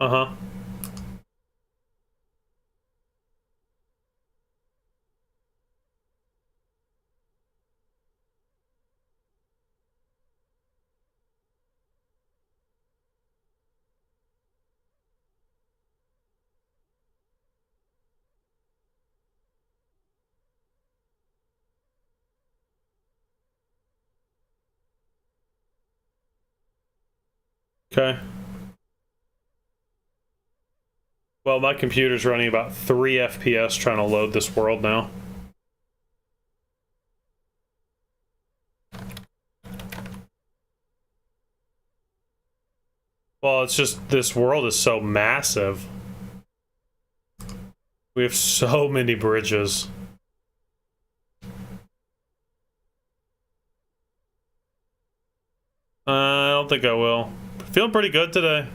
Uh-huh. Okay. Well, my computer's running about 3 FPS trying to load this world now. Well, it's just this world is so massive. We have so many bridges. I don't think I will. Feeling pretty good today.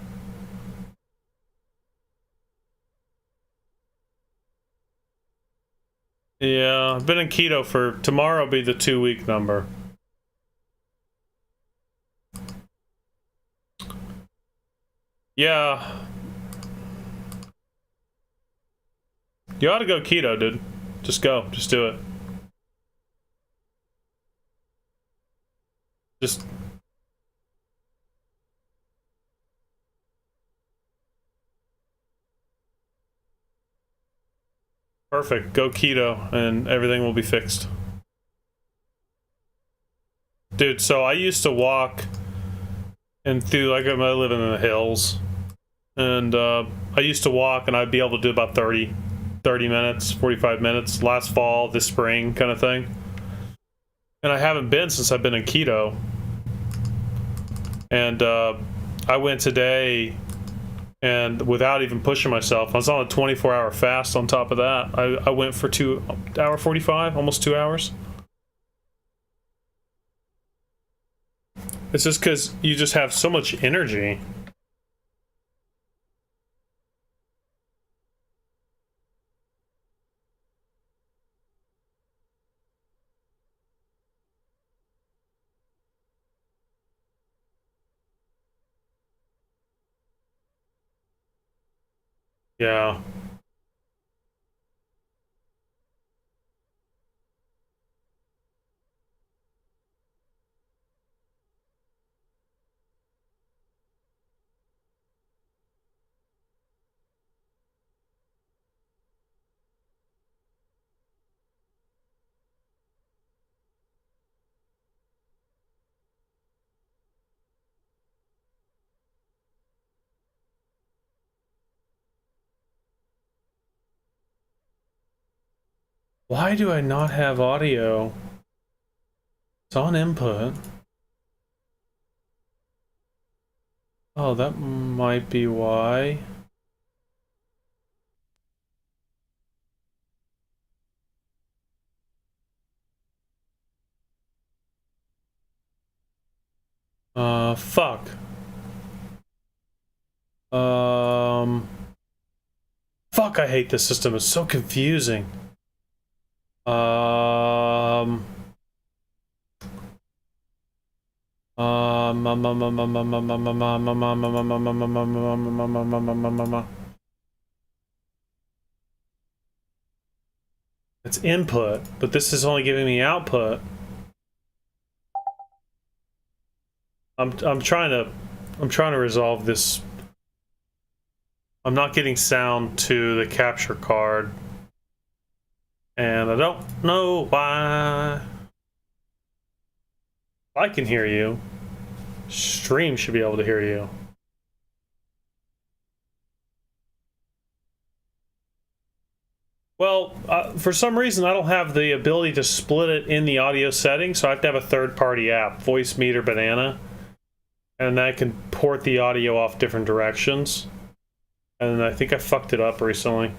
Yeah, I've been in keto for tomorrow will be the 2-week number. Yeah. You ought to go keto, dude. Just go. Just do it. Just... Perfect. Go keto and everything will be fixed. Dude, so I used to walk and through, like, I live in the hills. And I used to walk and I'd be able to do about 30 minutes, 45 minutes last fall, this spring kind of thing. And I haven't been since I've been in keto. And I went today and without even pushing myself, I was on a 24-hour fast on top of that. I went for 2-hour 45, almost 2 hours. It's just because you just have so much energy. Yeah. Why do I not have audio? It's on input. Oh, that might be why. Fuck. Fuck, I hate this system. It's so confusing. It's input, but this is only giving me output. I'm trying to resolve this. I'm not getting sound to the capture card. And I don't know why. I can hear you. Stream should be able to hear you. Well, for some reason, I don't have the ability to split it in the audio settings, so I have to have a third-party app, Voice Meter Banana, and that can port the audio off different directions. And I think I fucked it up recently.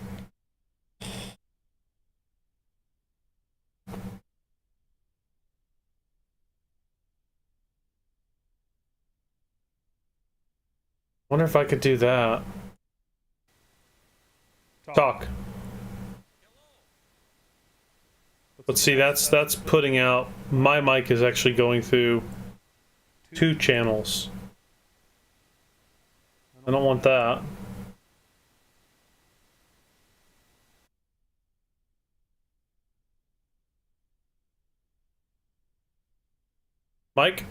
Wonder if I could do that. Talk. But see, that's putting out. My mic is actually going through 2 channels. I don't want that. Mike?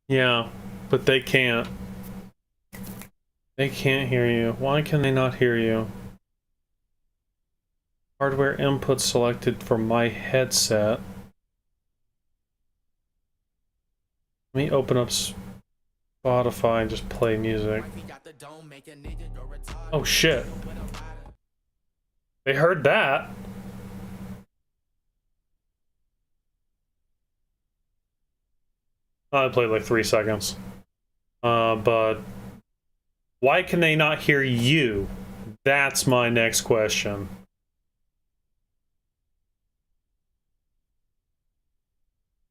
Yeah, but they can't. They can't hear you. Why can they not hear you? Hardware input selected for my headset. Let me open up Spotify and just play music. Oh shit. They heard that. I played like 3 seconds. But why can they not hear you? That's my next question.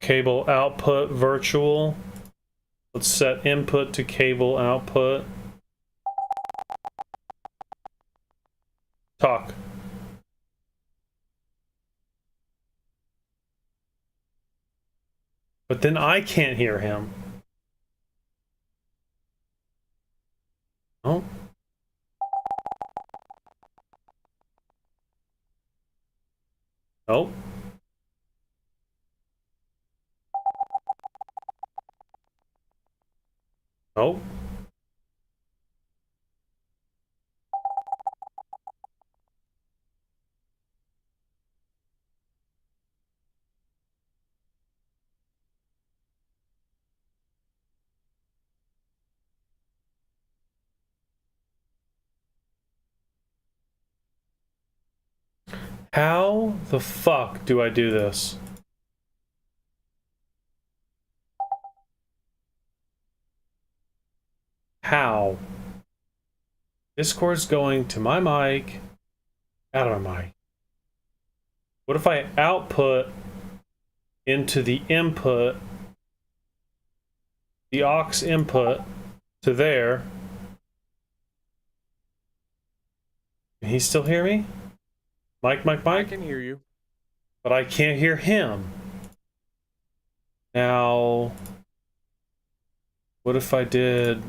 Cable output virtual. Let's set input to cable output. Talk. But then I can't hear him. Oh. Oh. Oh. How the fuck do I do this? How? Discord's going to my mic, out of my mic. What if I output into the input, the aux input to there? Can he still hear me? Mike? I can hear you. But I can't hear him. Now, what if I did...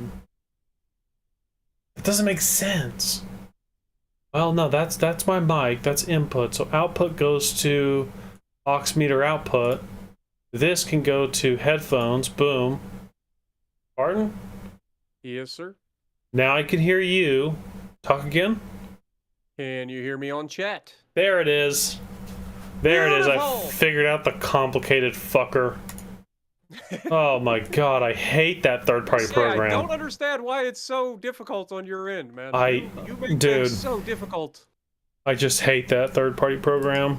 It doesn't make sense. Well, no, that's my mic. That's input. So output goes to aux meter output. This can go to headphones. Boom. Spartan? Yes, sir. Now I can hear you. Talk again. Can you hear me on chat? There it is. There Beautiful. it is. I figured out the complicated fucker. Oh my god, I hate that third-party program. I don't understand why it's so difficult on your end, man. You make dude, things so difficult. I just hate that third-party program.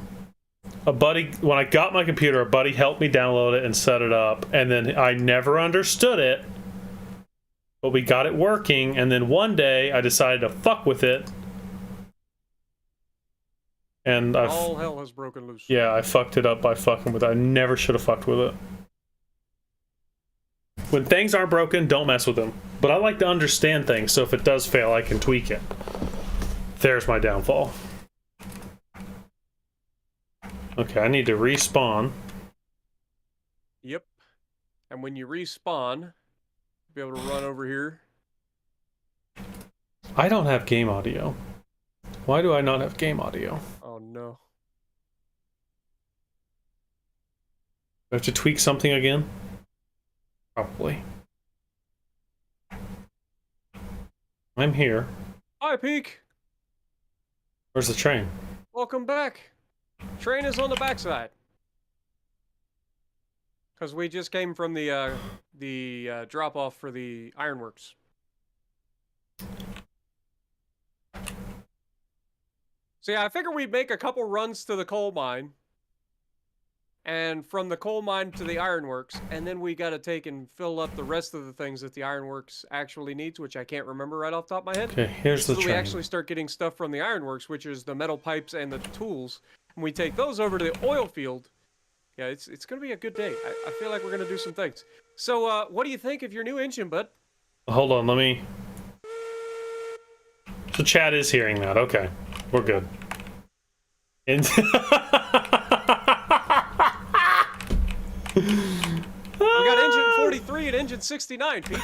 A buddy, when I got my computer, a buddy helped me download it and set it up, and then I never understood it, but we got it working, and then one day I decided to fuck with it. And all hell has broken loose. Yeah, I fucked it up by fucking with it. I never should have fucked with it. When things aren't broken, don't mess with them. But I like to understand things, so if it does fail, I can tweak it. There's my downfall. Okay, I need to respawn. Yep. And when you respawn, you'll be able to run over here. I don't have game audio. Why do I not have game audio? Oh no. Do I have to tweak something again? Probably. I'm here. Hi, Peak. Where's the train? Welcome back. Train is on the backside. Because we just came from the drop-off for the ironworks. So yeah, I figured we'd make a couple runs to the coal mine. And from the coal mine to the ironworks. And then we got to take and fill up the rest of the things that the ironworks actually needs, which I can't remember right off the top of my head. Okay, here's the train. So we actually start getting stuff from the ironworks, which is the metal pipes and the tools. And we take those over to the oil field. Yeah, it's going to be a good day. I feel like we're going to do some things. So what do you think of your new engine, bud? Hold on, let me... So chat is hearing that. Okay, we're good. And... We got engine 43 and engine 69, Pete.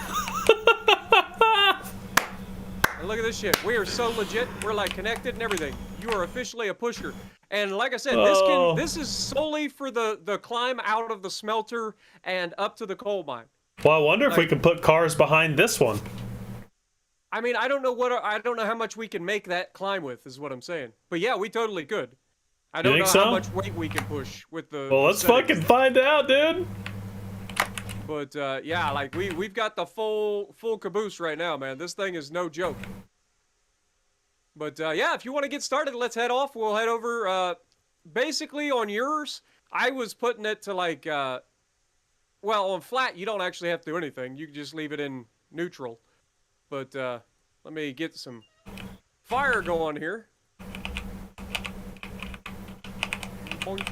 And look at this shit. We are so legit. We're like connected and everything. You are officially a pusher. And like I said, Oh. this is solely for the climb out of the smelter and up to the coal mine. Well, I wonder if we can put cars behind this one. I mean, I don't know how much we can make that climb with, is what I'm saying. But yeah, we totally could. I don't know how much weight we can push with the. Well, let's fucking find out, dude. But yeah, like we've got the full caboose right now, man. This thing is no joke. But yeah, if you want to get started, let's head off. We'll head over. Basically, on yours, I was putting it to like. Well, on flat, you don't actually have to do anything. You can just leave it in neutral. But let me get some fire going here. Boink.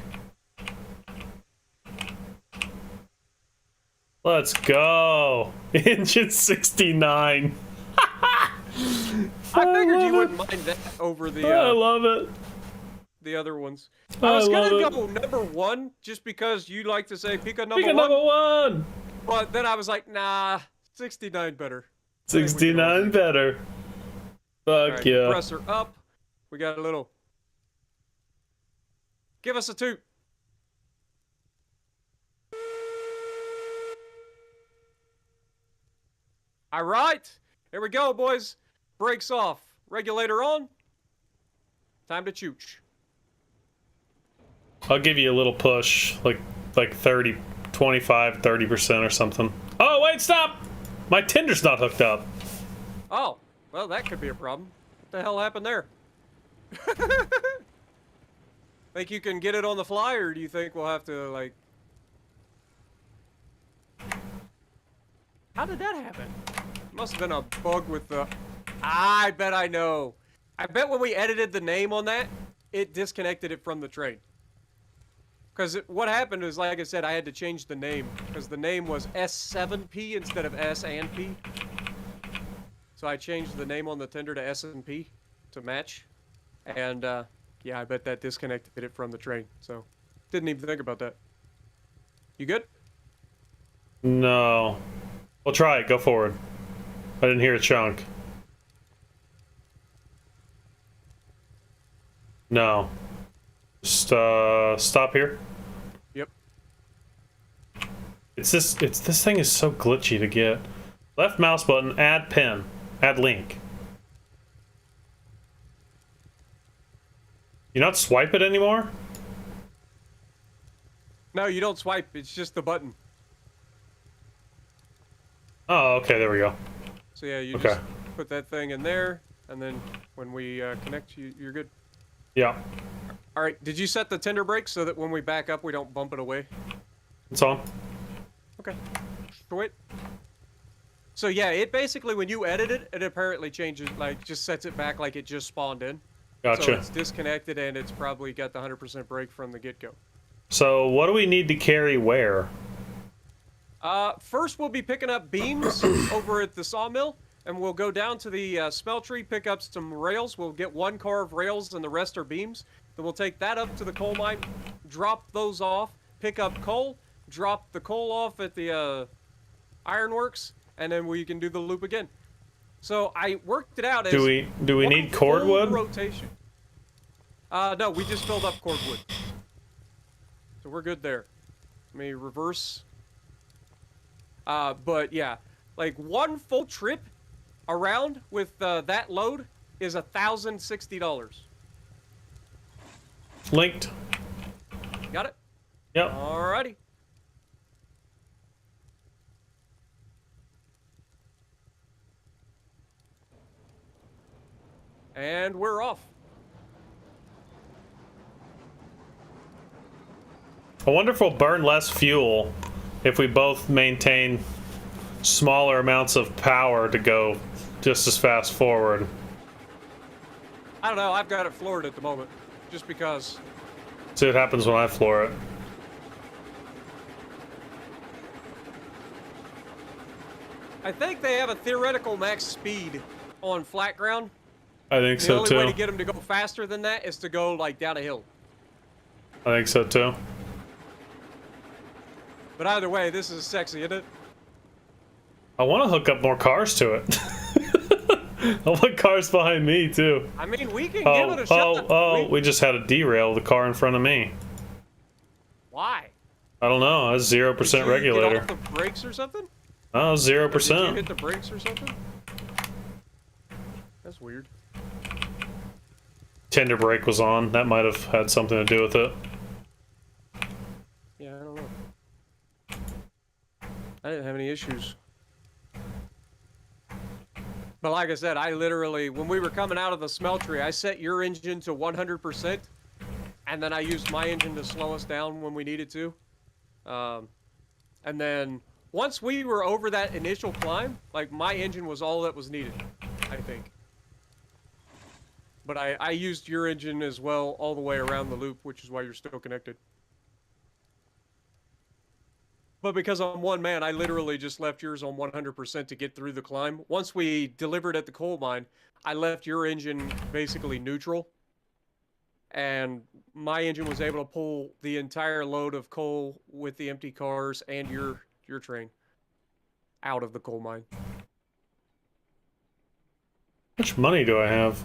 Let's go. Engine 69. I figured you wouldn't mind that over the. I love it. The other ones. I was gonna go number 1 just because you like to say Pika number 1. Number 1. But then I was like, nah, 69 better. 69 better. Fuck right, yeah. Compressor up. We got a little. Give us a toot. All right. Here we go, boys. Brakes off. Regulator on. Time to chooch. I'll give you a little push, like 30, 25, 30% or something. Oh, wait, stop! My tender's not hooked up. Oh, well, that could be a problem. What the hell happened there? Think you can get it on the fly, or do you think we'll have to, like... How did that happen? Must have been a bug with the... I bet I know. I bet when we edited the name on that, it disconnected it from the train. Because what happened is, like I said, I had to change the name. Because the name was S7P instead of S and P. So I changed the name on the tender to S and P to match. And, yeah, I bet that disconnected it from the train. So, didn't even think about that. You good? No. Well, try it. Go forward. I didn't hear a chunk. No. Just, stop here. Yep. This thing is so glitchy to get. Left mouse button, add pin, add link. You not swipe it anymore? No, you don't swipe. It's just the button. Oh, okay, there we go. So yeah, you just put that thing in there, and then when we connect, you're good. Yeah. All right, did you set the tender brake so that when we back up, we don't bump it away? It's on. Okay. Sweet. So yeah, it basically, when you edit it, it apparently changes, like, just sets it back like it just spawned in. Gotcha. So it's disconnected, and it's probably got the 100% brake from the get-go. So what do we need to carry where? First, we'll be picking up beams over at the sawmill, and we'll go down to the smeltery, pick up some rails. We'll get 1 car of rails, and the rest are beams. Then we'll take that up to the coal mine, drop those off, pick up coal, drop the coal off at the ironworks, and then we can do the loop again. So I worked it out as Do we need cordwood? Rotation. No, we just filled up cordwood. So we're good there. Let me reverse. But yeah, like 1 full trip around with that load is $1,060. Linked. Got it? Yep. Alrighty. And we're off. I wonder if we'll burn less fuel if we both maintain smaller amounts of power to go just as fast forward. I don't know, I've got it floored at the moment. Just because. See what happens when I floor it. I think they have a theoretical max speed on flat ground. I think so too. The only way to get them to go faster than that is to go like down a hill. I think so too. But either way, this is sexy, isn't it? I want to hook up more cars to it. Oh, what car's behind me too? I mean, we can give it a shot. We just had a derail the car in front of me. Why? I don't know. That's 0% Did you regulator. get off the brakes or something? Oh, Or 0%. did you hit the brakes or something? That's weird. Tender brake was on. That might have had something to do with it. Yeah, I don't know. I didn't have any issues. But like I said, I literally, when we were coming out of the smeltery, I set your engine to 100%, and then I used my engine to slow us down when we needed to. And then once we were over that initial climb, like my engine was all that was needed, I think. But I used your engine as well all the way around the loop, which is why you're still connected. But because I'm one man, I literally just left yours on 100% to get through the climb. Once we delivered at the coal mine, I left your engine basically neutral. And my engine was able to pull the entire load of coal with the empty cars and your train out of the coal mine. How much money do I have?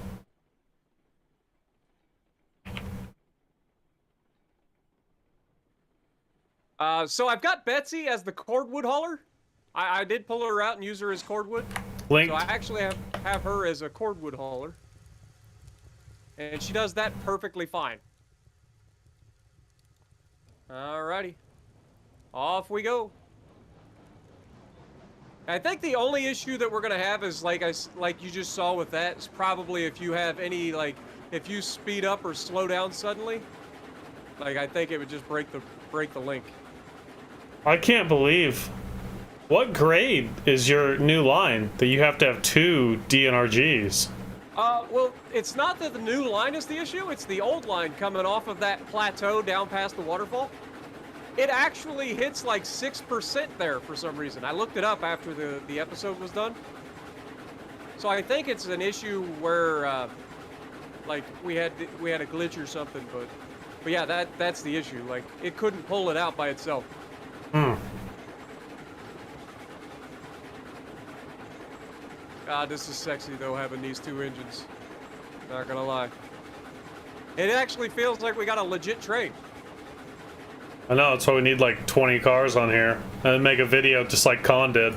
So I've got Betsy as the cordwood hauler. I did pull her out and use her as cordwood. Link. So I actually have her as a cordwood hauler. And she does that perfectly fine. Alrighty. Off we go. I think the only issue that we're gonna have is like you just saw with that is probably if you have any if you speed up or slow down suddenly. Like I think it would just break the link. I can't believe. What grade is your new line that you have to have 2 DNRGs? Well, it's not that the new line is the issue, it's the old line coming off of that plateau down past the waterfall. It actually hits like 6% there for some reason. I looked it up after the episode was done. So I think it's an issue where, like, we had a glitch or something, but yeah, that's the issue. Like, it couldn't pull it out by itself. Hmm. God, this is sexy though, having these 2 engines. Not gonna lie. It actually feels like we got a legit train. I know, that's why we need like 20 cars on here. And make a video just like Khan did.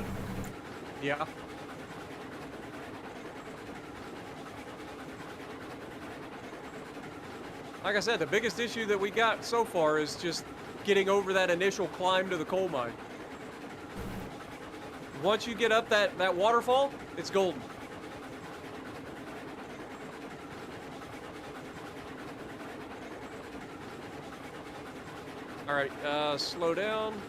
Yeah. Like I said, the biggest issue that we got so far is just getting over that initial climb to the coal mine. Once you get up that waterfall, it's golden. All right, slow down.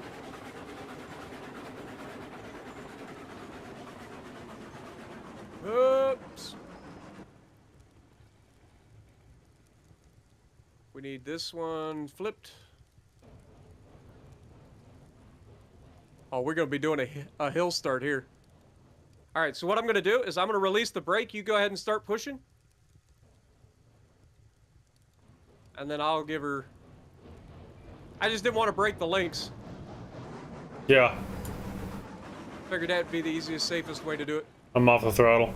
Oops. We need this one flipped. Oh, we're going to be doing a hill start here. All right, so what I'm going to do is I'm going to release the brake. You go ahead and start pushing. And then I'll give her... I just didn't want to break the links. Yeah. Figured that'd be the easiest, safest way to do it. I'm off the throttle.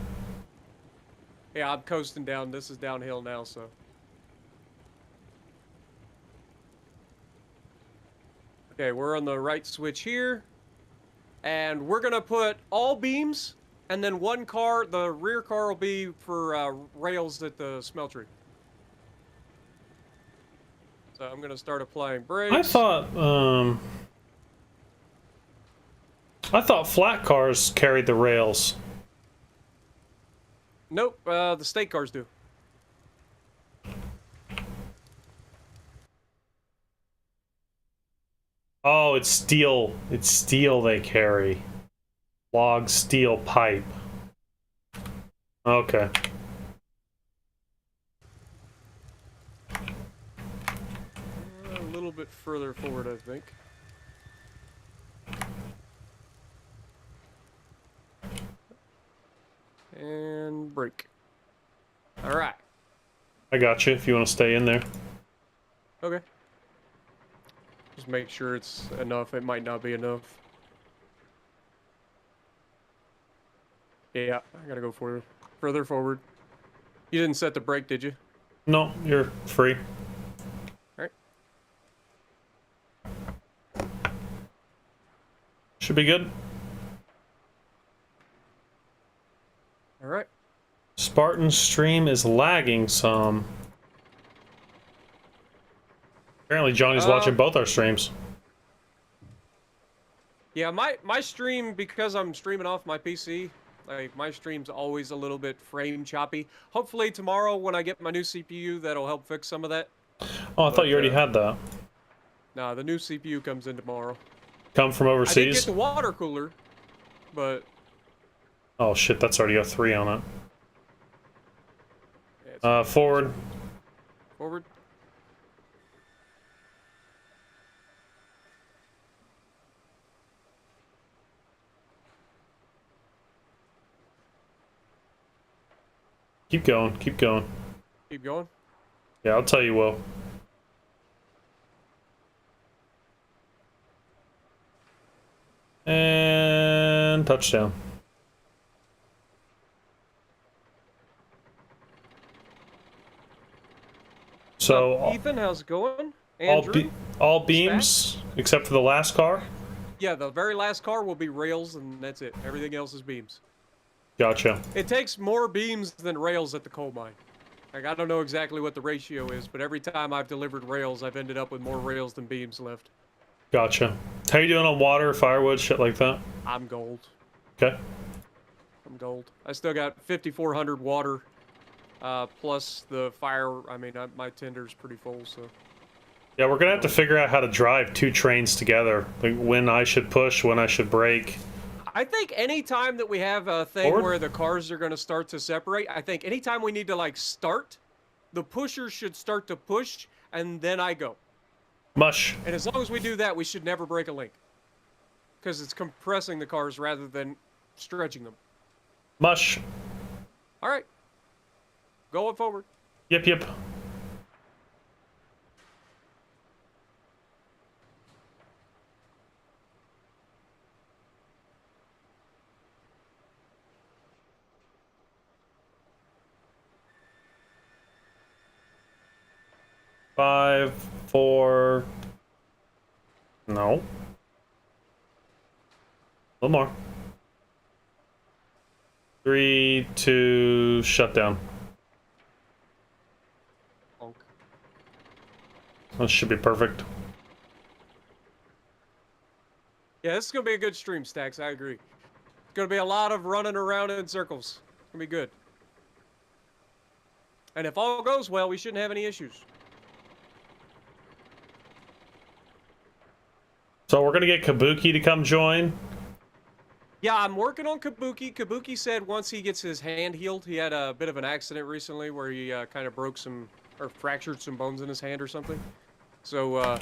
Yeah, I'm coasting down. This is downhill now, so... Okay, we're on the right switch here. And we're going to put all beams, and then one car, the rear car will be for rails at the smeltery. So I'm going to start applying brakes. I thought flat cars carried the rails. Nope, the state cars do. Oh, it's steel. It's steel they carry. Log steel pipe. Okay. A little bit further forward, I think. And brake. All right. I got you if you want to stay in there. Okay. Just make sure it's enough. It might not be enough. Yeah, I gotta go for it. further forward. You didn't set the brake, did you? No, you're free. All right. Should be good. All right. Spartan stream is lagging some. Apparently Johnny's watching both our streams. Yeah, my stream, because I'm streaming off my PC, like my stream's always a little bit frame choppy. Hopefully tomorrow when I get my new CPU, that'll help fix some of that. Oh, I thought you already had that. Nah, the new CPU comes in tomorrow. Come from I did overseas? get the water cooler, but... Oh shit, that's already got 3 on it. Yeah, Forward. forward. Keep going, keep going. Keep going. Yeah, I'll tell you well. And touchdown. So Ethan, how's it going? all, Andrew? all beams except for the last car? Yeah, the very last car will be rails, and that's it. Everything else is beams. Gotcha. It takes more beams than rails at the coal mine. Like, I don't know exactly what the ratio is, but every time I've delivered rails, I've ended up with more rails than beams left. Gotcha. How you doing on water, firewood, shit like that? I'm gold. Okay. I'm gold. I still got 5,400 water, plus the fire. I mean, my tender's pretty full, so. Yeah, we're gonna have to figure out how to drive 2 trains together. Like when I should push, when I should brake. I think any time that we have a thing Forward? where the cars are going to start to separate, I think anytime we need to, like, start, the pusher should start to push, and then I go. Mush. And as long as we do that, we should never break a link. Because it's compressing the cars rather than stretching them. Mush. All right. Going forward. Yep, yep. Five, 4. No. A little more. 3, 2, shutdown. Bonk. That should be perfect. Yeah, this is going to be a good stream, Stacks. I agree. It's going to be a lot of running around in circles. It's going to be good. And if all goes well, we shouldn't have any issues. So we're gonna get Kabuki to come join. Yeah, I'm working on Kabuki. Kabuki said once he gets his hand healed, he had a bit of an accident recently where he kind of broke some, or fractured some bones in his hand or something. So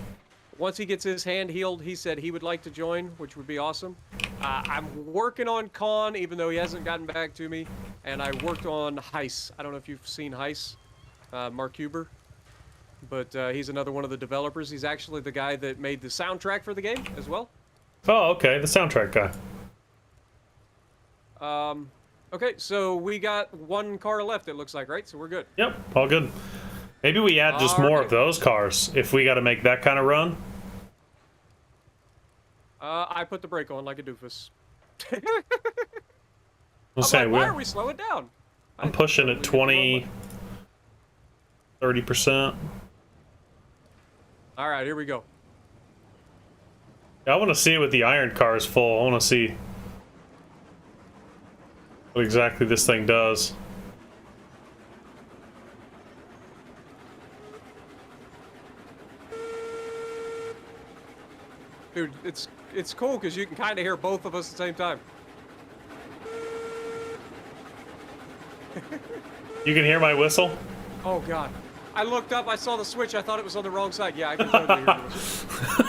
once he gets his hand healed, he said he would like to join, which would be awesome. I'm working on Khan, even though he hasn't gotten back to me. And I worked on Heiss. I don't know if you've seen Heiss, Mark Huber. But he's another one of the developers. He's actually the guy that made the soundtrack for the game as well. Oh, okay, the soundtrack guy. Okay, so we got 1 car left, it looks like, right? So we're good. Yep, all good. Maybe we add just more of those cars if we got to make that kind of run. I put the brake on like a doofus. Why are we slowing down? I'm pushing at 20, 30%. All right, here we go. I want to see it with the iron cars full. I want to see what exactly this thing does. Dude, it's cool because you can kind of hear both of us at the same time. You can hear my whistle? Oh, God. I looked up, I saw the switch, I thought it was on the wrong side. Yeah, I can totally hear the whistle.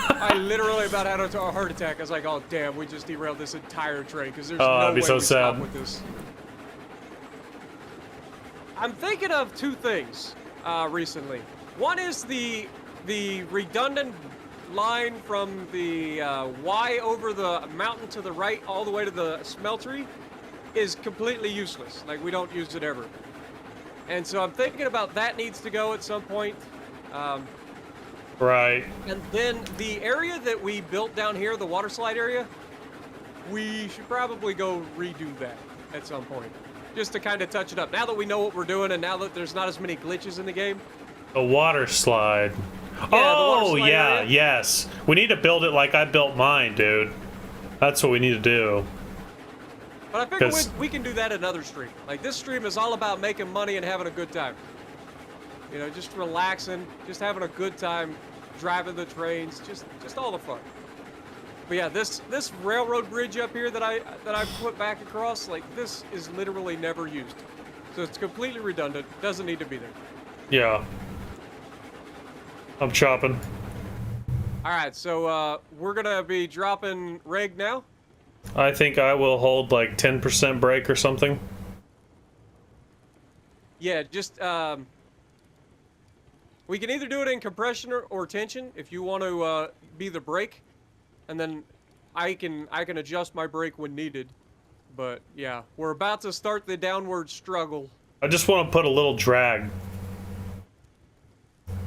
I literally about had a heart attack. I was like, oh, damn, we just derailed this entire train because there's no way we stop with this. I'm thinking of 2 things recently. One is the redundant line from the Y over the mountain to the right all the way to the smeltery. is completely useless. Like, we don't use it ever. And so I'm thinking about that needs to go at some point. Right. And then the area that we built down here, the water slide area, we should probably go redo that at some point. Just to kind of touch it up. Now that we know what we're doing and now that there's not as many glitches in the game. A water slide. Yeah, the water Oh, slide yeah, area. yes. We need to build it like I built mine, dude. That's what we need to do. But I figure 'Cause- we can do that another stream. Like, this stream is all about making money and having a good time. You know, just relaxing, just having a good time, driving the trains, just all the fun. But yeah, this railroad bridge up here that I put back across, like, this is literally never used. So it's completely redundant, doesn't need to be there. Yeah. I'm chopping. All right, so we're gonna be dropping reg now. I think I will hold like 10% brake or something. Yeah, just we can either do it in compression or tension if you want to be the brake, and then I can adjust my brake when needed. But yeah, we're about to start the downward struggle. I just want to put a little drag.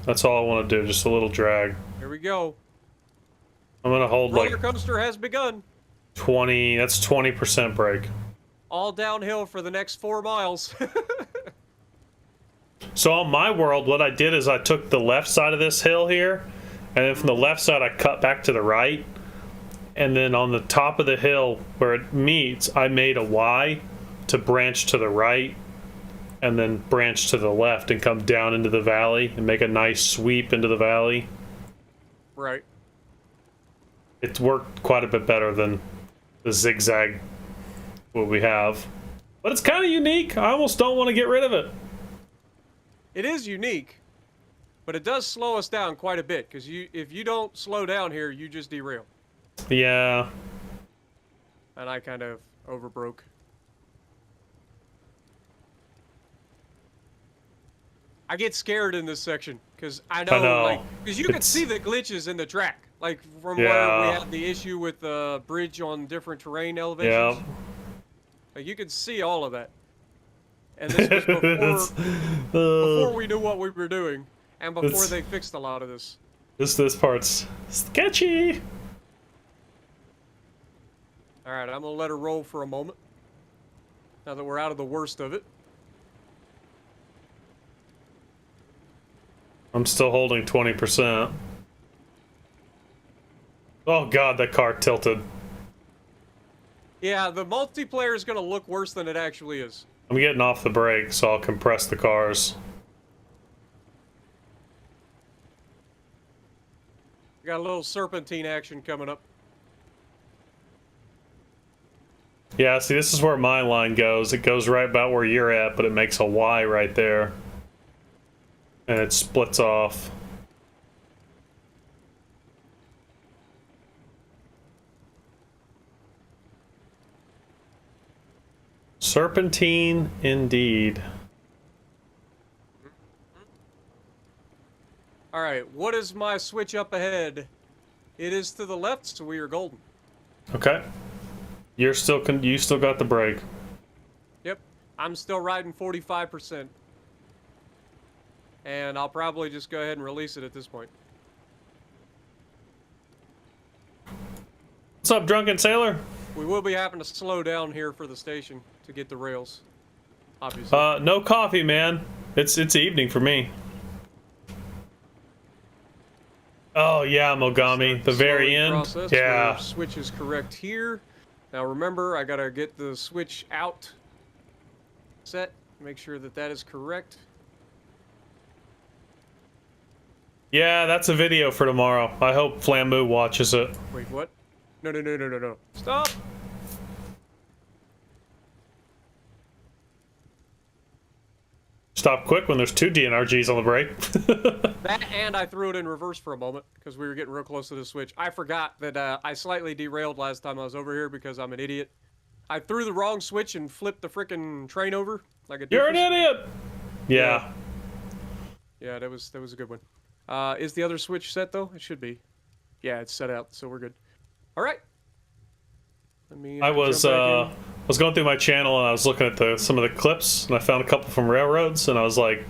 That's all I want to do, just a little drag. Here we go. I'm gonna hold Roller like coaster has begun. 20, that's 20% brake. All downhill for the next 4 miles. So on my world, what I did is I took the left side of this hill here, and then from the left side I cut back to the right, and then on the top of the hill where it meets, I made a Y to branch to the right, and then branch to the left and come down into the valley and make a nice sweep into the valley. Right. It's worked quite a bit better than the zigzag what we have. But it's kind of unique. I almost don't want to get rid of it. It is unique, but it does slow us down quite a bit, because if you don't slow down here, you just derail. Yeah. And I kind of overbroke. I get scared in this section, because I know, like, because you can see the glitches in the track. Like, from where we had the issue with the bridge on different terrain elevations. Yeah. Like, you can see all of that. And this was before we knew what we were doing, and before they fixed a lot of this. This part's sketchy. All right, I'm gonna let her roll for a moment. Now that we're out of the worst of it. I'm still holding 20%. Oh god, that car tilted. Yeah, the multiplayer is gonna look worse than it actually is. I'm getting off the brake, so I'll compress the cars. Got a little serpentine action coming up. Yeah, see, this is where my line goes. It goes right about where you're at, but it makes a Y right there. And it splits off. Serpentine, indeed. All right, what is my switch up ahead? It is to the left, so we are golden. Okay. You still got the brake. Yep, I'm still riding 45%. And I'll probably just go ahead and release it at this point. What's up, drunken sailor? We will be having to slow down here for the station to get the rails, obviously. No coffee, man. It's evening for me. Oh yeah, Mogami, the very end. Process Yeah. where switch is correct here. Now remember, I gotta get the switch out set. Make sure that that is correct. Yeah, that's a video for tomorrow. I hope Flammu watches it. Wait, what? No. Stop! Stop quick when there's 2 DNRGs on the brake. That and I threw it in reverse for a moment because we were getting real close to the switch. I forgot that I slightly derailed last time I was over here because I'm an idiot. I threw the wrong switch and flipped the frickin' train over like a You're an doofus. idiot! Yeah. Yeah, that was a good one. Is the other switch set though? It should be. Yeah, it's set out, so we're good. All right. Let me. I was jump back was going through my channel and I was looking at some of the clips, and I found a couple from railroads, and I was like,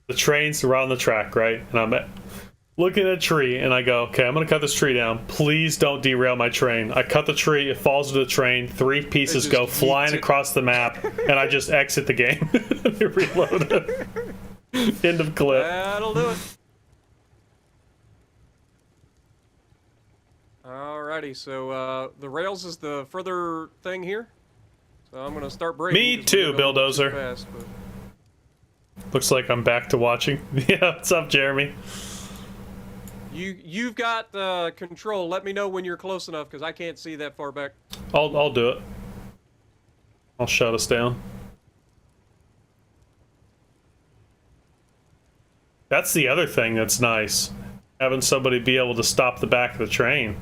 the trains are on the track, right? And I'm looking at a tree, and I go, okay, I'm gonna cut this tree down. Please don't derail my train. I cut the tree, it falls into the train, 3 pieces go flying across the map, and I just exit the game. Reload it. End of clip. That'll do it. Alrighty, so the rails is the further thing here. So I'm gonna start breaking. Me too, Bulldozer. Fast, Looks like I'm back to watching. Yeah, what's up, Jeremy? You've got control. Let me know when you're close enough, because I can't see that far back. I'll do it. I'll shut us down. That's the other thing that's nice. Having somebody be able to stop the back of the train.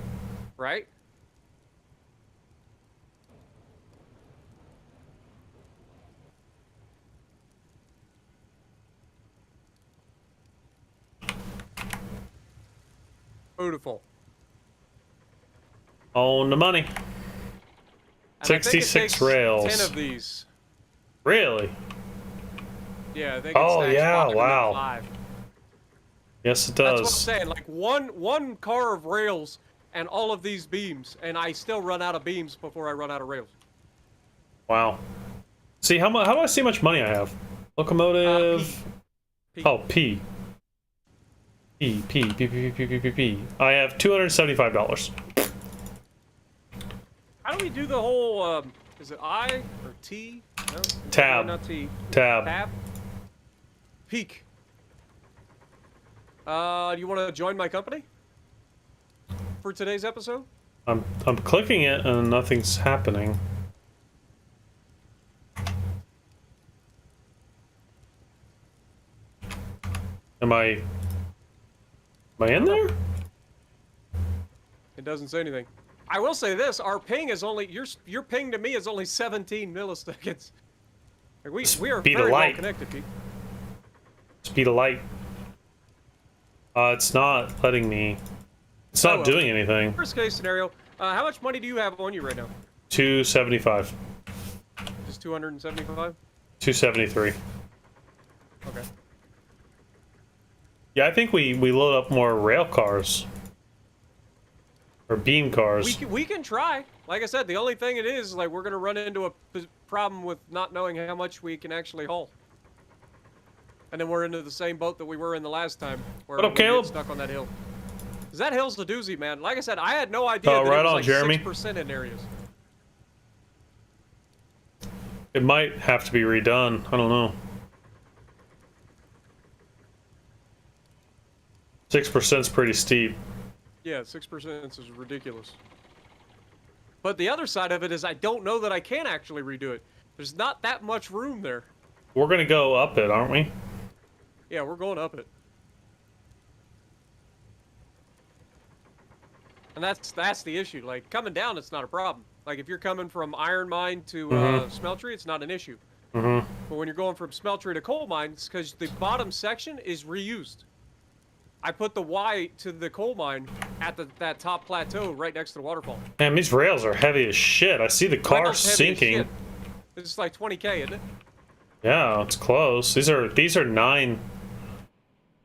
Right? Beautiful. On the money. And 66 rails. 10 of these. Really? Yeah, I think it's Oh, yeah, 5 wow. 5. Yes, it does. That's what I'm saying. Like one car of rails and all of these beams, and I still run out of beams before I run out of rails. Wow. See, how do I see how much money I have? Locomotive. P. Oh, P. P. I have $275. How do we do the whole? Is it I or T? No, Tab. No, not T. Tab. Tab. Peak. Do you want to join my company for today's episode? I'm clicking it and nothing's happening. Am I in there? It doesn't say anything. I will say this: our ping is only your ping to me is only 17 milliseconds. Like we are Speed of very well light. connected, Pete. Speed of light. It's not letting me. It's not doing anything. Worst case scenario, how much money do you have on you right now? 275. Just 275. 273. Okay. Yeah, I think we load up more rail cars. Or beam cars. We can try. Like I said, the only thing it is, like, we're going to run into a problem with not knowing how much we can actually haul. And then we're into the same boat that we were in the last time, where What up, we Caleb? get stuck on that hill. 'Cause that hill's a doozy, man. Like I said, I had no idea that right it was on, like Jeremy. 6% in areas. It might have to be redone. I don't know. 6% is pretty steep. Yeah, 6% is ridiculous. But the other side of it is I don't know that I can actually redo it. There's not that much room there. We're gonna go up it, aren't we? Yeah, we're going up it. And that's the issue. Like, coming down, it's not a problem. Like, if you're coming from iron mine to smeltery, it's not an issue. Mm-hmm. But when you're going from smeltery to coal mine, it's because the bottom section is reused. I put the Y to the coal mine at that top plateau right next to the waterfall. Man, these rails are heavy as shit. I see the car Rails heavy as sinking. shit. It's like 20K, isn't it? Yeah, it's close. These are 993.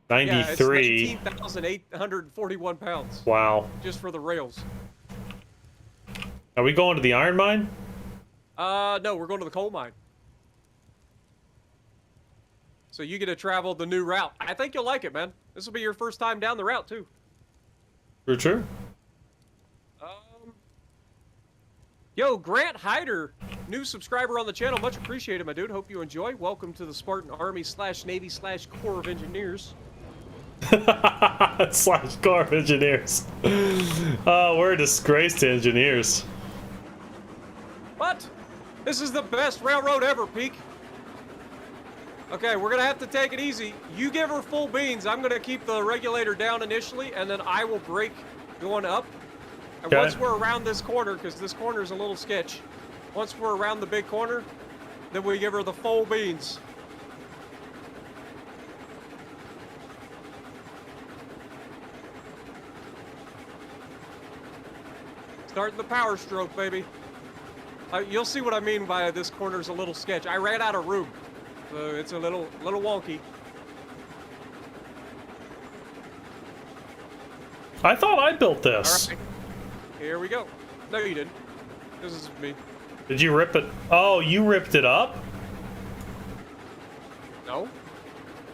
Yeah, it's 19,841 pounds. Wow. Just for the rails. Are we going to the iron mine? No, we're going to the coal mine. So you get to travel the new route. I think you'll like it, man. This will be your first time down the route, too. True. Yo, Grant Hyder, new subscriber on the channel. Much appreciated, my dude. Hope you enjoy. Welcome to the Spartan Army / Navy / Corps of Engineers. / Corps of Engineers. Oh, we're a disgrace to engineers. What? This is the best railroad ever, Peak. Okay, we're going to have to take it easy. You give her full beans. I'm going to keep the regulator down initially, and then I will brake going up. And Okay. once we're around this corner, because this corner is a little sketch, once we're around the big corner, then we give her the full beans. Starting the power stroke, baby. You'll see what I mean by this corner's a little sketch. I ran out of room, so it's a little wonky. I thought I built this. All right, here we go. No, you didn't. This is me. Did you rip it? Oh, you ripped it up? No,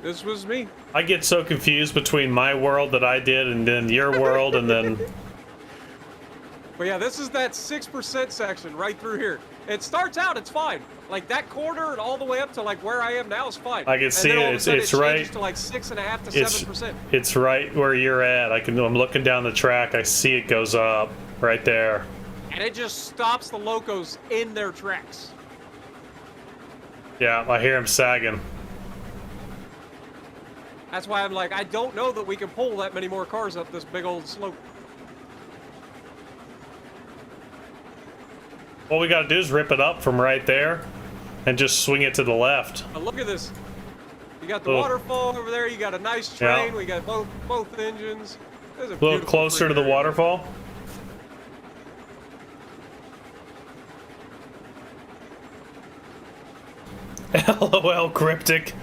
this was me. I get so confused between my world that I did and then your world and then... But yeah, this is that 6% section right through here. It starts out, it's fine. Like that corner and all the way up to like where I am now is fine. I can see it. It's right. To like 6.5 to 7%. It's right where you're at. I'm looking down the track. I see it goes up right there. And it just stops the locos in their tracks. Yeah, I hear him sagging. That's why I'm like, I don't know that we can pull that many more cars up this big old slope. All we gotta do is rip it up from right there and just swing it to the left. But look at this. You got the waterfall over there. You got a nice train. Yeah. We got both engines. A little closer to the waterfall. LOL, cryptic.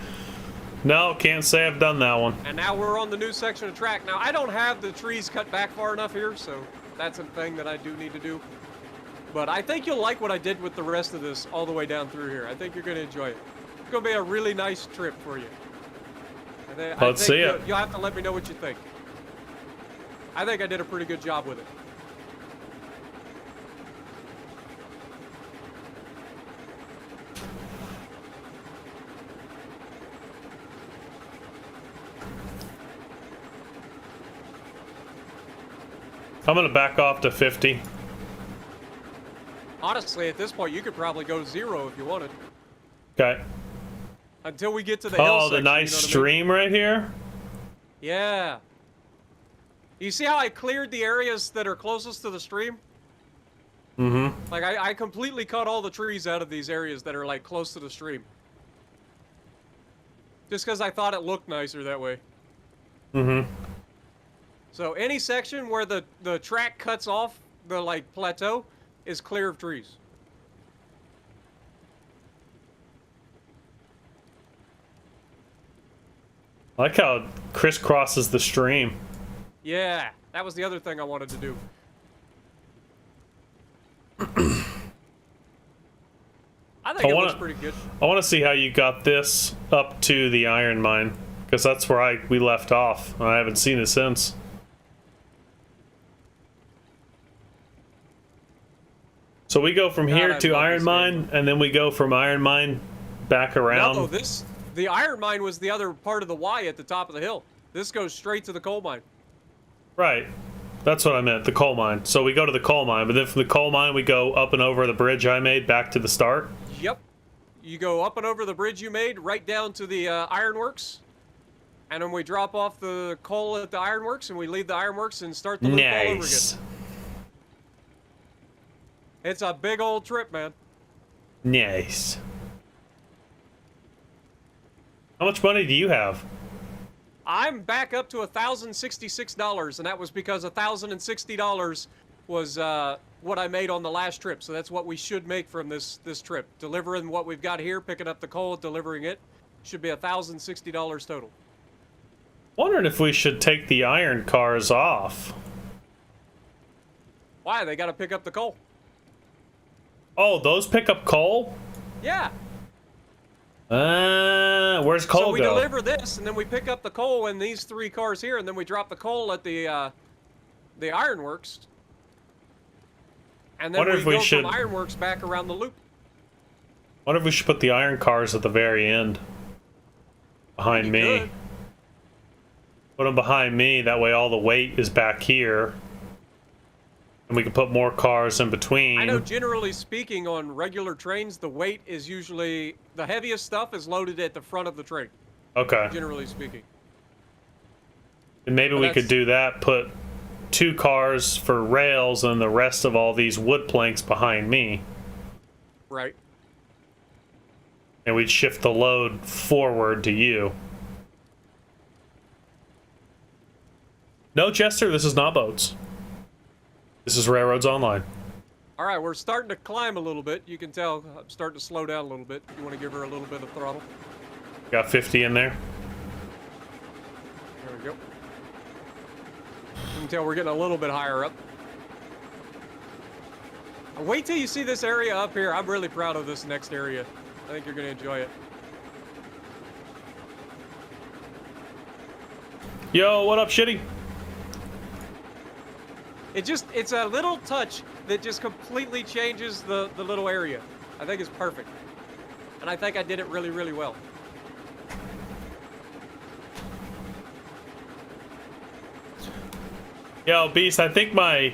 No, can't say I've done that one. And now we're on the new section of track. Now, I don't have the trees cut back far enough here, so that's a thing that I do need to do. But I think you'll like what I did with the rest of this all the way down through here. I think you're going to enjoy it. It's going to be a really nice trip for you. Let's see it. You'll have to let me know what you think. I think I did a pretty good job with it. I'm going to back off to 50. Honestly, at this point, you could probably go 0 if you wanted. Okay. Until we get to the hill section, the nice stream right here? Yeah. You see how I cleared the areas that are closest to the stream? Mm-hmm. Like, I completely cut all the trees out of these areas that are, like, close to the stream. Just because I thought it looked nicer that way. Mm-hmm. So any section where the track cuts off the, like, plateau is clear of trees. I like how it crisscrosses the stream. Yeah, that was the other thing I wanted to do. I think it looks pretty good. I want to see how you got this up to the iron mine, because that's where we left off. I haven't seen it since. So we go from here to Iron Mine, and then we go from Iron Mine back around. No, the Iron Mine was the other part of the Y at the top of the hill. This goes straight to the coal mine. Right. That's what I meant, the coal mine. So we go to the coal mine, but then from the coal mine we go up and over the bridge I made back to the start? Yep. You go up and over the bridge you made, right down to the ironworks. And then we drop off the coal at the ironworks, and we leave the ironworks and start the loop all over again. It's a big old trip, man. Nice. How much money do you have? I'm back up to $1,066, and that was because $1,060 was what I made on the last trip. So that's what we should make from this trip. Delivering what we've got here, picking up the coal, delivering it, should be $1,060 total. Wondering if we should take the iron cars off. Why? They got to pick up the coal. Oh, those pick up coal? Yeah. Where's coal So we go? deliver this, and then we pick up the coal in these 3 cars here, and then we drop the coal at the ironworks. And then we go from ironworks back around the loop. Wonder if we should put the iron cars at the very end. Behind me. Could. Put them behind me, that way all the weight is back here. And we can put more cars in between. I know generally speaking on regular trains, the weight is usually, the heaviest stuff is loaded at the front of the train. Okay. Generally speaking. And maybe we could do that, put 2 cars for rails and the rest of all these wood planks behind me. Right. And we'd shift the load forward to you. No, Jester, this is not boats. This is Railroads Online. All right, we're starting to climb a little bit. You can tell I'm starting to slow down a little bit. You want to give her a little bit of throttle. Got 50 in there. There we go. You can tell we're getting a little bit higher up. Wait till you see this area up here. I'm really proud of this next area. I think you're going to enjoy it. Yo, what up, shitty? It's a little touch that just completely changes the little area. I think it's perfect. And I think I did it really, really well. Yo, Beast, I think my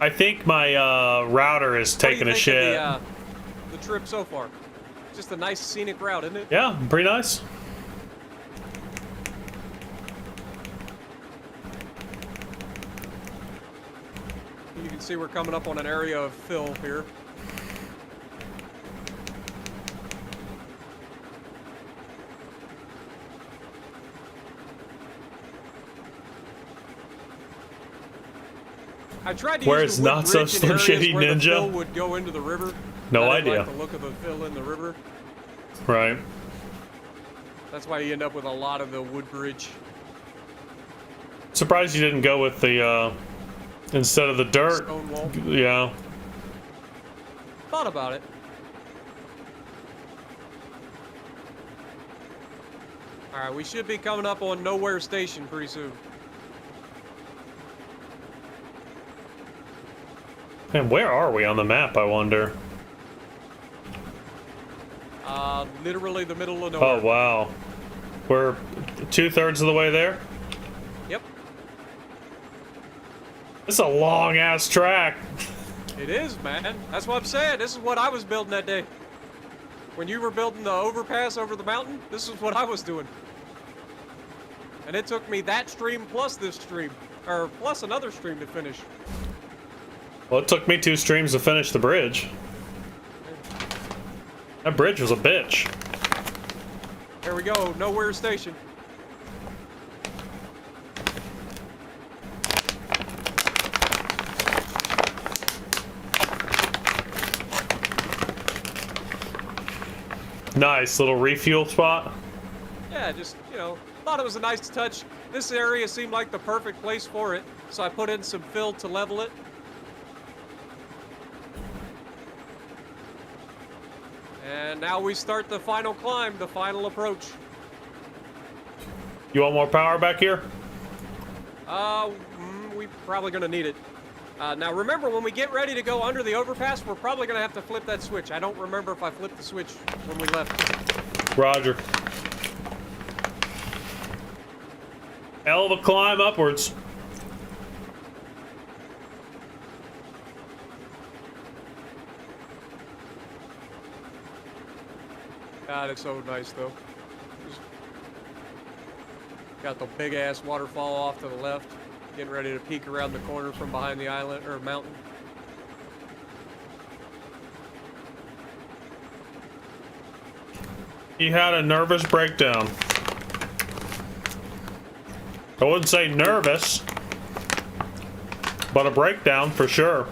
router is taking a shit. The trip so far. Just a nice scenic route, isn't it? Yeah, pretty nice. You can see we're coming up on an area of fill here. I tried to Where use it's the wood not so bridge in Slim areas Shady where the Ninja. fill would go into the river. No I didn't idea. like the look of the fill in the river. Right. That's why you end up with a lot of the wood bridge. Surprised you didn't go with the instead of the dirt. Stone wall. Yeah. Thought about it. All right, we should be coming up on Nowhere Station pretty soon. Man, where are we on the map, I wonder? Literally the middle of nowhere. Oh, wow. We're 2/3 of the way there? Yep. It's a long-ass track. It is, man. That's what I'm saying. This is what I was building that day. When you were building the overpass over the mountain, this is what I was doing. And it took me that stream plus this stream, or plus another stream to finish. Well, it took me 2 streams to finish the bridge. That bridge was a bitch. There we go, Nowhere Station. Nice little refuel spot. Yeah, just, thought it was a nice touch. This area seemed like the perfect place for it, so I put in some fill to level it. And now we start the final climb, the final approach. You want more power back here? We're probably gonna need it. Now remember, when we get ready to go under the overpass, we're probably gonna have to flip that switch. I don't remember if I flipped the switch when we left. Roger. Hell of a climb upwards. God, it's so nice though. Just got the big ass waterfall off to the left. Getting ready to peek around the corner from behind the island or mountain. He had a nervous breakdown. I wouldn't say nervous, but a breakdown for sure.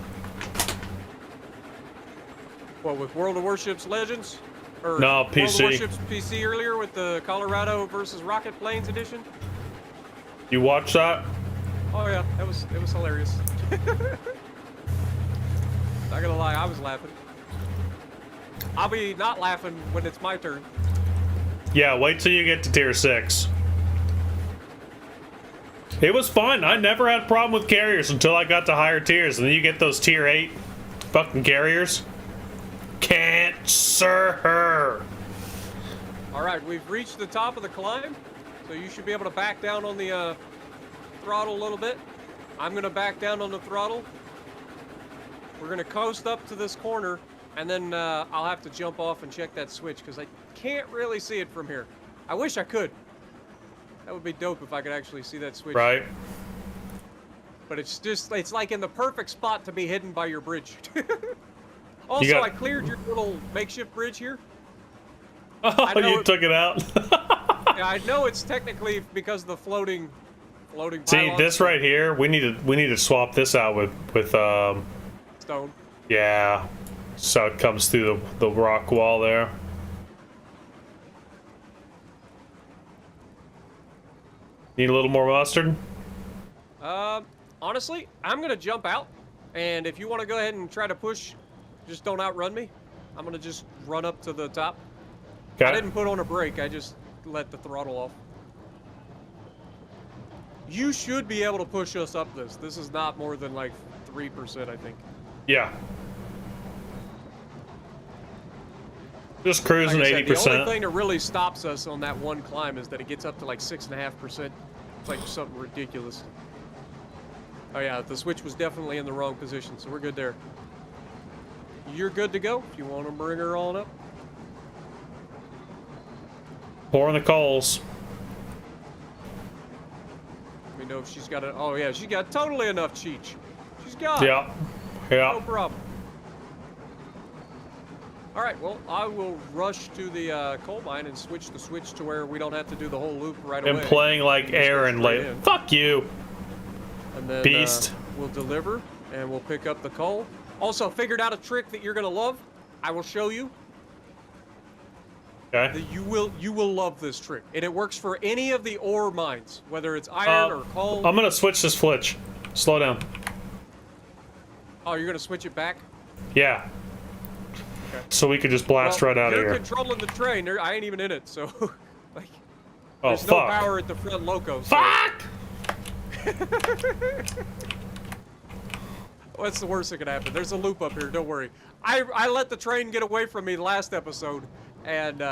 What, with World of Warships Legends? Or No, World PC. of Warships PC earlier with the Colorado versus Rocket Planes edition? You watch that? Oh yeah, it was hilarious. Not gonna lie, I was laughing. I'll be not laughing when it's my turn. Yeah, wait till you get to tier 6. It was fun. I never had a problem with carriers until I got to higher tiers, and then you get those tier 8 fucking carriers. Cancer. All right, we've reached the top of the climb, so you should be able to back down on the throttle a little bit. I'm gonna back down on the throttle. We're gonna coast up to this corner, and then I'll have to jump off and check that switch because I can't really see it from here. I wish I could. That would be dope if I could actually see that switch. Right. But it's like in the perfect spot to be hidden by your bridge. Also, I cleared your little makeshift bridge here. Oh, you took it out? Yeah, I know it's technically because of the floating See, pylons. this right here, we need to swap this out with stone. Yeah. So it comes through the rock wall there. Need a little more mustard? Honestly, I'm gonna jump out, and if you want to go ahead and try to push, just don't outrun me. I'm gonna just run up to the top. I Okay. didn't put on a brake, I just let the throttle off. You should be able to push us up this. This is not more than like 3%, I think. Yeah. Just cruising Like I said, the only 80%. thing that really stops us on that one climb is that it gets up to like 6.5%. It's like something ridiculous. Oh yeah, the switch was definitely in the wrong position, so we're good there. You're good to go if you want to bring her on up. Pouring the coals. Let me know if she's got it. Oh yeah, she got totally enough cheech. She's got it. Yeah. No Yeah. problem. All right, well, I will rush to the coal mine and switch the switch to where we don't have to do the whole loop right away. And playing like We can just go Aaron straight late. in. Fuck you. And then Beast. we'll deliver and we'll pick up the coal. Also, figured out a trick that you're gonna love. I will show you. Okay. You will love this trick, and it works for any of the ore mines, whether it's iron or coal. I'm gonna switch this flitch. Slow down. Oh, you're gonna switch it back? Yeah. Okay. So we could just blast Well, right out of you're here. controlling the train. I ain't even in it, so like, Oh there's no fuck. power at the front loco. So. Fuck! What's the worst that could happen? There's a loop up here. Don't worry. I let the train get away from me last episode, and Good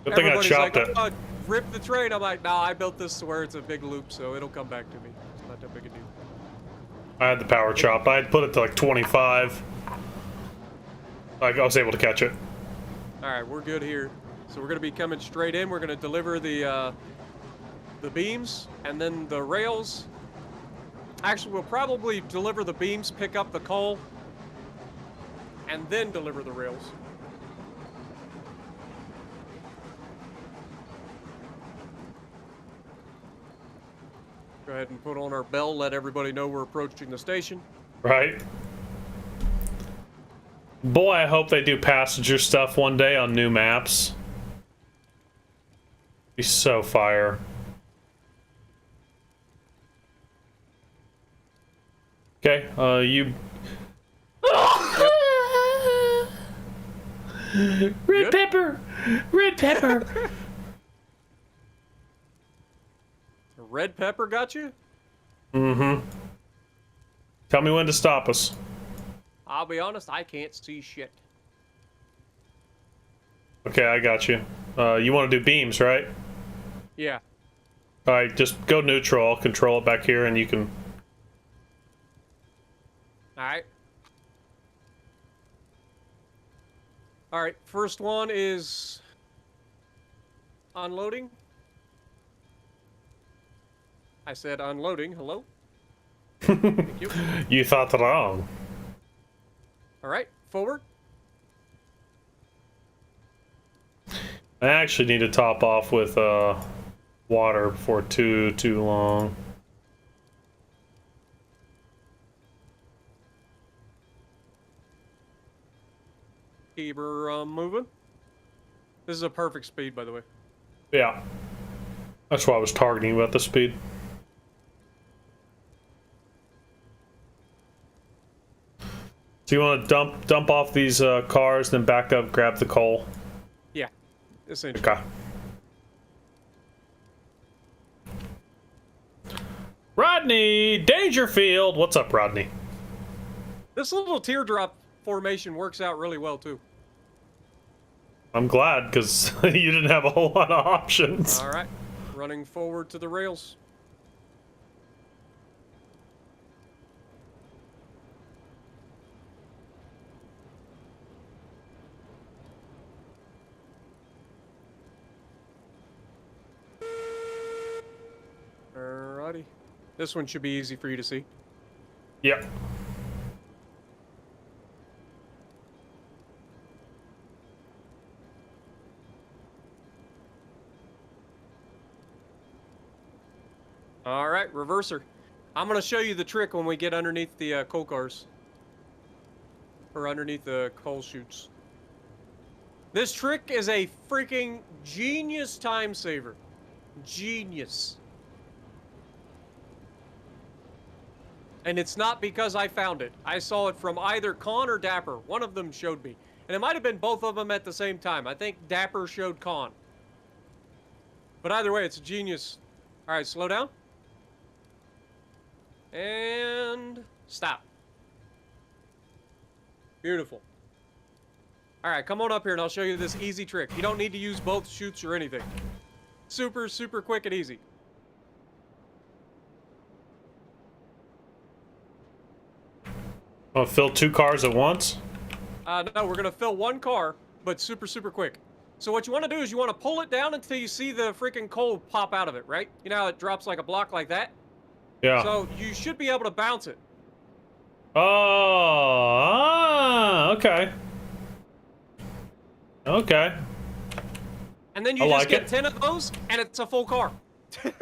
thing I everybody's chopped like, it. "Oh, rip the train." I'm like, "Nah, I built this to where it's a big loop, so it'll come back to me. It's not that big a deal." I had the power chop. I had put it to like 25. Like I was able to catch it. All right, we're good here. So we're gonna be coming straight in. We're gonna deliver the beams and then the rails. Actually, we'll probably deliver the beams, pick up the coal, and then deliver the rails. Go ahead and put on our bell, let everybody know we're approaching the station. Right? Boy, I hope they do passenger stuff one day on new maps. Be so fire. Okay, you... Red Good? pepper! Red pepper! The red pepper got you? Mm-hmm. Tell me when to stop us. I'll be honest, I can't see shit. Okay, I got you. You want to do beams, right? Yeah. Alright, just go neutral. I'll control it back here and you can... Alright. Alright, first one is unloading. I said unloading. Hello? Thank you. You thought wrong. Alright, forward. I actually need to top off with water before too long. Keep her moving. This is a perfect speed, by the way. Yeah. That's why I was targeting about the speed. So you want to dump off these cars, then back up, grab the coal? Yeah, essentially. Okay. Rodney Dangerfield! What's up, Rodney? This little teardrop formation works out really well, too. I'm glad, because you didn't have a whole lot of options. Alright, running forward to the rails. Alrighty. This one should be easy for you to see. Yep. Alright, reverser. I'm gonna show you the trick when we get underneath the coal cars. or underneath the coal chutes. This trick is a freaking genius time saver. Genius. And it's not because I found it. I saw it from either Con or Dapper. One of them showed me. And it might have been both of them at the same time. I think Dapper showed Con. But either way, it's a genius. All right, slow down. And stop. Beautiful. All right, come on up here and I'll show you this easy trick. You don't need to use both chutes or anything. Super, super quick and easy. I'll fill 2 cars at once? No, we're going to fill 1 car, but super, super quick. So what you want to do is you want to pull it down until you see the freaking coal pop out of it, right? You know how it drops like a block like that? Yeah. So you should be able to bounce it. Oh, okay. Okay. And then you I just like get it. 10 of those, and it's a full car. I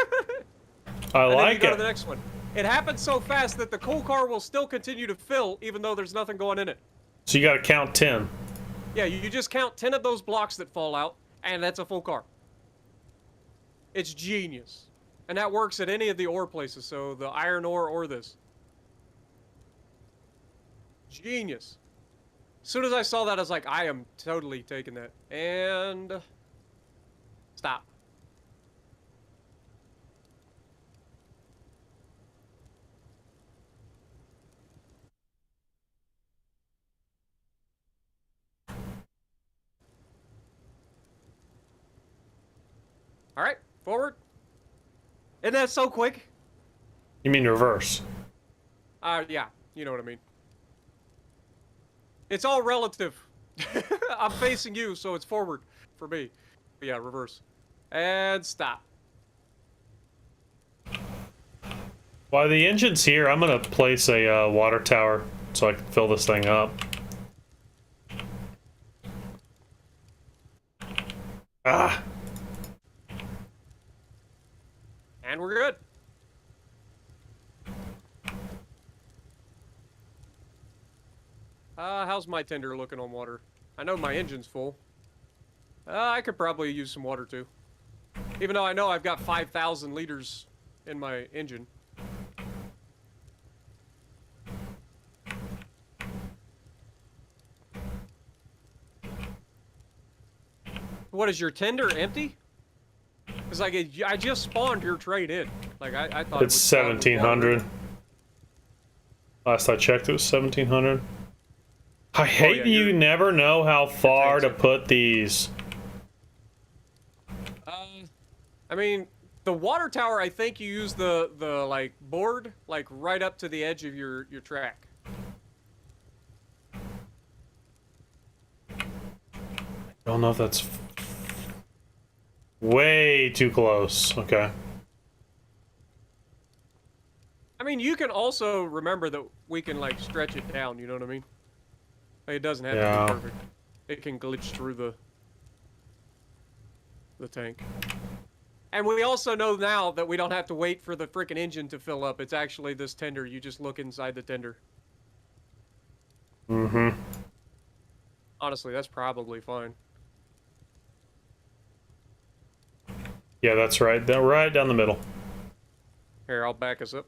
And then like you go to it. the next one. It happens so fast that the coal car will still continue to fill, even though there's nothing going in it. So you gotta count 10. Yeah, you just count 10 of those blocks that fall out, and that's a full car. It's genius. And that works at any of the ore places, so the iron ore or this. Genius. As soon as I saw that, I was like, I am totally taking that. And... stop. All right, forward. Isn't that so quick? You mean reverse? Yeah, you know what I mean. It's all relative. I'm facing you, so it's forward for me. But yeah, reverse. And stop. While the engine's here, I'm gonna place a water tower so I can fill this thing up. Ah! And we're good. How's my tender looking on water? I know my engine's full. I could probably use some water too. Even though I know I've got 5,000 liters in my engine. What is your tender empty? It's like I just spawned your trade in. Like I thought It's 1700. Last I checked, it was 1700. I hate yeah, you never know how far to tank's put these. I mean, the water tower. I think you use the like board like right up to the edge of your track. I don't know if that's way too close. Okay. I mean, you can also remember that we can like stretch it down. You know what I mean? Like, it doesn't have to be perfect. It can glitch through the tank. And we also know now that we don't have to wait for the freaking engine to fill up. It's actually this tender. You just look inside the tender. Mm-hmm. Honestly, that's probably fine. Yeah, that's right. Right down the middle. Here, I'll back us up.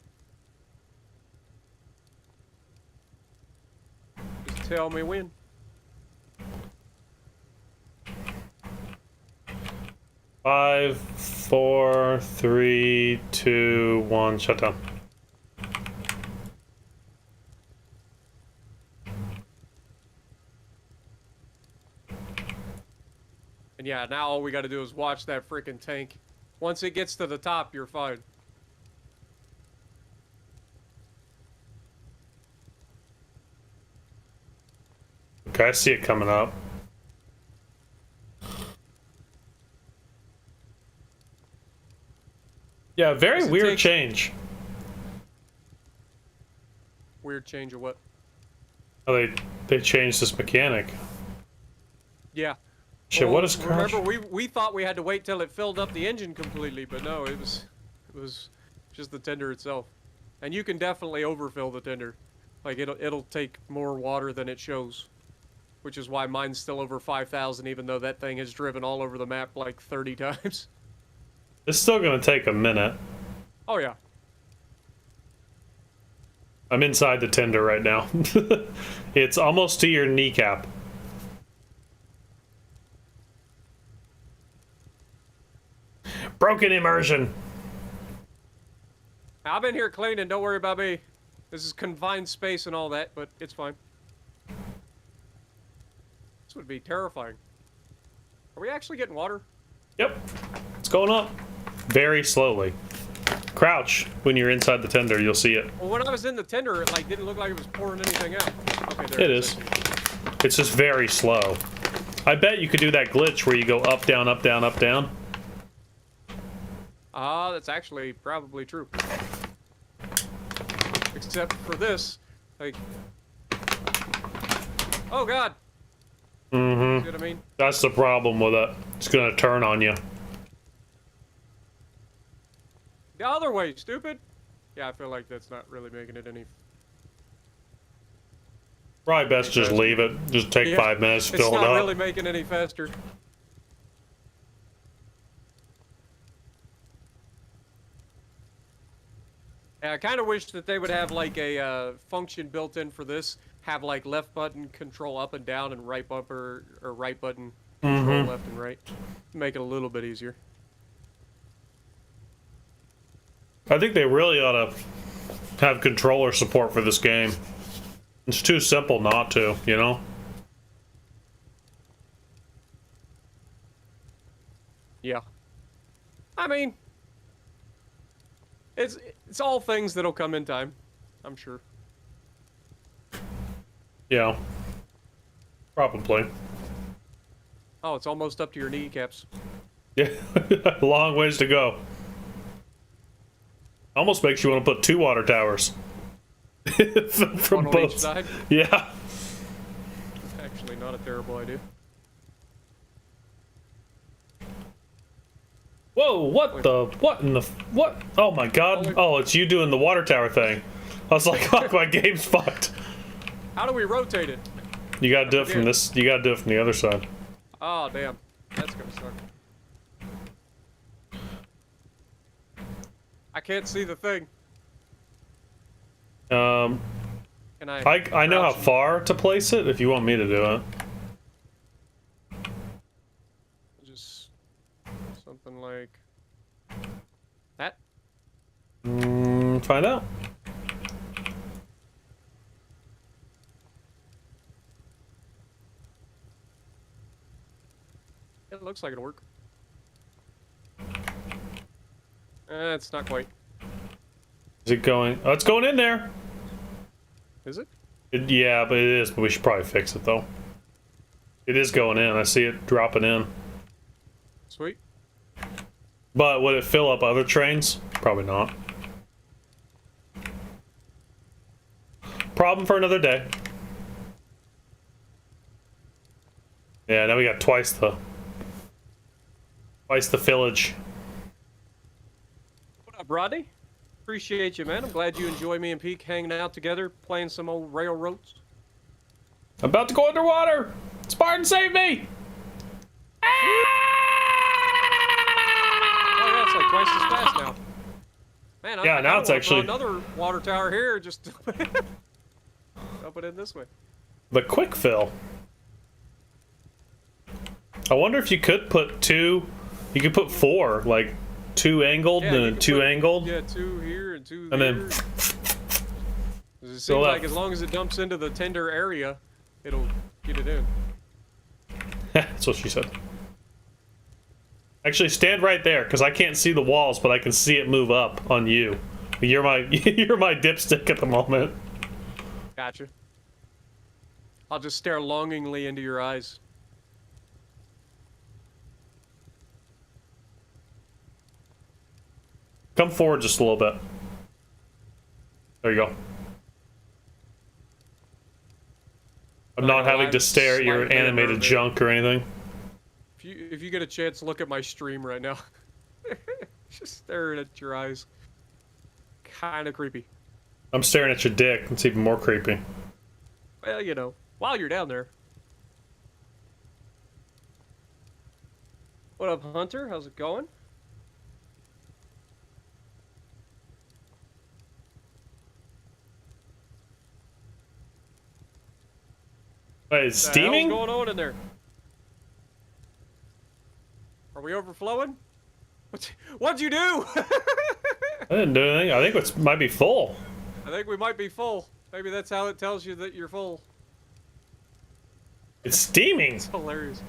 Just tell me when. Five, 4, 3, 2, 1. Shut down. And yeah, now all we got to do is watch that freaking tank. Once it gets to the top, you're fine. Okay, I see it coming up. Yeah, very Does it weird take- change. Weird change of what? Oh, they changed this mechanic. Yeah. Shit, Well, what is crash? remember we thought we had to wait till it filled up the engine completely, but no, it was just the tender itself. And you can definitely overfill the tender. Like it'll take more water than it shows, which is why mine's still over 5,000, even though that thing has driven all over the map like 30 times. It's still gonna take a minute. Oh yeah. I'm inside the tender right now. It's almost to your kneecap. Broken immersion. I've been here cleaning, don't worry about me. This is confined space and all that, but it's fine. This would be terrifying. Are we actually getting water? Yep. It's going up. Very slowly. Crouch when you're inside the tender, you'll see it. Well, when I was in the tender, it like didn't look like it was pouring anything out. Okay, there It is. It's just very slow. I bet you could do that glitch where you go up, down, up, down, up, down. Ah, that's actually probably true. Except for this, like... Oh, God! Mm-hmm. See what I mean? That's the problem with it. It's gonna turn on you. The other way, stupid! Yeah, I feel like that's not really making it any... Probably best just leave it. Just take 5 minutes, fill it up. It's not really making any faster. Yeah, I kind of wish that they would have like a function built in for this. Have like left button control up and down and right bumper or right button control left and right. Make it a little bit easier. I think they really ought to have controller support for this game. It's too simple not to, you know? Yeah. I mean, it's all things that'll come in time, I'm sure. Yeah. Probably. Oh, it's almost up to your kneecaps. Yeah. Long ways to go. Almost makes you want to put 2 water towers. From One on both each side? Yeah. Actually, not a terrible idea. Whoa, what in the, what? Oh my god. Oh, it's you doing the water tower thing. I was like, oh, my game's fucked. How do we rotate it? You gotta do it from this, you gotta do it from the other side. Oh, damn. That's gonna suck. I can't see the thing. Can I know how far to place it if you want me to do it. Just something like that. Find out. It looks like it'll work. It's not quite. Is it going? Oh, it's going in there. Is it? Yeah, but it is. But we should probably fix it though. It is going in. I see it dropping in. Sweet. But would it fill up other trains? Probably not. Problem for another day. Yeah, now we got twice the village. What up, Rodney? Appreciate you, man. I'm glad you enjoy me and Peak hanging out together, playing some old railroads. I'm about to go underwater! Spartan, save me! Oh, yeah, it's like twice as fast now. Man, Yeah, I now it's actually another water tower here. Just dump it in this way. the quick fill. I wonder if you could put 2. You could put 4, like 2 angled and 2 angled. Yeah, 2 here and 2 and there. then It seems like as long as it dumps into the tender area, it'll get it in. That's what she said. Actually, stand right there, because I can't see the walls, but I can see it move up on you. You're my you're my dipstick at the moment. Gotcha. I'll just stare longingly into your eyes. Come forward just a little bit. There you go. I'm not having to stare at your animated junk or anything. If you get a chance, look at my stream right now. Just staring at your eyes. Kind of creepy. I'm staring at your dick. It's even more creepy. Well, you know, while you're down there. What up, Hunter? How's it going? Wait, it's What the hell's steaming? going on in there? Are we overflowing? What'd you do? I didn't do anything. I think it might be full. I think we might be full. Maybe that's how it tells you that you're full. It's steaming. It's hilarious.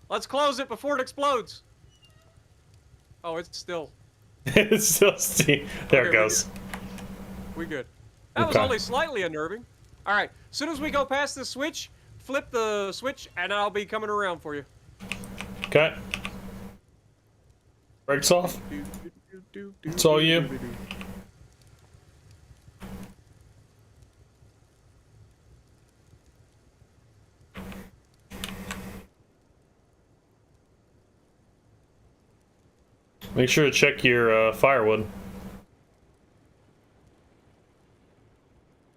Let's close it before it explodes. Oh, it's still. It's still steam. There it goes. We good. That was only slightly unnerving. All right. As soon as we go past the switch, flip the switch, and I'll be coming around for you. Okay. Brakes off. It's all you. Make sure to check your firewood.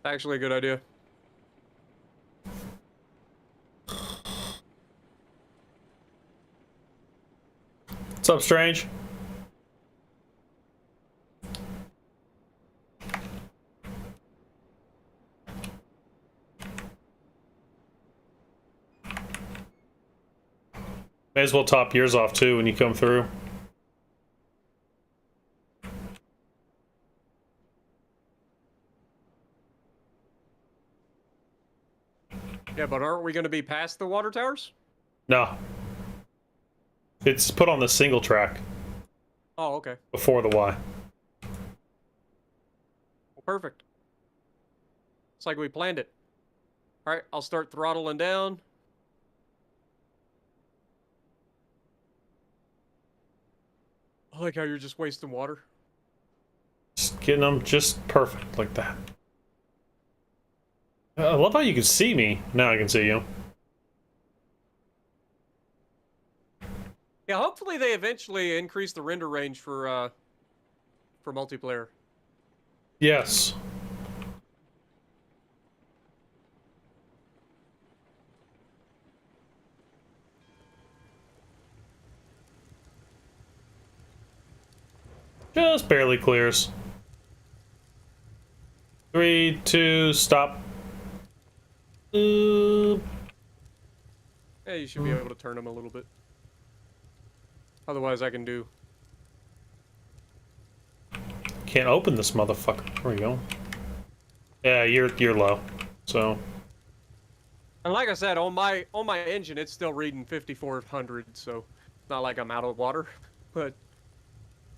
Actually, a good idea. What's up, Strange? May as well top yours off too when you come through. Yeah, but aren't we going to be past the water towers? No. It's put on the single track Oh, okay. before the Y. Well, perfect. It's like we planned it. All right, I'll start throttling down. I like how you're just wasting water. Just getting them just perfect like that. I love how you can see me. Now I can see you. Yeah, hopefully they eventually increase the render range for multiplayer. Yes. Just barely clears. 3, 2, stop. Yeah, you should be able to turn them a little bit. Otherwise, I can do. Can't open this motherfucker. There we go. Yeah, you're low. So. And like I said, on my engine, it's still reading 5,400, so it's not like I'm out of water. But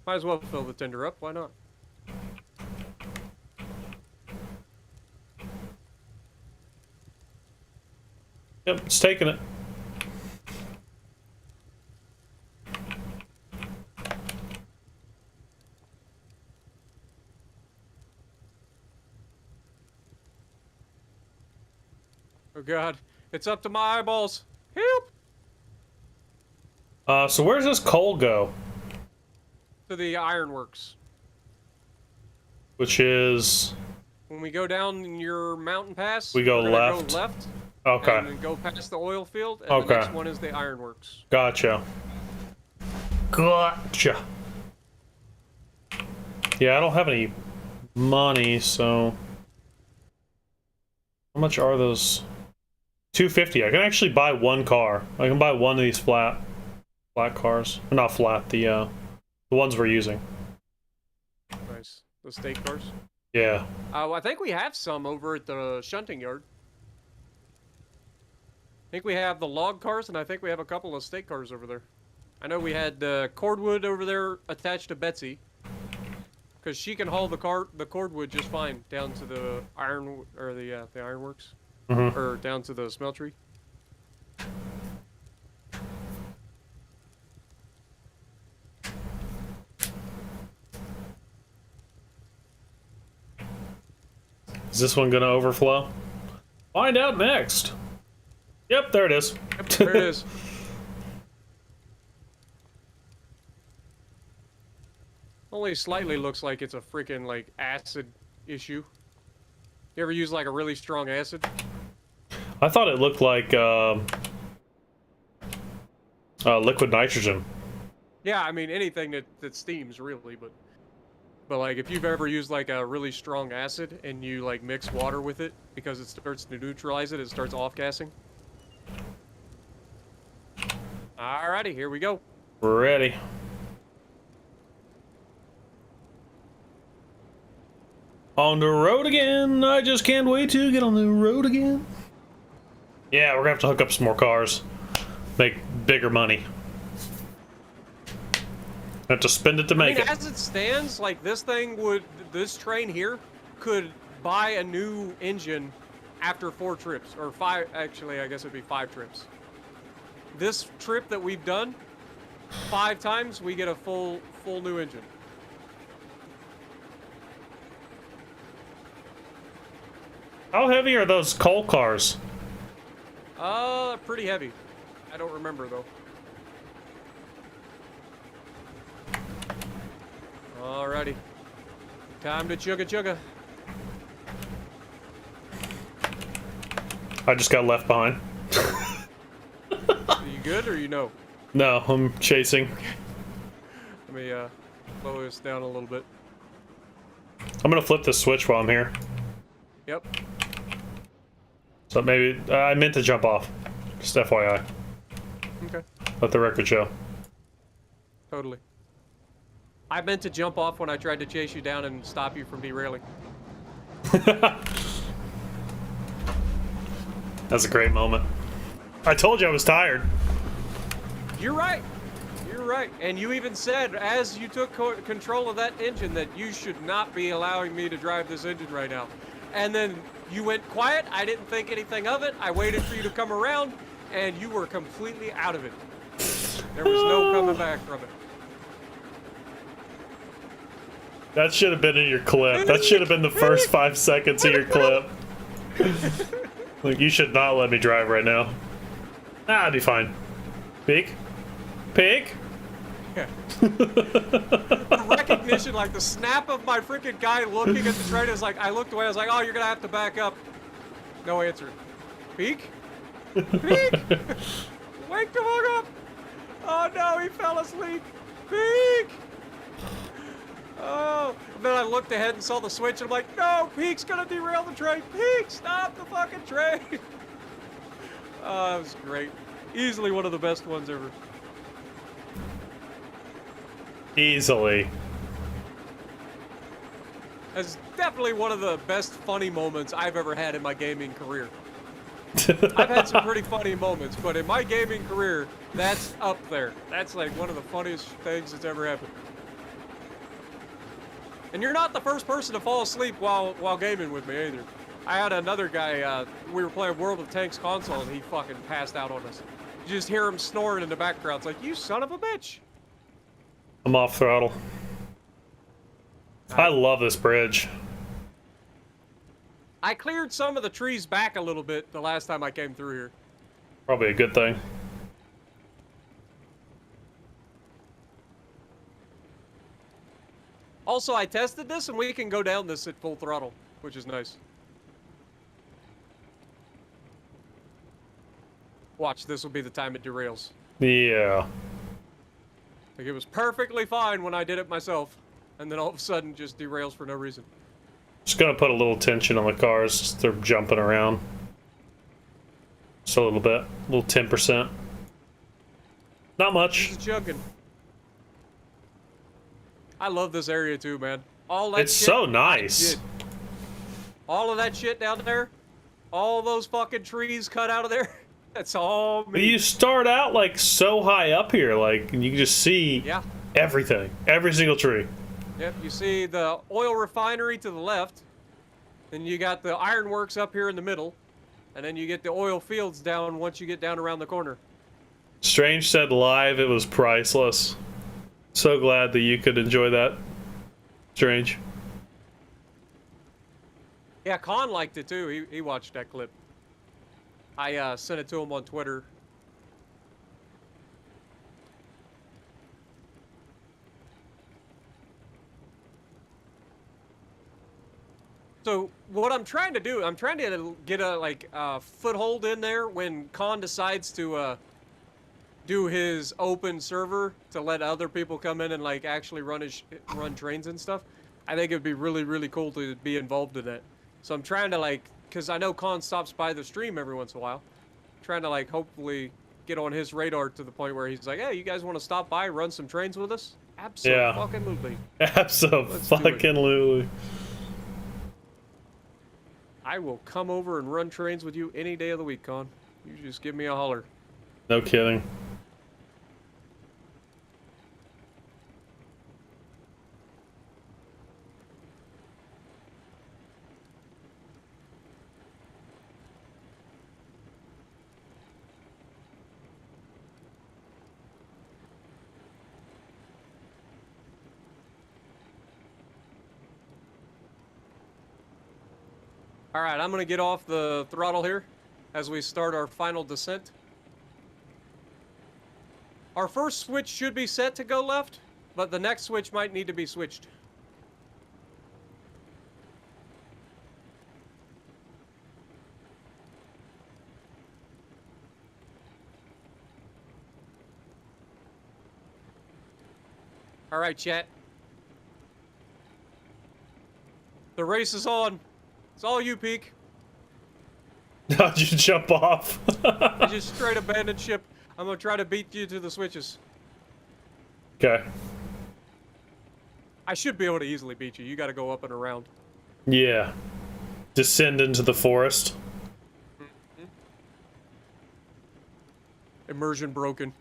might as well fill the tender up. Why not? Yep, it's taking it. Oh God, it's up to my eyeballs. Help! So where's this coal go? To the ironworks. Which is... When we go down your mountain pass, We go we're gonna left. Go left. Okay. And then go past the oil field, and Okay. the next one is the ironworks. Gotcha. Gotcha. Yeah, I don't have any money, so... How much are those? 250. I can actually buy one car. I can buy one of these flat cars. Not flat, the ones we're using. Nice. The state cars. Yeah. I think we have some over at the shunting yard. I think we have the log cars, and I think we have a couple of state cars over there. I know we had cordwood over there attached to Betsy, because she can haul the cordwood just fine down to the the ironworks, or down to the smeltery. Is this one gonna overflow? Find out next. Yep, there it is. Yep, there it is. Only slightly looks like it's a freaking like acid issue. You ever use like a really strong acid? I thought it looked like liquid nitrogen. Yeah, I mean anything that steams really, but like if you've ever used like a really strong acid and you like mix water with it because it starts to neutralize it, it starts off-gassing. Alrighty, here we go. We're ready. On the road again. I just can't wait to get on the road again. Yeah, we're gonna have to hook up some more cars. Make bigger money. Have to spend it to make it. As it stands, like this train here could buy a new engine after 4 trips, or 5, actually, I guess it'd be 5 trips. This trip that we've done, 5 times, we get a full new engine. How heavy are those coal cars? Pretty heavy. I don't remember, though. Alrighty. Time to chugga. I just got left behind. Are you good, or you know? No, I'm chasing. Let me, slow this down a little bit. I'm gonna flip this switch while I'm here. Yep. So maybe, I meant to jump off. Just FYI. Okay. Let the record show. Totally. I meant to jump off when I tried to chase you down and stop you from derailing. That's a great moment. I told you I was tired. You're right. You're right. And you even said, as you took control of that engine, that you should not be allowing me to drive this engine right now. And then you went quiet. I didn't think anything of it. I waited for you to come around, and you were completely out of it. There was no coming back from it. That should have been in your clip. That should have been the first 5 seconds of your clip. Like, you should not let me drive right now. Ah, I'd be fine. Pig? Pig? Yeah. The recognition, like the snap of my freaking guy looking at the train is like, I looked away, I was like, oh, you're gonna have to back up. No answer. Peek? Peek? Wake the fuck up! Oh no, he fell asleep. Peek! Oh, and then I looked ahead and saw the switch, and I'm like, no, Peek's gonna derail the train. Peek, stop the fucking train. Oh, that was great. Easily one of the best ones ever. Easily. That's definitely one of the best funny moments I've ever had in my gaming career. I've had some pretty funny moments, but in my gaming career, that's up there. That's like one of the funniest things that's ever happened. And you're not the first person to fall asleep while gaming with me either. I had another guy, we were playing World of Tanks console, and he fucking passed out on us. You just hear him snoring in the background. It's like, you son of a bitch. I'm off throttle. I love this bridge. I cleared some of the trees back a little bit the last time I came through here. Probably a good thing. Also, I tested this, and we can go down this at full throttle, which is nice. Watch, this will be the time it derails. Yeah. Like, it was perfectly fine when I did it myself, and then all of a sudden just derails for no reason. Just gonna put a little tension on the cars. They're jumping around. Just a little bit. A little 10%. Not much. Just chugging. I love this area too, man. All that It's shit so nice. all of that shit down there, all those fucking trees cut out of there, that's all me. You start out like so high up here, like you can just see everything, every single tree. Yep, you see the oil refinery to the left, then you got the ironworks up here in the middle, and then you get the oil fields down once you get down around the corner. Strange said live it was priceless. So glad that you could enjoy that. Strange. Yeah, Khan liked it too. He watched that clip. I sent it to him on Twitter. So what I'm trying to do, I'm trying to get a like foothold in there when Khan decides to do his open server to let other people come in and like actually run trains and stuff. I think it'd be really cool to be involved in that. So I'm trying to like, cause I know Khan stops by the stream every once in a while, trying to like hopefully get on his radar to the point where he's like, hey, you guys want to stop by, run some trains with us? Absolutely. Absolutely. I will come over and run trains with you any day of the week, Con. You just give me a holler. No kidding. All right, I'm going to get off the throttle here as we start our final descent. Our first switch should be set to go left, but the next switch might need to be switched. All right, chat. The race is on. It's all you, Peak. How'd you jump off? I just straight abandoned ship. I'm gonna try to beat you to the switches. Okay. I should be able to easily beat you. You gotta go up and around. Yeah. Descend into the forest. Immersion broken.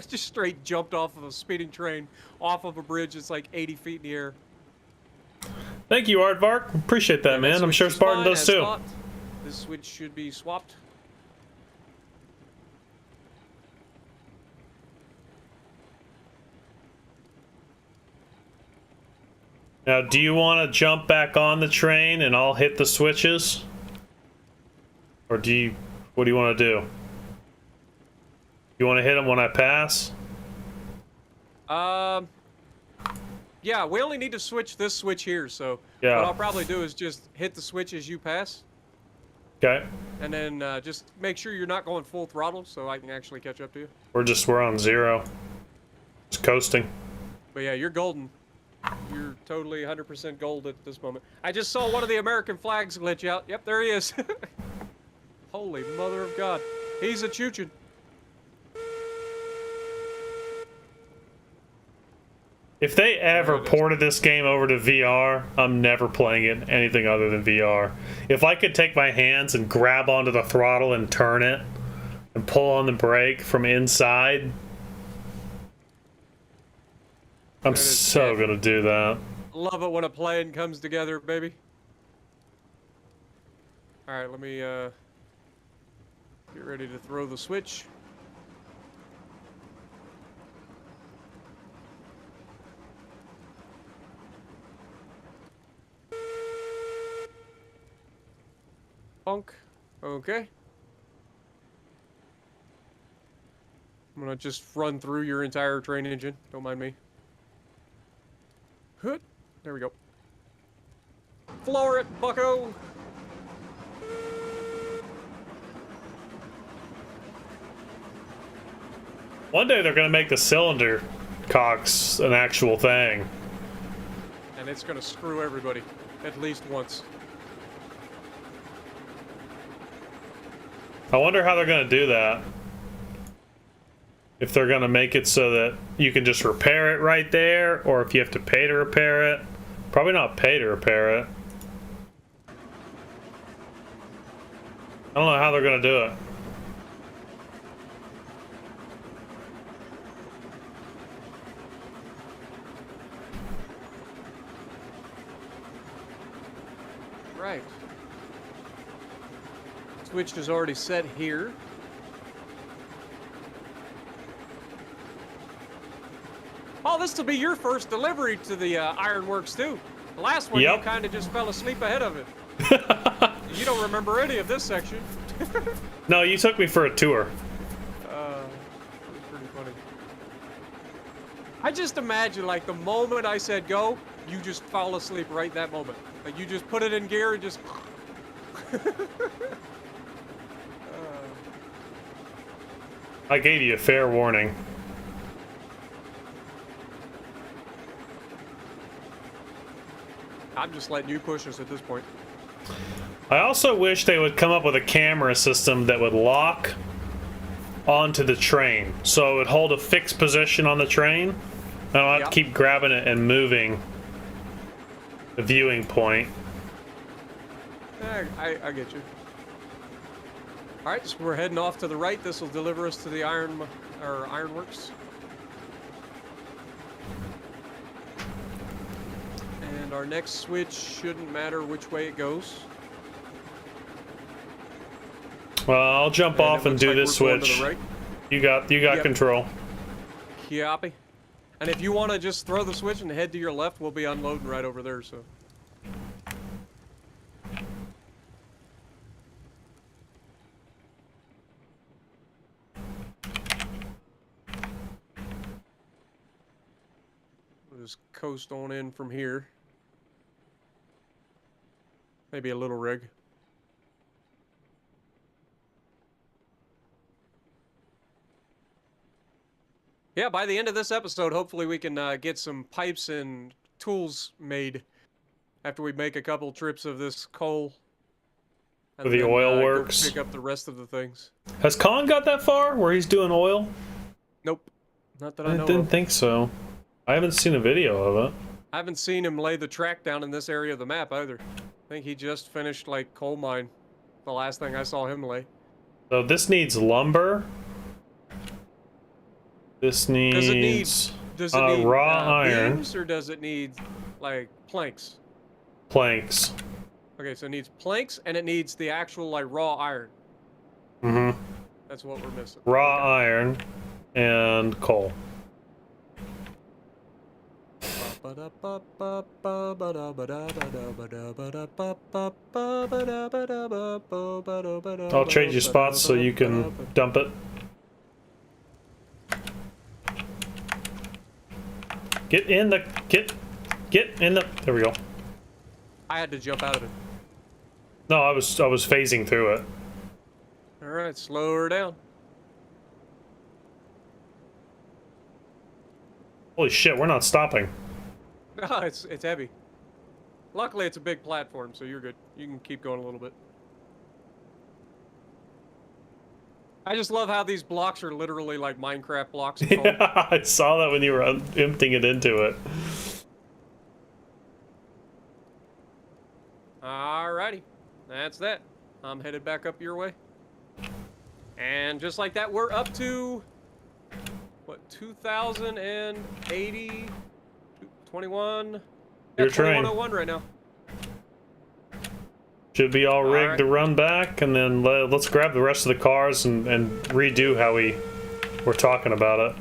Just straight jumped off of a speeding train, off of a bridge. It's like 80 feet in the air. Thank you, Aardvark. Appreciate that, man. I'm sure Spartan does too. Thought. This switch should be swapped. Now, do you want to jump back on the train and I'll hit the switches? Or what do you want to do? You want to hit them when I pass? Yeah, we only need to switch this switch here, so Yeah. what I'll probably do is just hit the switch as you pass. Okay. And then just make sure you're not going full throttle so I can actually catch up to you. We're on 0. Just coasting. But yeah, you're golden. You're totally 100% gold at this moment. I just saw one of the American flags glitch out. Yep, there he is. Holy mother of God. He's a choo-choo. If they ever ported this game over to VR, I'm never playing it anything other than VR. If I could take my hands and grab onto the throttle and turn it and pull on the brake from inside, I'm so gonna do that. Love it when a plan comes together, baby. Alright, let me get ready to throw the switch. Bonk. Okay. I'm gonna just run through your entire train engine. Don't mind me. Hood. There we go. Floor it, bucko! One day they're gonna make the cylinder cocks an actual thing. And it's gonna screw everybody. At least once. I wonder how they're gonna do that. If they're gonna make it so that you can just repair it right there, or if you have to pay to repair it. Probably not pay to repair it. I don't know how they're gonna do it. Right. Switch is already set here. Oh, this will be your first delivery to the Ironworks too. The last one, Yep. You kind of just fell asleep ahead of it. You don't remember any of this section. No, you took me for a tour. It was pretty funny. I just imagine, like, the moment I said go, you just fall asleep right that moment. Like, you just put it in gear and just... I gave you a fair warning. I'm just letting you push us at this point. I also wish they would come up with a camera system that would lock onto the train, so it would hold a fixed position on the train. I don't have to keep grabbing it and moving the viewing point. I get you. All right, so we're heading off to the right. This will deliver us to the ironworks. And our next switch shouldn't matter which way it goes. Well, I'll jump off and do like this we're going to switch. the right. You got control. Copy. And if you want to just throw the switch and head to your left, we'll be unloading right over there, so. We'll just coast on in from here. Maybe a little rig. Yeah, by the end of this episode, hopefully we can get some pipes and tools made after we make a couple trips of this coal. For the oil works. Go pick up the rest of the things. Has Colin got that far where he's doing oil? Nope. Not that I know I didn't of. think so. I haven't seen a video of it. I haven't seen him lay the track down in this area of the map either. I think he just finished, like, coal mine. The last thing I saw him lay. So this needs lumber. This needs does it need raw iron. beams, or does it need, like, planks? Planks. Okay, so it needs planks, and it needs the actual, like, raw iron. Mm-hmm. That's what we're missing. Raw iron and coal. I'll trade you spots so you can dump it. Get in the there we go. I had to jump out of it. No, I was phasing through it. All right, slow her down. Holy shit, we're not stopping. No, it's heavy. Luckily, it's a big platform, so you're good. You can keep going a little bit. I just love how these blocks are literally like Minecraft blocks. Yeah, I saw that when you were emptying it into it. Alrighty, that's that. I'm headed back up your way. And just like that, we're up to, what, 2080, 21? Your train. 2101 right now. Should be all rigged right. to run back, and then let's grab the rest of the cars and redo how we were talking about it.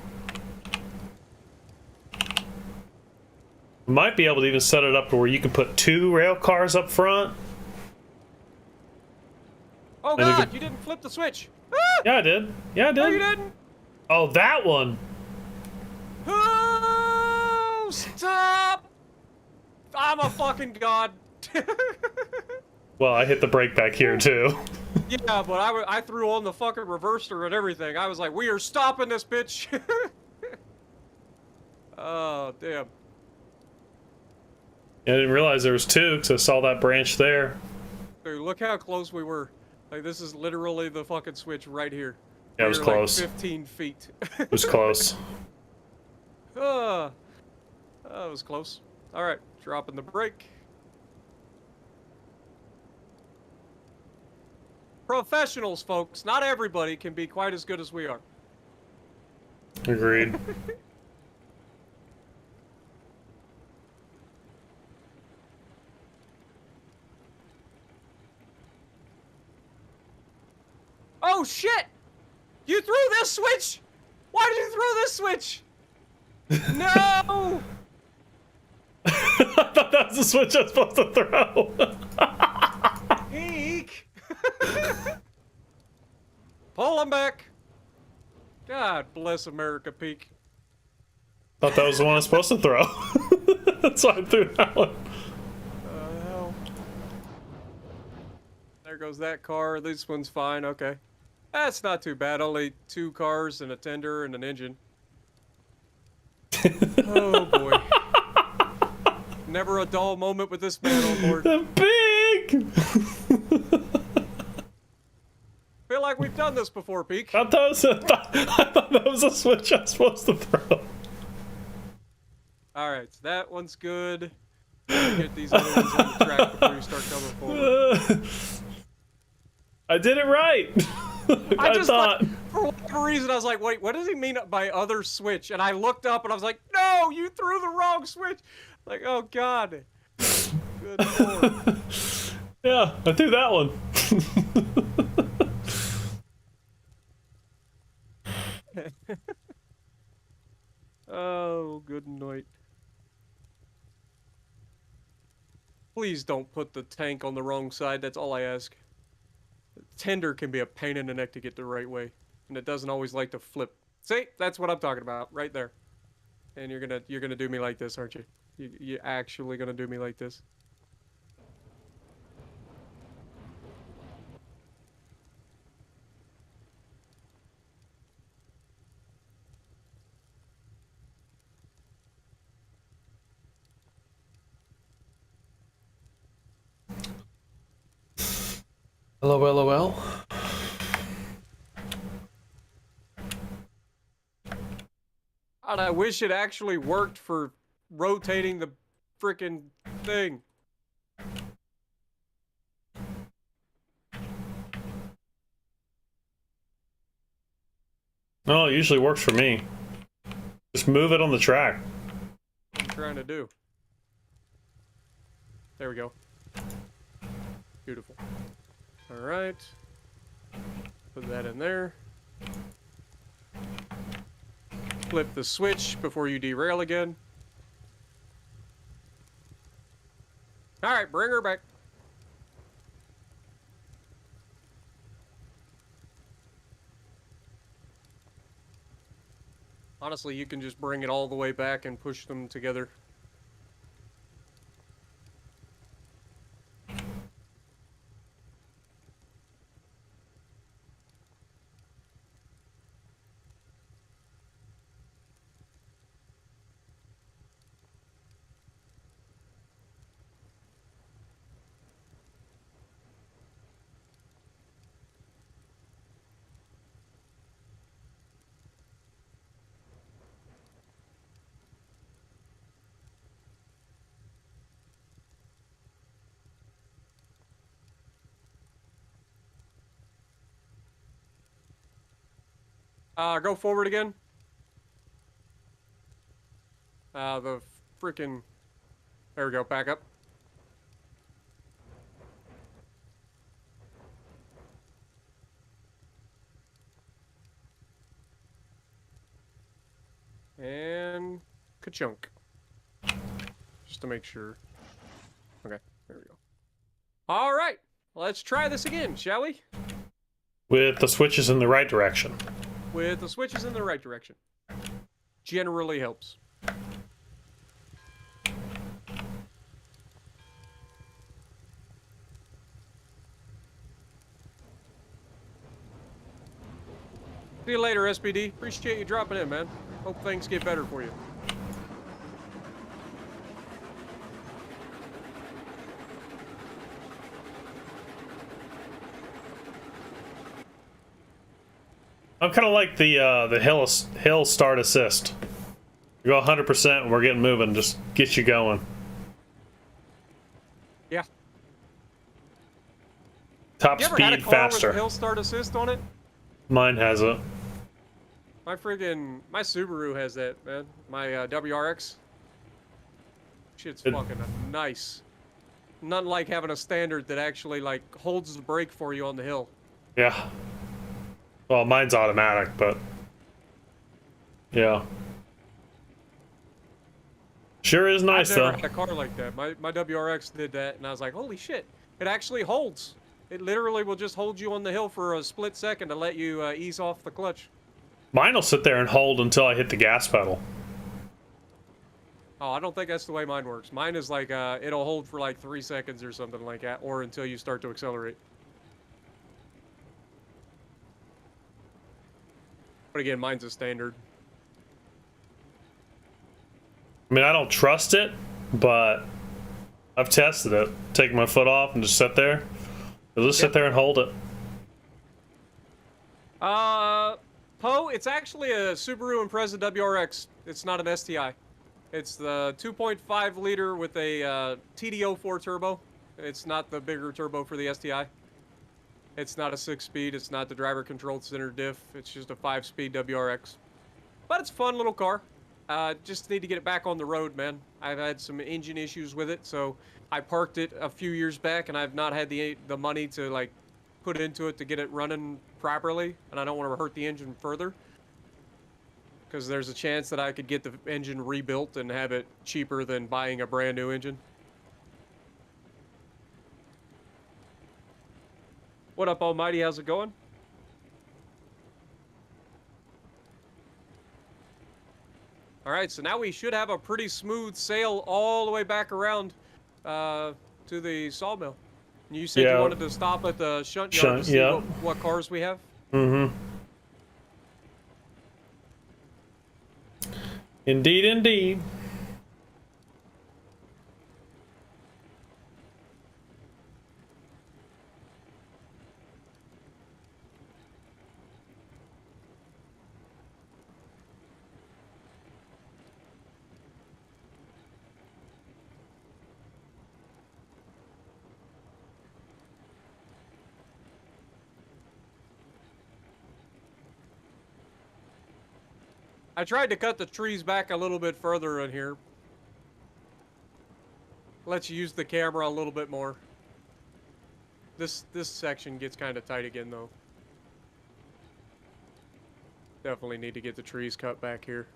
We might be able to even set it up to where you can put 2 rail cars up front. Oh God, you didn't flip the switch. Ah! Yeah, I did. Yeah, I did. No, you didn't. Oh, that one. Oh, stop! I'm a fucking god. Well, I hit the brake back here too. Yeah, but I threw on the fucking reverser and everything. I was like, we are stopping this bitch. Oh, damn. I didn't realize there was 2 because I saw that branch there. Dude, look how close we were. Like, this is literally the fucking switch right here. Yeah, it was close. Like 15 feet. It was close. That was close. All right, dropping the brake. Professionals, folks. Not everybody can be quite as good as we are. Agreed. Oh, shit! You threw this switch? Why did you throw this switch? No! I thought that was the switch I was supposed to throw. Eek! Pull him back. God bless America, Peak. Thought that was the one I was supposed to throw. So I threw that one. Hell. There goes that car. This one's fine. Okay. That's not too bad. Only 2 cars and a tender and an engine. Oh boy. Never a dull moment with this man on board. The big. Feel like we've done this before, Peak. I thought that was a switch I was supposed to throw. All right, so that one's good. Get these other ones on the track before you start coming forward. I did it right. I just thought. Like, for whatever reason, I was like, wait, what does he mean by other switch? And I looked up and I was like, no, you threw the wrong switch. Like, oh, God. Good Lord. Yeah, I threw that one. Oh, good night. Please don't put the tank on the wrong side. That's all I ask. Tender can be a pain in the neck to get the right way, and it doesn't always like to flip. See, that's what I'm talking about, right there. And you're gonna do me like this, aren't you? You actually gonna do me like this? LOL. God, I wish it actually worked for rotating the frickin' thing. No, it usually works for me. Just move it on the track. What I'm trying to do. There we go. Beautiful. All right. Put that in there. Flip the switch before you derail again. All right, bring her back. Honestly, you can just bring it all the way back and push them together. Go forward again. The freaking... There we go, back up. And... ka-chunk. Just to make sure. Okay, there we go. All right, let's try this again, shall we? With the switches in the right direction. With the switches in the right direction. Generally helps. See you later, SPD. Appreciate you dropping in, man. Hope things get better for you. I'm kind of like the hill start assist. You go 100% and we're getting moving. Just get you going. Yeah. Top You ever had a speed, car faster. with hill start assist on it? Mine has it. My Subaru has that, man. My WRX. Shit's fucking nice. Nothing like having a standard that actually like holds the brake for you on the hill. Yeah. Well, mine's automatic, but yeah. Sure is nice I've never though. had a car like that. My WRX did that, and I was like, holy shit! It actually holds. It literally will just hold you on the hill for a split second to let you ease off the clutch. Mine will sit there and hold until I hit the gas pedal. Oh, I don't think that's the way mine works. Mine is like, it'll hold for like 3 seconds or something like that, or until you start to accelerate. But again, mine's a standard. I mean, I don't trust it, but I've tested it. Take my foot off and just sit there. I'll just sit there and hold it. Poe, it's actually a Subaru Impreza WRX. It's not an STI. It's the 2.5 liter with a TD04 turbo. It's not the bigger turbo for the STI. It's not a 6-speed. It's not the driver-controlled center diff. It's just a 5-speed WRX. But it's a fun little car. Just need to get it back on the road, man. I've had some engine issues with it, so I parked it a few years back, and I've not had the money to like put into it to get it running properly, and I don't want to hurt the engine further. Because there's a chance that I could get the engine rebuilt and have it cheaper than buying a brand new engine. What up, Almighty? How's it going? All right, so now we should have a pretty smooth sail all the way back around to the sawmill. You said you wanted to stop at the shunt yard to see what cars we have? Mm-hmm. Indeed, indeed. I tried to cut the trees back a little bit further in here. Let's use the camera a little bit more. This section gets kind of tight again, though. Definitely need to get the trees cut back here.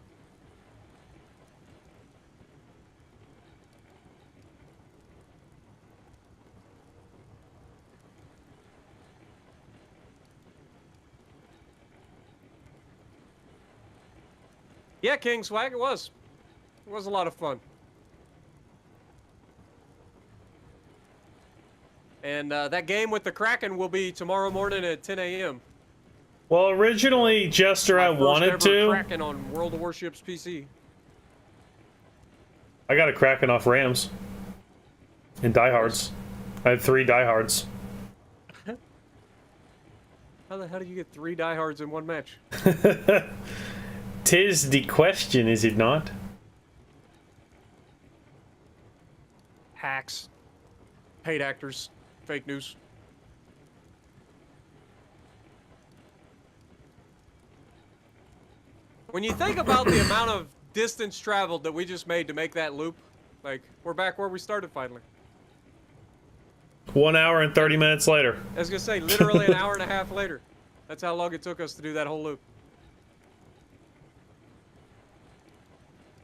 Yeah, King Swag, it was. It was a lot of fun. And that game with the Kraken will be tomorrow morning at 10 a.m. Well, originally, Jester, I wanted to. Kraken on World of Warships PC. I got a Kraken off Rams. And diehards. I had 3 diehards. How the hell do you get 3 diehards in one match? 'Tis the question, is it not? Hacks. Paid actors. Fake news. When you think about the amount of distance traveled that we just made to make that loop, like, we're back where we started finally. 1 hour and 30 minutes later. I was gonna say, literally an hour and a half later. That's how long it took us to do that whole loop.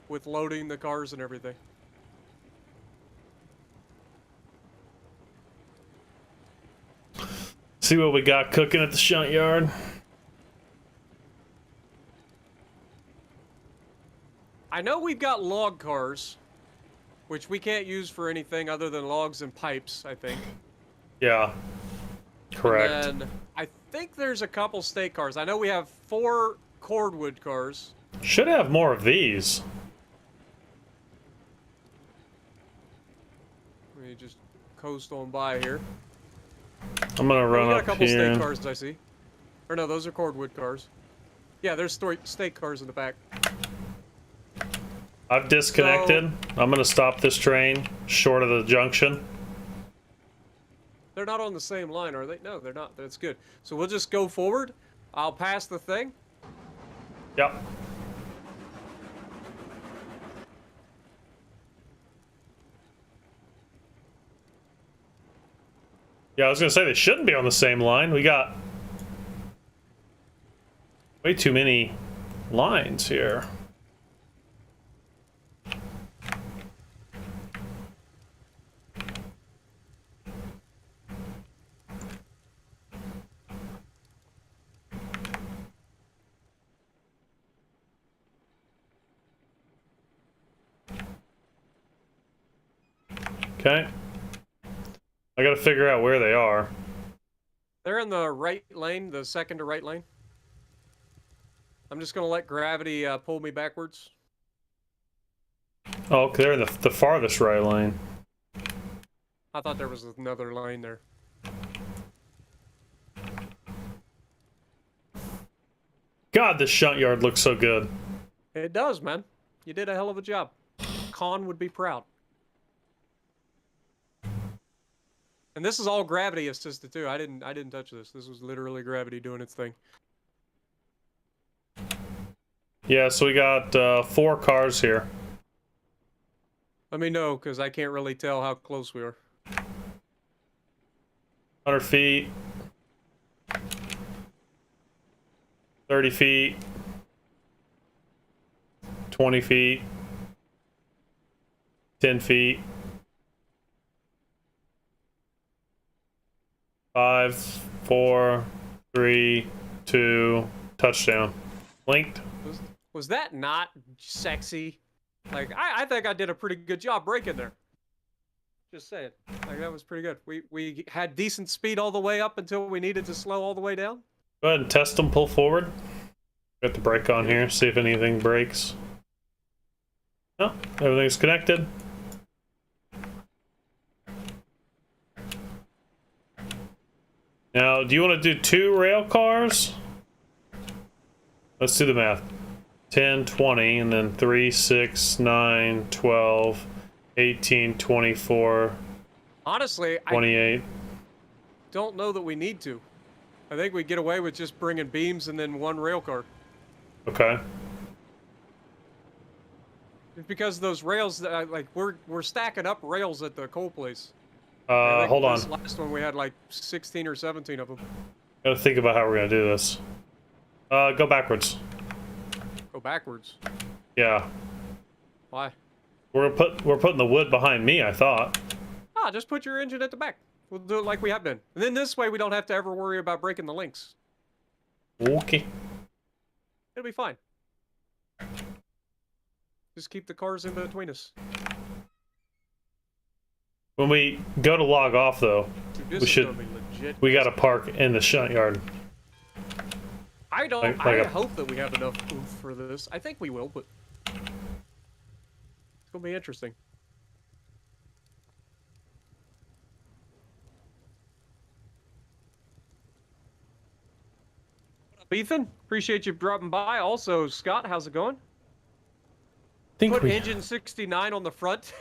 With loading the cars and everything. See what we got cooking at the shunt yard. I know we've got log cars, which we can't use for anything other than logs and pipes, I think. Yeah. Correct. And then I think there's a couple stake cars. I know we have 4 cordwood cars. Should have more of these. Let me just coast on by here. I'm gonna run we got up a couple here. stake cars I see. Or no, those are cordwood cars. Yeah, there's stake cars in the back. I've disconnected. So, I'm gonna stop this train short of the junction. They're not on the same line, are they? No, they're not. That's good. So we'll just go forward. I'll pass the thing. Yep. Yeah, I was gonna say they shouldn't be on the same line. We got way too many lines here. Okay. I gotta figure out where they are. They're in the right lane, the second to right lane. I'm just gonna let gravity pull me backwards. Oh, they're in the farthest right lane. I thought there was another lane there. God, this shunt yard looks so good. It does, man. You did a hell of a job. Con would be proud. And this is all gravity assisted too. I didn't touch this. This was literally gravity doing its thing. Yeah, so we got 4 cars here. Let me know, because I can't really tell how close we are. 100 feet. 30 feet. 20 feet. 10 feet. 5, 4, 3, 2, touchdown. Linked. Was that not sexy? Like, I think I did a pretty good job braking there. Just saying. Like, that was pretty good. We had decent speed all the way up until we needed to slow all the way down. Go ahead and test them, pull forward. Got the brake on here, see if anything breaks. No, everything's connected. Now, do you want to do 2 rail cars? Let's do the math. 10, 20, and then 3, 6, 9, 12, 18, 24, Honestly, 28. I don't know that we need to. I think we get away with just bringing beams and then 1 rail car. Okay. It's because those rails, like, we're stacking up rails at the coal place. I think Hold on. this last one we had like 16 or 17 of them. Gotta think about how we're gonna do this. Go backwards. Go backwards. Yeah. Why? We're putting the wood behind me, I thought. Ah, just put your engine at the back. We'll do it like we have been. And then this way we don't have to ever worry about breaking the links. Okay. It'll be fine. Just keep the cars in between us. When we go to log off, though, Dude, we gotta park in the shunt yard. I don't. I hope that we have enough oomph for this. I think we will, but it's gonna be interesting. What up, Ethan? Appreciate you dropping by. Also, Scott, how's it going? Put engine 69 on the front.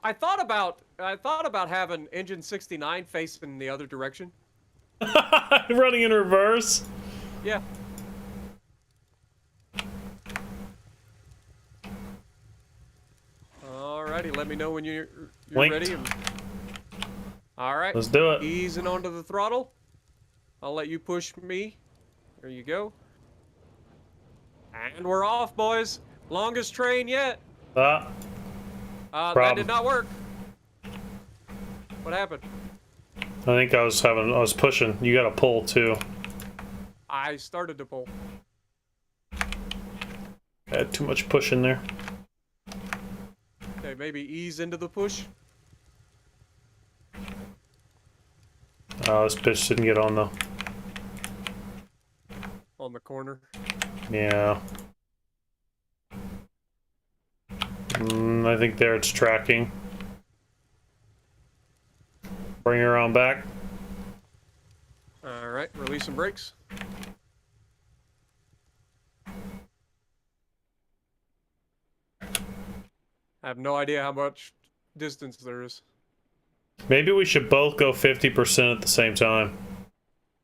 I thought about having engine 69 facing the other direction. Running in reverse. Yeah. Alrighty, let me know when you're ready. All right. Let's do it. Easing onto the throttle. I'll let you push me. There you go. And we're off, boys. Longest train yet. That did not work. What happened? I think I was pushing. You got to pull too. I started to pull. I had too much push in there. Okay, maybe ease into the push. Oh, this bitch didn't get on though. On the corner. Yeah. I think there it's tracking. Bring her on back. All right, release some brakes. I have no idea how much distance there is. Maybe we should both go 50% at the same time.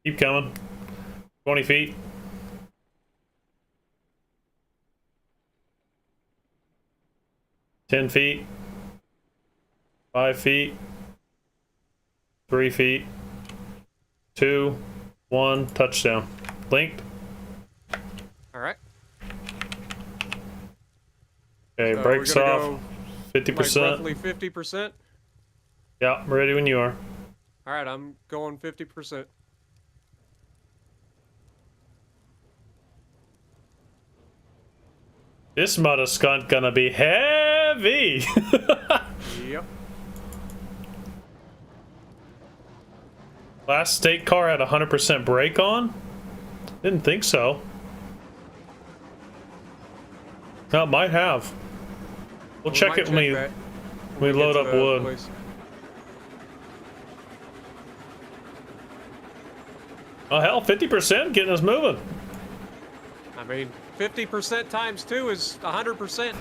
Keep coming. 20 feet. $10 feet. 5 feet. 3 feet. 2, 1, touchdown. Linked. All right. Okay, So brakes off. 50%. Like roughly 50%. Yeah, I'm ready when you are. All right, I'm going 50%. This mother skunt gonna be heavy. 25V. Yep. Last state car had 100% brake on? Didn't think so. No, it might have. We'll check might it when that we get load to up the wood. place. Oh hell, 50% getting us moving. I mean, 50% times 2 is 100%.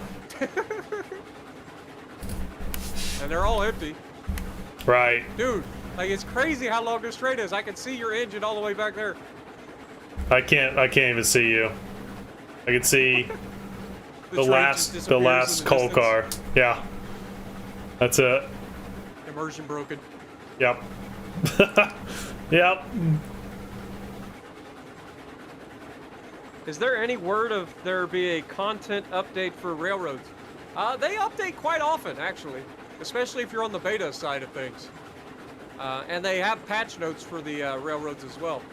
And they're all empty. Right. Dude, like, it's crazy how long this straight is. I can see your engine all the way back there. I can't even see you. I can see the train last just disappears in the coal distance. car. Yeah. That's it. Immersion broken. Yep. Yep. Is there any word of there be a content update for railroads? They update quite often, actually, especially if you're on the beta side of things. And they have patch notes for the railroads as well.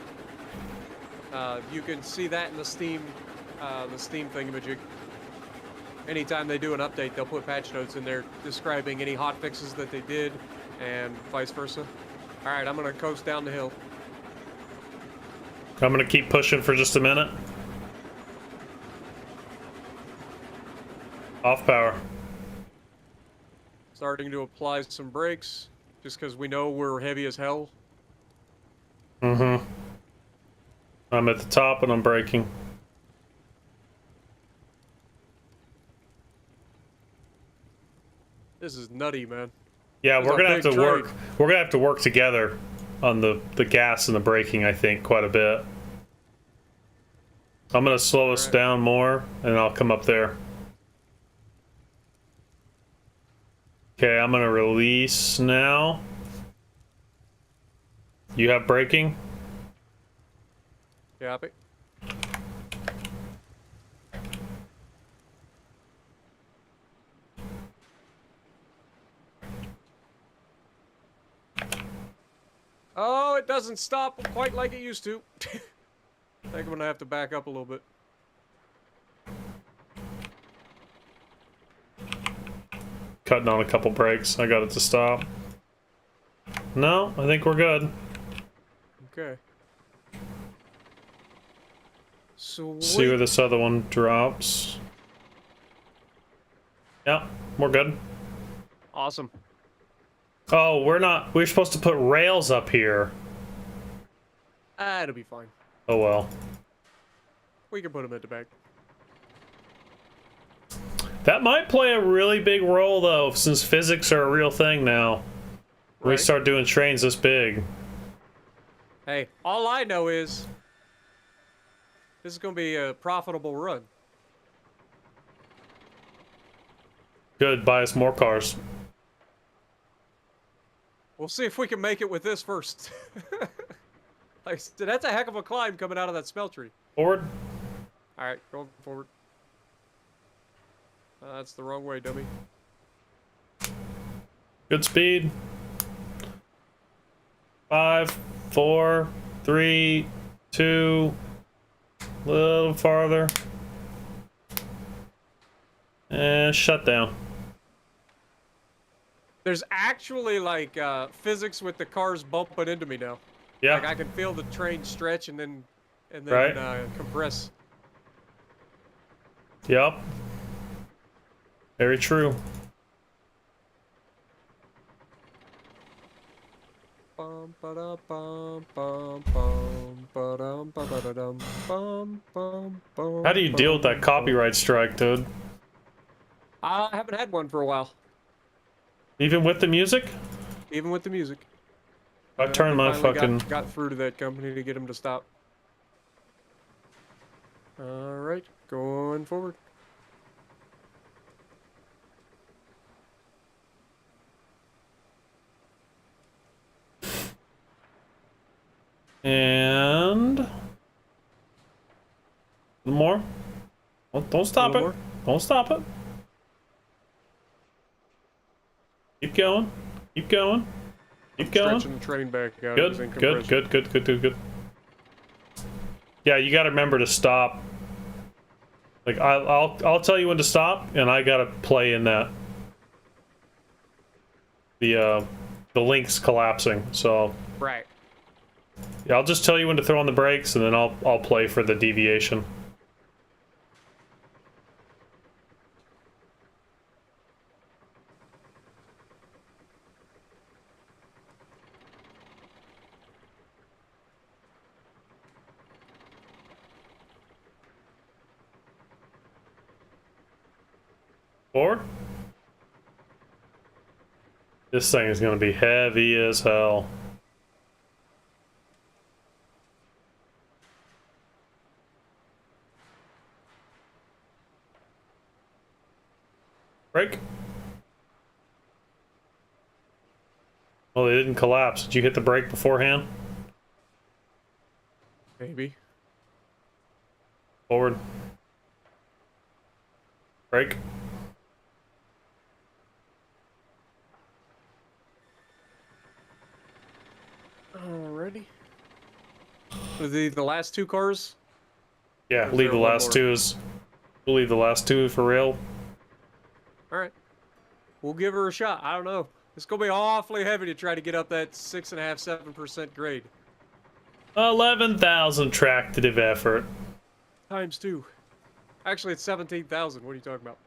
You can see that in the Steam thingamajig. Anytime they do an update, they'll put patch notes in there describing any hot fixes that they did, and vice versa. All right, I'm gonna coast down the hill. I'm gonna keep pushing for just a minute. Off power. Starting to apply some brakes, just because we know we're heavy as hell. Mm-hmm. I'm at the top and I'm braking. This is nutty, man. Yeah, This is we're a gonna have big to train. work. We're gonna have to work together on the gas and the braking. I think quite a bit. I'm gonna slow us Alright. down more, and I'll come up there. Okay, I'm gonna release now. You have braking? Copy. Oh, it doesn't stop quite like it used to. I think I'm gonna have to back up a little bit. Cutting on a couple brakes. I got it to stop. No, I think we're good. Okay. Sweet. See where this other one drops. Yeah, we're good. Awesome. Oh, we're supposed to put rails up here. It'll be fine. Oh well. We can put them at the back. That might play a really big role though, since physics are a real thing now. When we Right. start doing trains this big. Hey, all I know is this is gonna be a profitable run. Good, buy us more cars. We'll see if we can make it with this first. Like, that's a heck of a climb coming out of that smeltery. Forward. All right, going forward. That's the wrong way, dummy. Good speed. 5, 4, 3, 2. A little farther. And shut down. There's actually like physics with the cars bumping into me now. Yeah. Like I can feel the train stretch and then Right. Compress. Yep. Very true. Bum, ba-da, bum, bum, bum, ba-dum, ba-ba-da-dum, bum, bum, bum, How do you deal with that bum, copyright strike, dude? I haven't had one for a while, Even with the music? even with the music. I turned my Finally fucking... got through to that company to get them to stop. All right, going forward. And... One more? Don't stop One it. more? Don't stop it. Keep going. Keep going. Keep going. Stretching the train back out. Good, good, good, good, good, good, good. Yeah, you gotta remember to stop. Like, I'll tell you when to stop, and I gotta play in that. the link's collapsing. So Right. yeah, I'll just tell you when to throw on the brakes, and then I'll play for the deviation. Or this thing is going to be heavy as hell. Brake. Oh, they didn't collapse. Did you hit the brake beforehand? Maybe. Forward. Brake. Alrighty. The last two cars? Yeah, Or is leave there the one last more? two as. We'll leave the last two for real. Alright. We'll give her a shot. I don't know. It's gonna be awfully heavy to try to get up that 6.5–7% grade. 11,000 tractive effort. Times 2. Actually, it's 17,000. What are you talking about?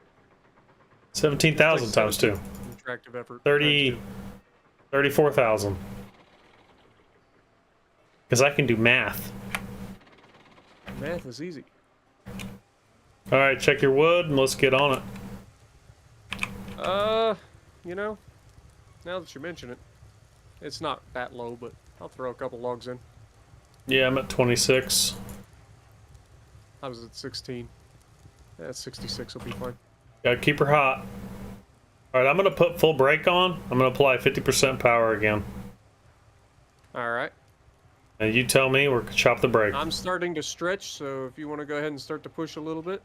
17,000 times 2. Tractive effort. 30. 34,000. Because I can do math. Math is easy. Alright, check your wood and let's get on it. You know, now that you mention it, it's not that low, but I'll throw a couple logs in. Yeah, I'm at 26. I was at 16. Yeah, 66 will be fine. Gotta keep her hot. Alright, I'm gonna put full brake on. I'm gonna apply 50% power again. Alright. And you tell me, we're gonna chop the brake. I'm starting to stretch, so if you want to go ahead and start to push a little bit.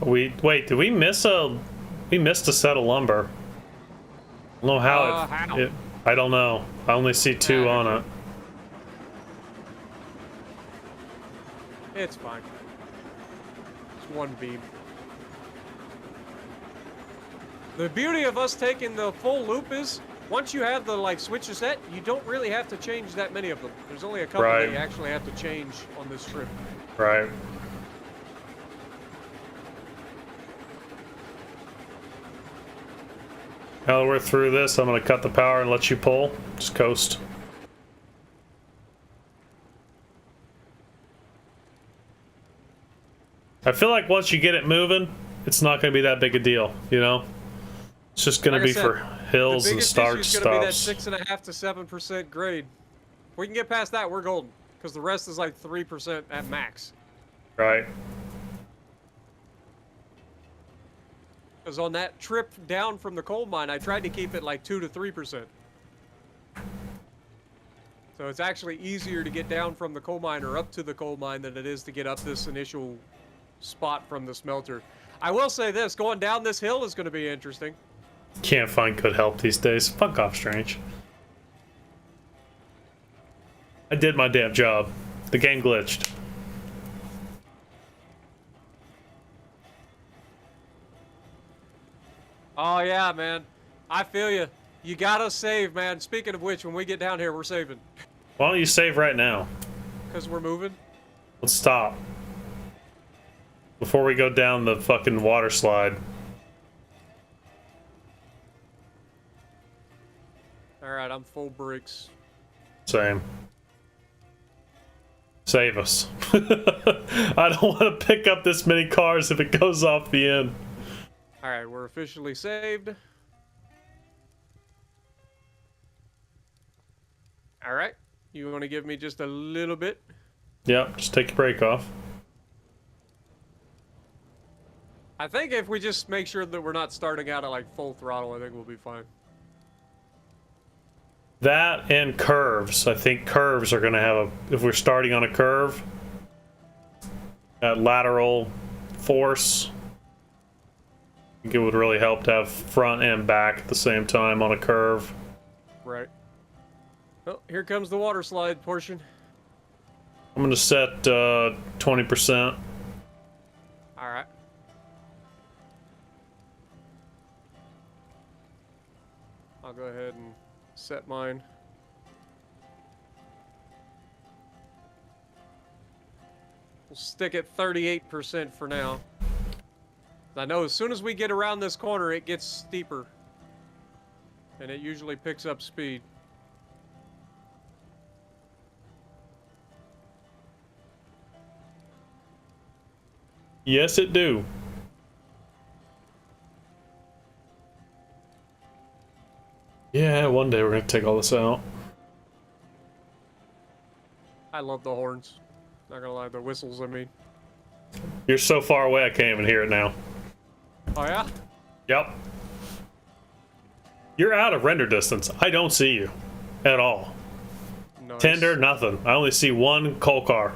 Wait, did we miss we missed a set of lumber? I don't know how how? I don't know. I only see 2 on it. It's fine. It's one beam. The beauty of us taking the full loop is, once you have the switches set, you don't really have to change that many of them. There's only a couple that you actually have to change on this trip. Right. Now that we're through this, I'm gonna cut the power and let you pull. Just coast. I feel like once you get it moving, it's not gonna be that big a deal, you know? It's just gonna be for hills and start stops. The biggest issue is gonna be that 6.5–7% grade. If we can get past that, we're golden. Because the rest is like 3% at max. Right. Because on that trip down from the coal mine, I tried to keep it like 2 to 3%. So it's actually easier to get down from the coal mine or up to the coal mine than it is to get up this initial spot from the smelter. I will say this, going down this hill is going to be interesting. Can't find good help these days. Fuck off, Strange. I did my damn job. The game glitched. Oh yeah, man. I feel you. You gotta save, man. Speaking of which, when we get down here, we're saving. Why don't you save right now? Because we're moving. Let's stop. Before we go down the fucking water slide. Alright, I'm full brakes. Same. Save us. I don't want to pick up this many cars if it goes off the end. Alright, we're officially saved. Alright, you want to give me just a little bit? Yep, just take your brake off. I think if we just make sure that we're not starting out at like full throttle, I think we'll be fine. That and curves. I think curves are going to have a... If we're starting on a curve, that lateral force, I think it would really help to have front and back at the same time on a curve. Right. Oh, here comes the water slide portion. I'm gonna set 20%. All right. I'll go ahead and set mine. We'll stick at 38% for now. I know as soon as we get around this corner, it gets steeper. And it usually picks up speed. Yes, it do. Yeah, one day we're gonna take all this out. I love the horns. Not gonna lie, the whistles, I mean. You're so far away, I can't even hear it now. Oh, yeah? Yep. You're out of render distance. I don't see you at all. Nice. Tender, nothing. I only see one coal car.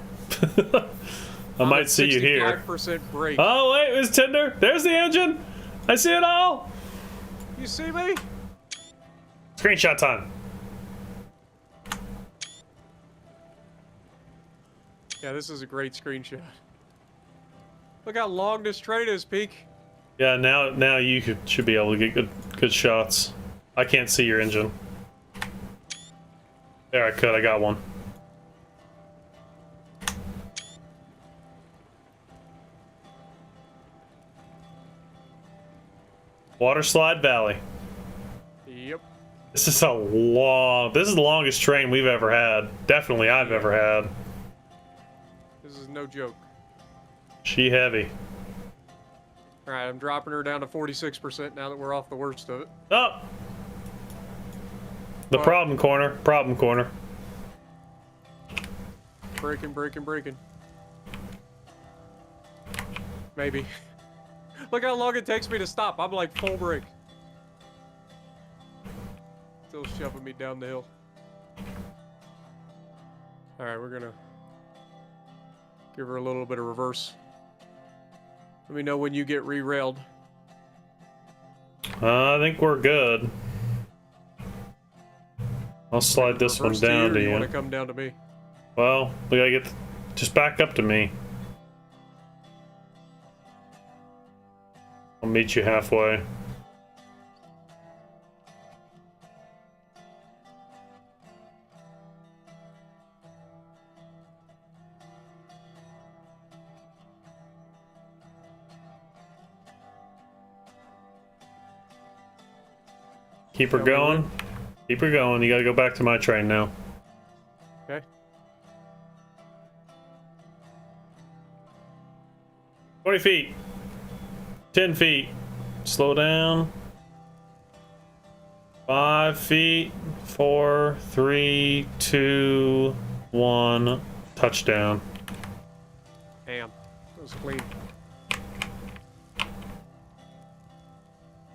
I might see you here. 65% brake. Oh, wait, it's Tinder. There's the engine. I see it all. You see me? Screenshot time. Yeah, this is a great screenshot. Look how long this train is, Peak. Yeah, now you should be able to get good shots. I can't see your engine. There, I could. I got one. Water Slide Valley. Yep. This is this is the longest train we've ever had. Definitely I've ever had. This is no joke. She heavy. Alright, I'm dropping her down to 46% now that we're off the worst of it. Oh! The What? problem corner. Braking. Maybe. Look how long it takes me to stop. I'm like full brake. Still shoving me down the hill. Alright, we're gonna give her a little bit of reverse. Let me know when you get re-railed. I think we're good. I'll slide this one Reverse down to to you. you. Want to come down to me? Well, we gotta get... Just back up to me. I'll meet you halfway. Keep her going. Keep her going. You gotta go back to my train now. Okay. 20 feet. 10 feet. Slow down. 5 feet. 4, 3, 2, 1. Touchdown. Damn. That was clean.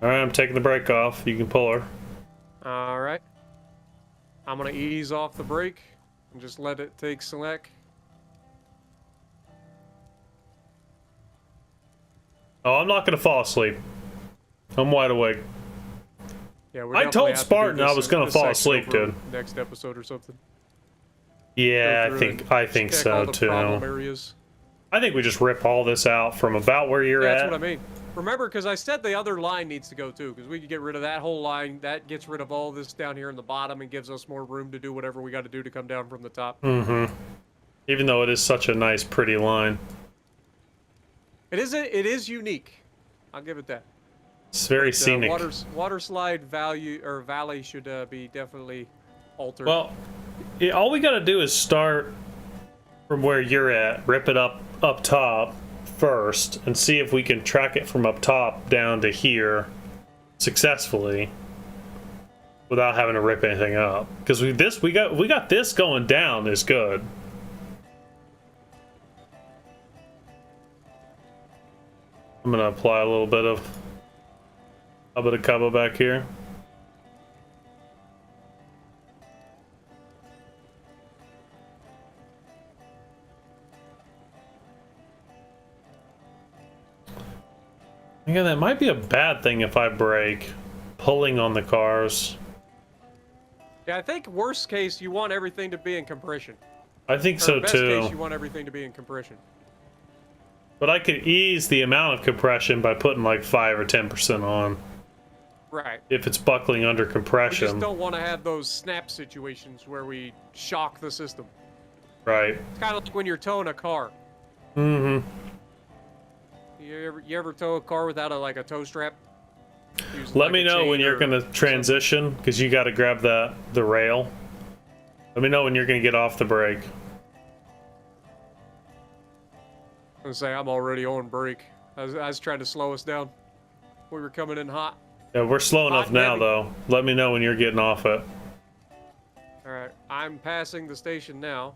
Alright, I'm taking the brake off. You can pull her. Alright. I'm gonna ease off the brake and just let it take select. Oh, I'm not gonna fall asleep. I'm wide awake. Yeah, we're I definitely told have to do Spartan I this was in- gonna this fall section asleep, over dude. Next episode or something. Yeah, Go I through think and check all so the problem too. areas. I think we just rip all this out from about where you're Yeah, at. that's what I mean. Remember, because I said the other line needs to go too, because we could get rid of that whole line. That gets rid of all this down here in the bottom and gives us more room to do whatever we got to do to come down from the top. Mm-hmm. Even though it is such a nice, pretty line. It is unique. I'll give it that. It's very scenic. Water slide valley should be definitely altered. Well, yeah, all we gotta do is start from where you're at, rip it up top first, and see if we can track it from up top down to here successfully without having to rip anything up. Because we got this going down is good. I'm gonna apply a little bit of Cabo back here. Yeah, that might be a bad thing if I brake, pulling on the cars. yeah, I think worst case you want everything to be in compression. I think Or so best too. case, you want everything to be in compression. But I could ease the amount of compression by putting like 5 or 10% on. Right. If it's buckling under We compression. just don't want to have those snap situations where we shock the system. Right. It's kind of like when you're towing a car. Mm-hmm. You ever tow a car without a tow strap? Using, Let like, me a know chain when you're or gonna something? transition, because you got to grab the rail. Let me know when you're gonna get off the brake. I'm gonna say I'm already on brake. I was trying to slow us down. We were coming in hot. Yeah, we're slow Hot enough and now heavy. though. Let me know when you're getting off it. All right, I'm passing the station now.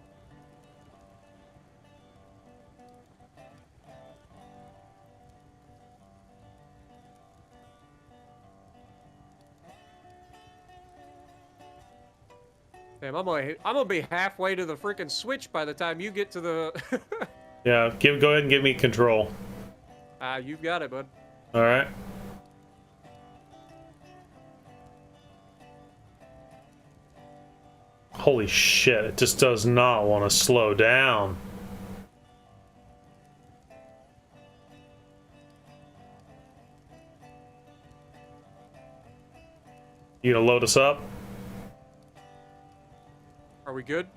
Damn, I'm gonna be halfway to the freaking switch by the time you get to the. Yeah, go ahead and give me control. You've got it, bud. All right. Holy shit! It just does not want to slow down. You gonna load us up? Are we good?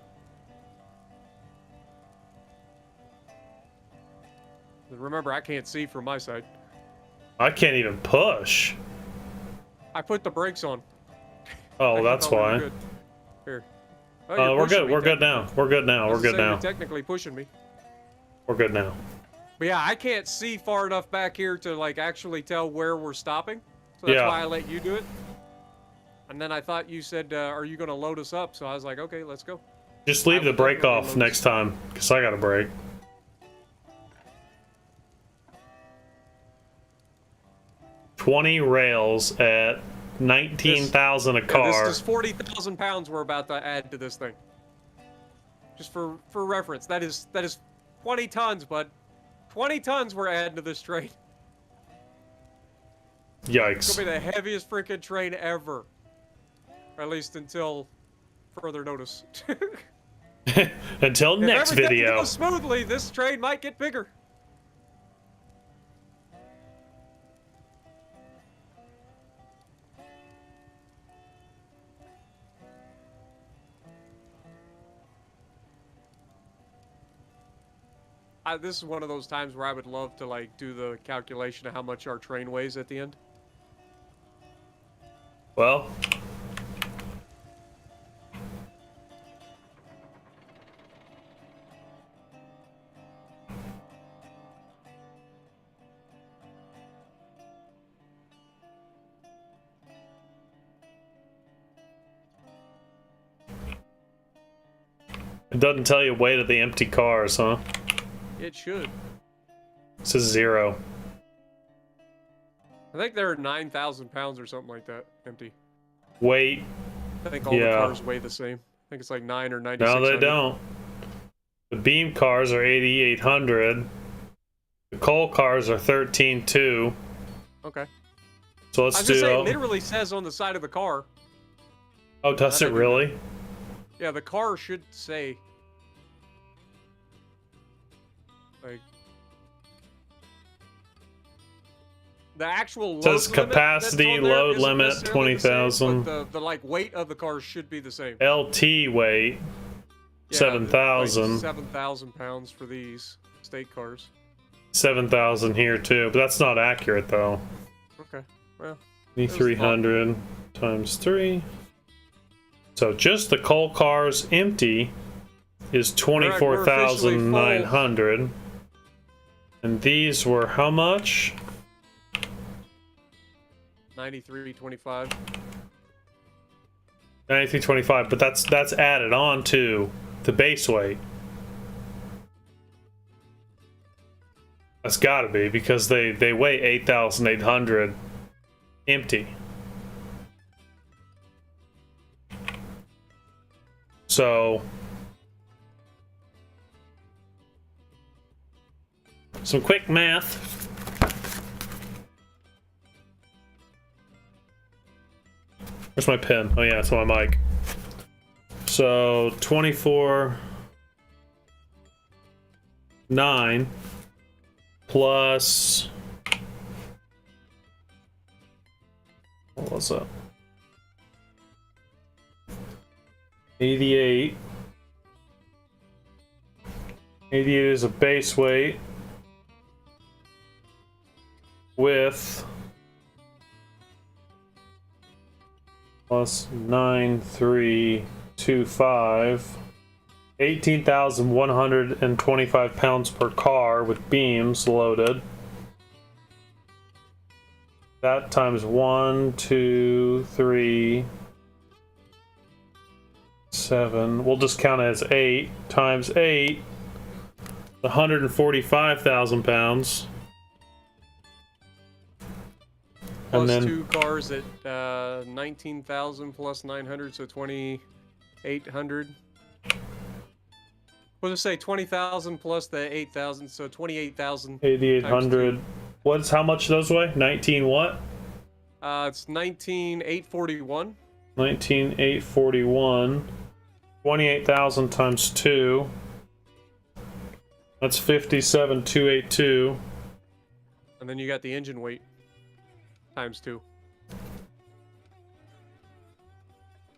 Remember, I can't see from my side. I can't even push. I put the brakes on. Oh, I that's thought we were why. good. Here. Oh, you're We're pushing good. me We're good technically. now. We're good now. I We're was good gonna say, now. You're technically pushing me. We're good now. But yeah, I can't see far enough back here to actually tell where we're stopping. So that's Yeah. why I let you do it. And then I thought you said, are you going to load us up? So I was like, okay, let's go. Just leave I the will brake definitely off load next us. time, because I got a brake. 20 rails at 19,000 a Yeah, car. this is 40,000 pounds we're about to add to this thing. Just for reference, that is 20 tons, bud. 20 tons we're adding to this train. It's Yikes. gonna be the heaviest freaking train ever. Or at least until further notice. Until next If everything video. goes smoothly, this train might get bigger. This is one of those times where I would love to do the calculation of how much our train weighs at the end. Well. It doesn't tell you weight of the empty cars, huh? It should. It says 0. I think they're 9,000 pounds or something like that, empty. Weight. I think all the cars weigh the same. I think it's like 9 or 9,600. No, they don't. The beam cars are 8,800. The coal cars are 13,200. Okay. So I let's was do. just saying, it literally says on the side of the car. Oh, does it really? Yeah, the car should say. Like. The actual load Says limit capacity, that's on there load isn't limit, necessarily the same, 20,000. but the weight of the car should be the same. LT weight, Yeah, 7,000. Like 7,000 pounds for these state cars. 7,000 here too, but that's not accurate though. Okay, well. 2,300 times 3. So just the coal cars empty is 24,900. And these were how much? 93.25. 93.25, but that's added on to the base weight. That's got to be because they weigh 8,800 empty. So some quick math. Where's my pen? Oh yeah, it's on my mic. So 24 9 plus, what was it? 88. 88 is a base weight with plus 9325, 18,125 pounds per car with beams loaded. That times 1, 2, 3, 7. We'll just count it as 8 times 8. 145,000 pounds. Plus and then 2 cars at 19,000 plus 900, so 2,800. We'll just say 20,000 plus the 8,000, so 28,000. 8,800. What's how much those weigh? 19 what? It's 19,841. 19,841. 28,000 times 2. That's 57,282. And then you got the engine weight times 2.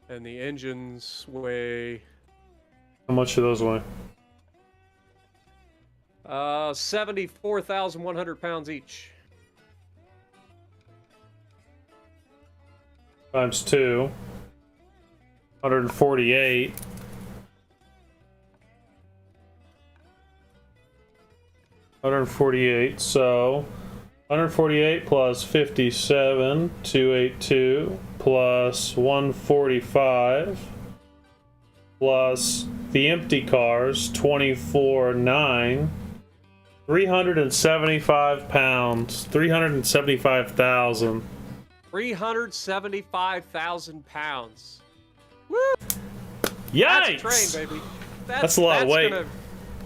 And the engines weigh... How much do those weigh? 74,100 pounds each. Times 2. 148. 148, so 148 plus 57,282 plus 145 plus the empty cars 24,9, 375 pounds, 375,000. 375,000 pounds. Woo! Yikes! That's a train, baby. That's a lot of weight.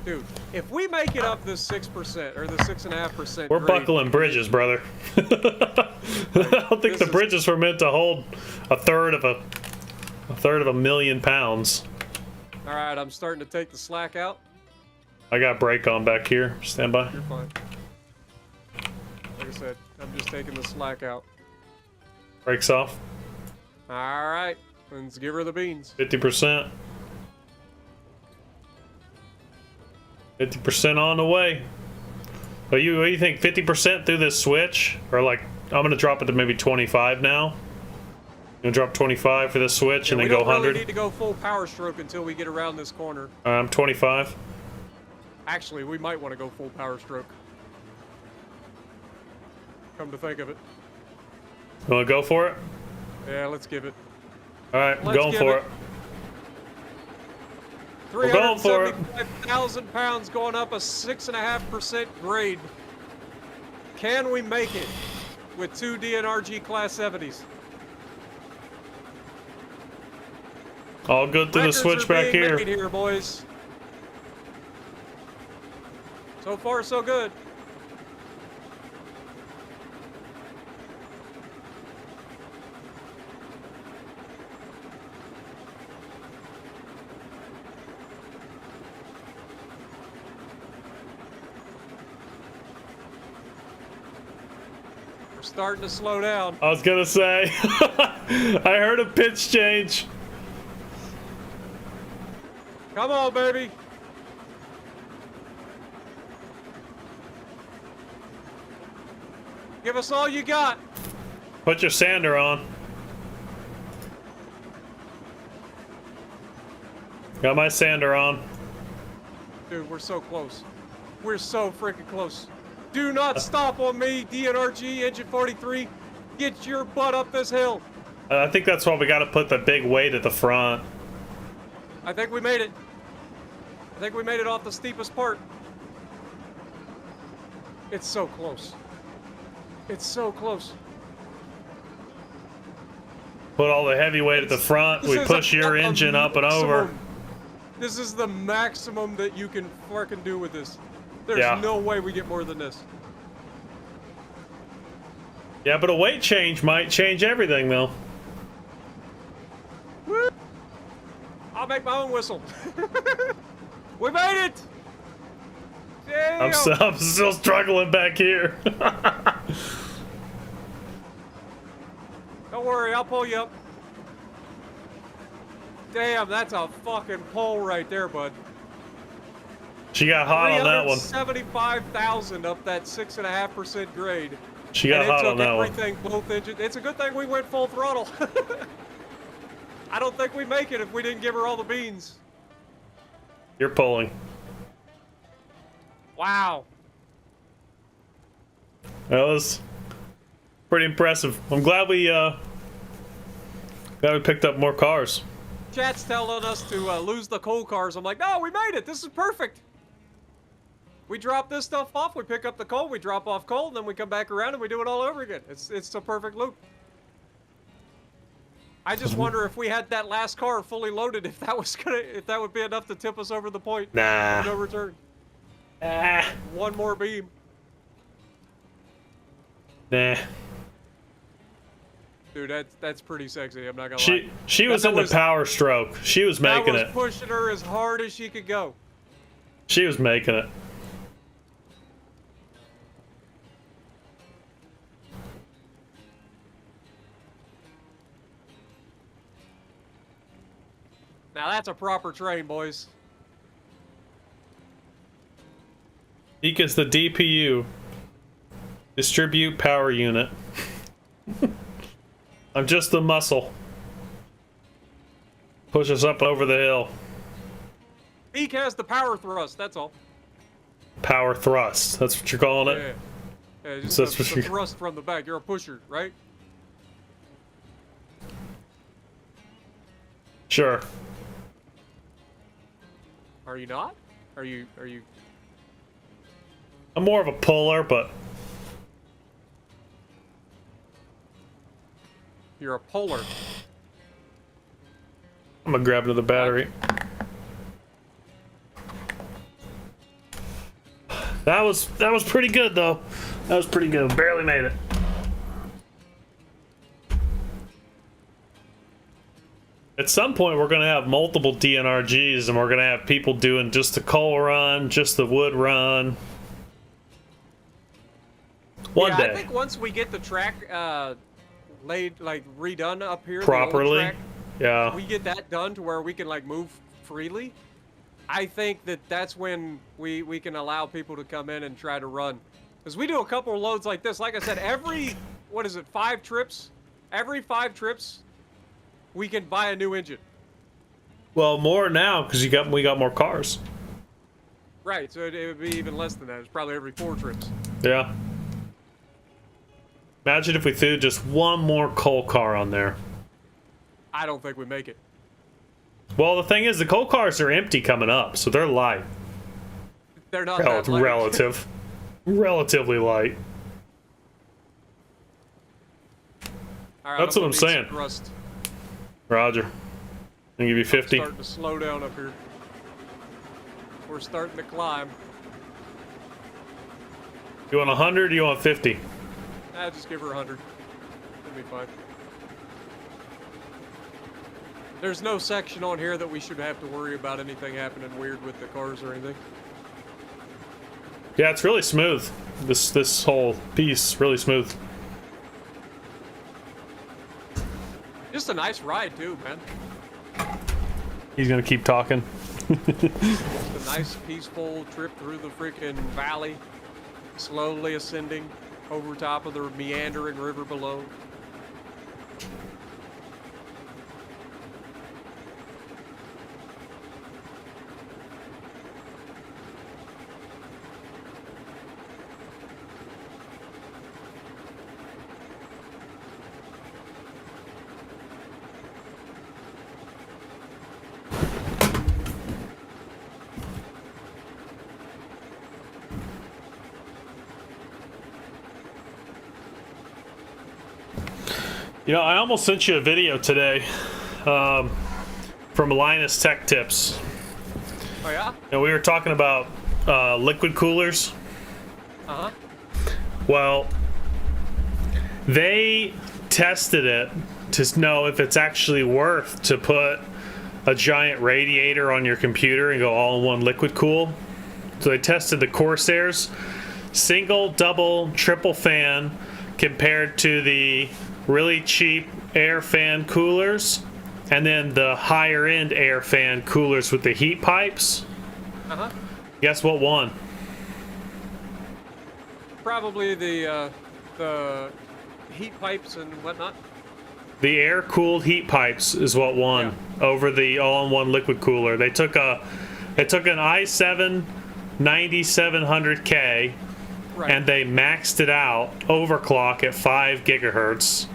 Dude, if we make it up this 6% or the 6.5%, We're buckling bridges, brother. I don't think the bridges were meant to hold a third of a million pounds. All right, I'm starting to take the slack out. I got brake on back here. Stand by. You're fine. Like I said, I'm just taking the slack out. Brakes off. All right, let's give her the beans. 50%. 50% on the way. What do you think? 50% through this switch, or like I'm gonna drop it to maybe 25 now. I'm gonna drop 25 for this switch and then go 100. We don't really need to go full power stroke until we get around this corner. I'm 25. Actually, we might want to go full power stroke. Come to think of it. You wanna go for it? Yeah, let's give it. All right, I'm going for it. 375,000 pounds going up a 6.5% grade. Can we make it with 2 DNRG Class 70s? All good through the switch back here. Made here, boys. So far, so good. Starting to slow down. I was gonna say, I heard a pitch change. Come on, baby. Give us all you got. Put your sander on. Got my sander on. Dude, we're so close. We're so freaking close. Do not stop on me, DNRG, Engine 43. Get your butt up this hill. I think that's why we got to put the big weight at the front. I think we made it. I think we made it off the steepest part. It's so close. It's so close. Put all the heavy weight at the front. We push your engine up and over. This is the maximum that you can fucking do with this. There's no way we get more than this. Yeah, but a weight change might change everything, though. Woo! I'll make my own whistle. We made it! Damn! I'm still struggling back here. Don't worry, I'll pull you up. Damn, that's a fucking pole right there, bud. She got hot on that one. 375,000 up that 6.5% grade. She got hot on that one. Everything, both engines. It's a good thing we went full throttle. I don't think we'd make it if we didn't give her all the beans. You're pulling. Wow. That was pretty impressive. I'm glad we picked up more cars. Chat's telling us to lose the coal cars. I'm like, no, we made it. This is perfect. We drop this stuff off, we pick up the coal, we drop off coal, and then we come back around and we do it all over again. It's a perfect loop. I just wonder if we had that last car fully loaded, if that would be enough to tip us over the point. Nah. No return. One more beam. Nah. Dude, that's pretty sexy. I'm not gonna lie. She was in the power stroke. She was making it. I was pushing her as hard as she could go. She was making it. Now that's a proper train, boys. Ika's the DPU. Distribute power unit. I'm just the muscle. Push us up over the hill. Ike has the power thrust, that's all. Power thrust. That's what you're calling it? Yeah, just That's the thrust from the back. You're a pusher, right? Sure. Are you not? Are you... I'm more of a puller, but... You're a puller. I'm gonna grab another battery. That was pretty good, though. That was pretty good. Barely made it. At some point, we're gonna have multiple DNRGs, and we're gonna have people doing just the coal run, just the wood run. One day. I think once we get the track laid, like redone up here, properly, the old track, yeah, we get that done to where we can like move freely. I think that's when we can allow people to come in and try to run, because we do a couple of loads like this. Like I said, every 5 trips? Every 5 trips, we can buy a new engine. Well, more now because we got more cars. Right, so it would be even less than that. It's probably every 4 trips. Yeah. Imagine if we threw just one more coal car on there. I don't think we make it. Well, the thing is, the coal cars are empty coming up, so they're light. They're not that light. Relatively light. All right, that's what I'm saying. Roger. I'll give you 50. Starting to slow down up here. We're starting to climb. You want 100 or you want 50? Just give her 100. That'll be fine. There's no section on here that we should have to worry about anything happening weird with the cars or anything. Yeah, it's really smooth. This whole piece, really smooth. Just a nice ride too, man. He's gonna keep talking. Just a nice, peaceful trip through the freaking valley, slowly ascending over top of the meandering river below. You know, I almost sent you a video today from Linus Tech Tips. Oh yeah? And we were talking about liquid coolers. Uh-huh. Well, they tested it to know if it's actually worth to put a giant radiator on your computer and go all in one liquid cool. So they tested the Corsairs single, double, triple fan compared to the really cheap air fan coolers, and then the higher end air fan coolers with the heat pipes. Guess what won? Probably the heat pipes and whatnot. The air cooled heat pipes is what won over the all-in-one liquid cooler. They took an i7 9700K and they maxed it out overclock at 5 gigahertz.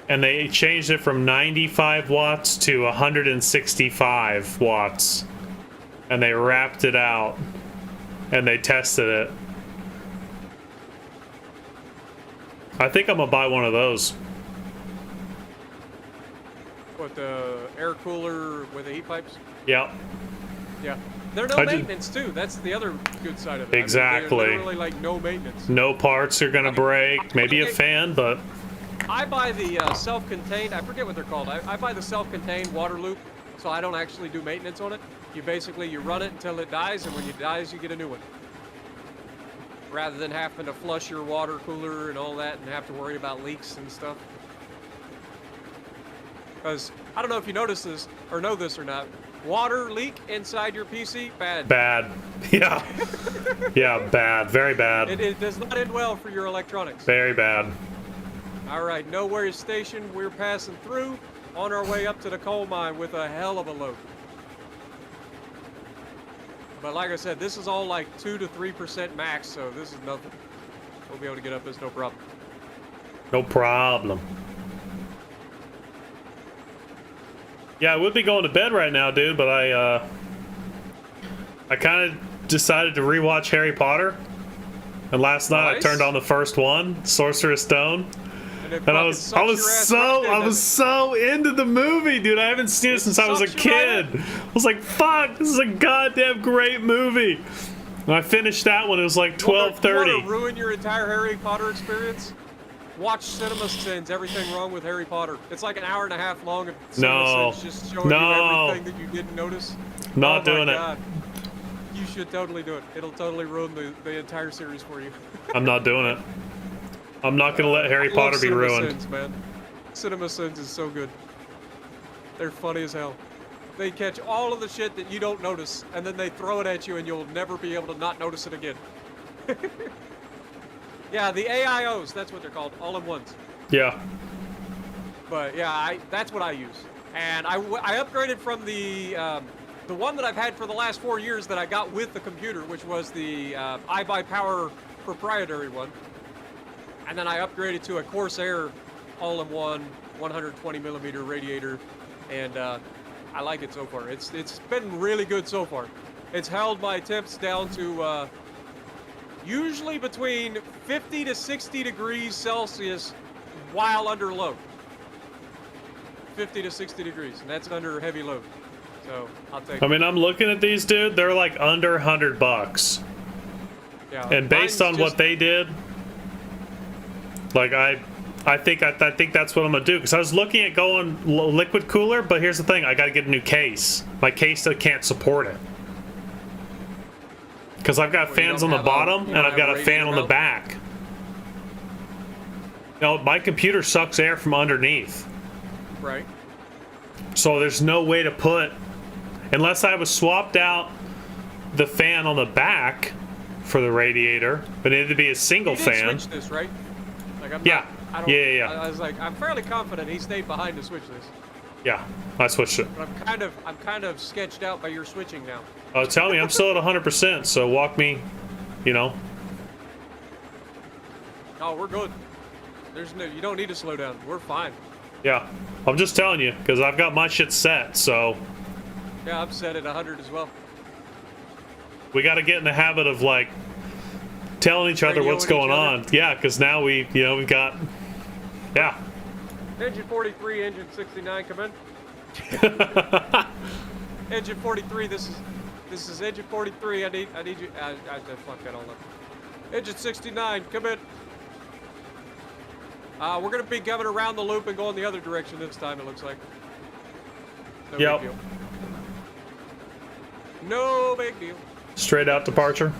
And they changed it from 95 watts to 165 watts. And they wrapped it out and they tested it. I think I'm gonna buy one of those. What, the air cooler with the heat pipes? Yep. Yeah. They're no maintenance too. That's the other good side of it. Exactly. I mean, they're literally like no maintenance. No parts are gonna break. Maybe a fan, but I buy the self-contained. I forget what they're called. I buy the self-contained water loop, so I don't actually do maintenance on it. You run it until it dies, and when it dies, you get a new one. Rather than having to flush your water cooler and all that, and have to worry about leaks and stuff. Because I don't know if you notice this or know this or not. Water leak inside your PC, bad. Bad. Yeah. Yeah, bad. Very bad. It does not end well for your electronics. Very bad. All right, Nowhere Station, we're passing through on our way up to the coal mine with a hell of a load. But like I said, this is all like 2 to 3% max, so this is nothing. We'll be able to get up this no problem. No problem. Yeah, I would be going to bed right now, dude, but I kind of decided to rewatch Harry Potter. And last night I turned on the first one, Sorcerer's Stone. And I was so into the movie, dude. I haven't seen it since I was a kid. I was like, fuck, this is a goddamn great movie. And I finished that one. It was like 12:30. You want to ruin your entire Harry Potter experience? Watch Cinema Sins, Everything Wrong with Harry Potter. It's like an hour and a half long of Cinema Sins just showing you everything that you didn't notice. Not doing it. You should totally do it. It'll totally ruin the entire series for you. I'm not doing it. I'm not going to let Harry Potter be ruined. Cinema Sins, man. Cinema Sins is so good. They're funny as hell. They catch all of the shit that you don't notice, and then they throw it at you, and you'll never be able to not notice it again. Yeah, the AIOs, that's what they're called, all-in-ones. Yeah. But yeah, that's what I use. And I upgraded from the one that I've had for the last 4 years that I got with the computer, which was the iBuyPower proprietary one. And then I upgraded to a Corsair all-in-one 120 millimeter radiator, and I like it so far. It's been really good so far. It's held my temps down to usually between 50 to 60 degrees Celsius while under load. 50 to 60 degrees, and that's under heavy load. So I'll take it. I mean, I'm looking at these, dude. They're like under $100. Yeah. And based on what they did, like I think that's what I'm gonna do. Because I was looking at going liquid cooler, but here's the thing: I got to get a new case. My case can't support it. Because I've got fans on the bottom and I've got a fan on the back. No, my computer sucks air from underneath. Right. So there's no way to put, unless I was swapped out the fan on the back for the radiator, but it had to be a single fan. Switch this, right? Like yeah. Yeah. I was like, I'm fairly confident he stayed behind to switch this. Yeah, I switched it. But I'm kind of sketched out by your switching now. Oh, tell me, I'm still at 100%. So walk me, you know. Oh, we're good. You don't need to slow down. We're fine. Yeah, I'm just telling you because I've got my shit set. So. Yeah, I'm set at 100 as well. We got to get in the habit of like telling each other what's going on. Yeah, because now we've got. Yeah. Engine 43, engine 69, come in. Engine 43, this is engine 43. I need you. I fucked that all up. Engine 69, come in. We're gonna be coming around the loop and going the other direction this time. It looks like. No big deal. No big deal. Straight out departure.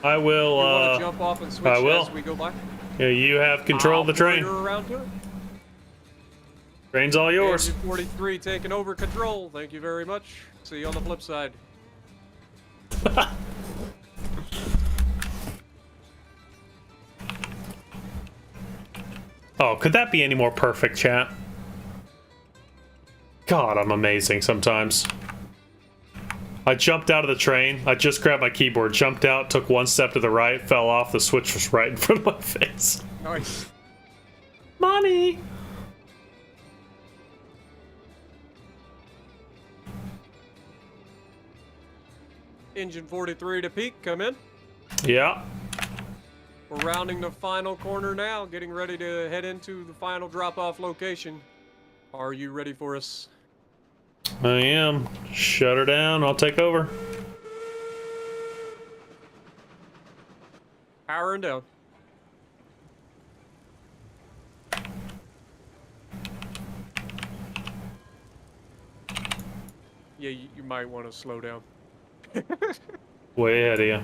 I will. You want to jump off and switch I will. as we go by? Yeah, you have control of the train. I'll around to it. Train's all yours. Engine 43 taking over control. Thank you very much. See you on the flip side. Oh, could that be any more perfect, chat? God, I'm amazing sometimes. I jumped out of the train. I just grabbed my keyboard, jumped out, took one step to the right, fell off. The switch was right in front of my face. Nice. Money! Engine 43 to peak, come in. Yeah. We're rounding the final corner now, getting ready to head into the final drop-off location. Are you ready for us? I am. Shut her down. I'll take over. Powering down. Yeah, you might want to slow down. Way ahead of you.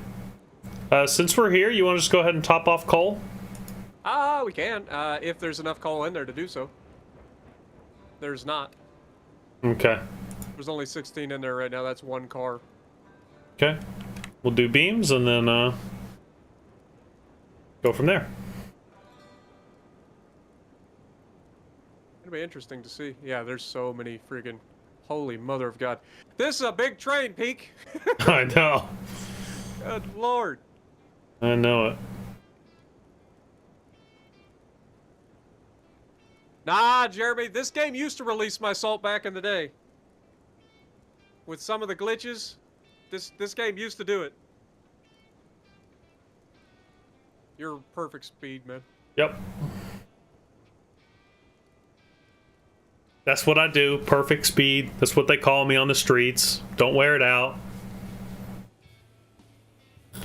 Since we're here, you want to just go ahead and top off coal? We can, if there's enough coal in there to do so. There's not. Okay. There's only 16 in there right now. That's one car. Okay. We'll do beams and then go from there. It'll be interesting to see. Yeah, there's so many friggin' holy mother of God. This is a big train, Peak. I know. Good Lord. I know it. Nah, Jeremy, this game used to release my salt back in the day. With some of the glitches, this game used to do it. You're perfect speed, man. Yep. That's what I do. Perfect speed. That's what they call me on the streets. Don't wear it out. I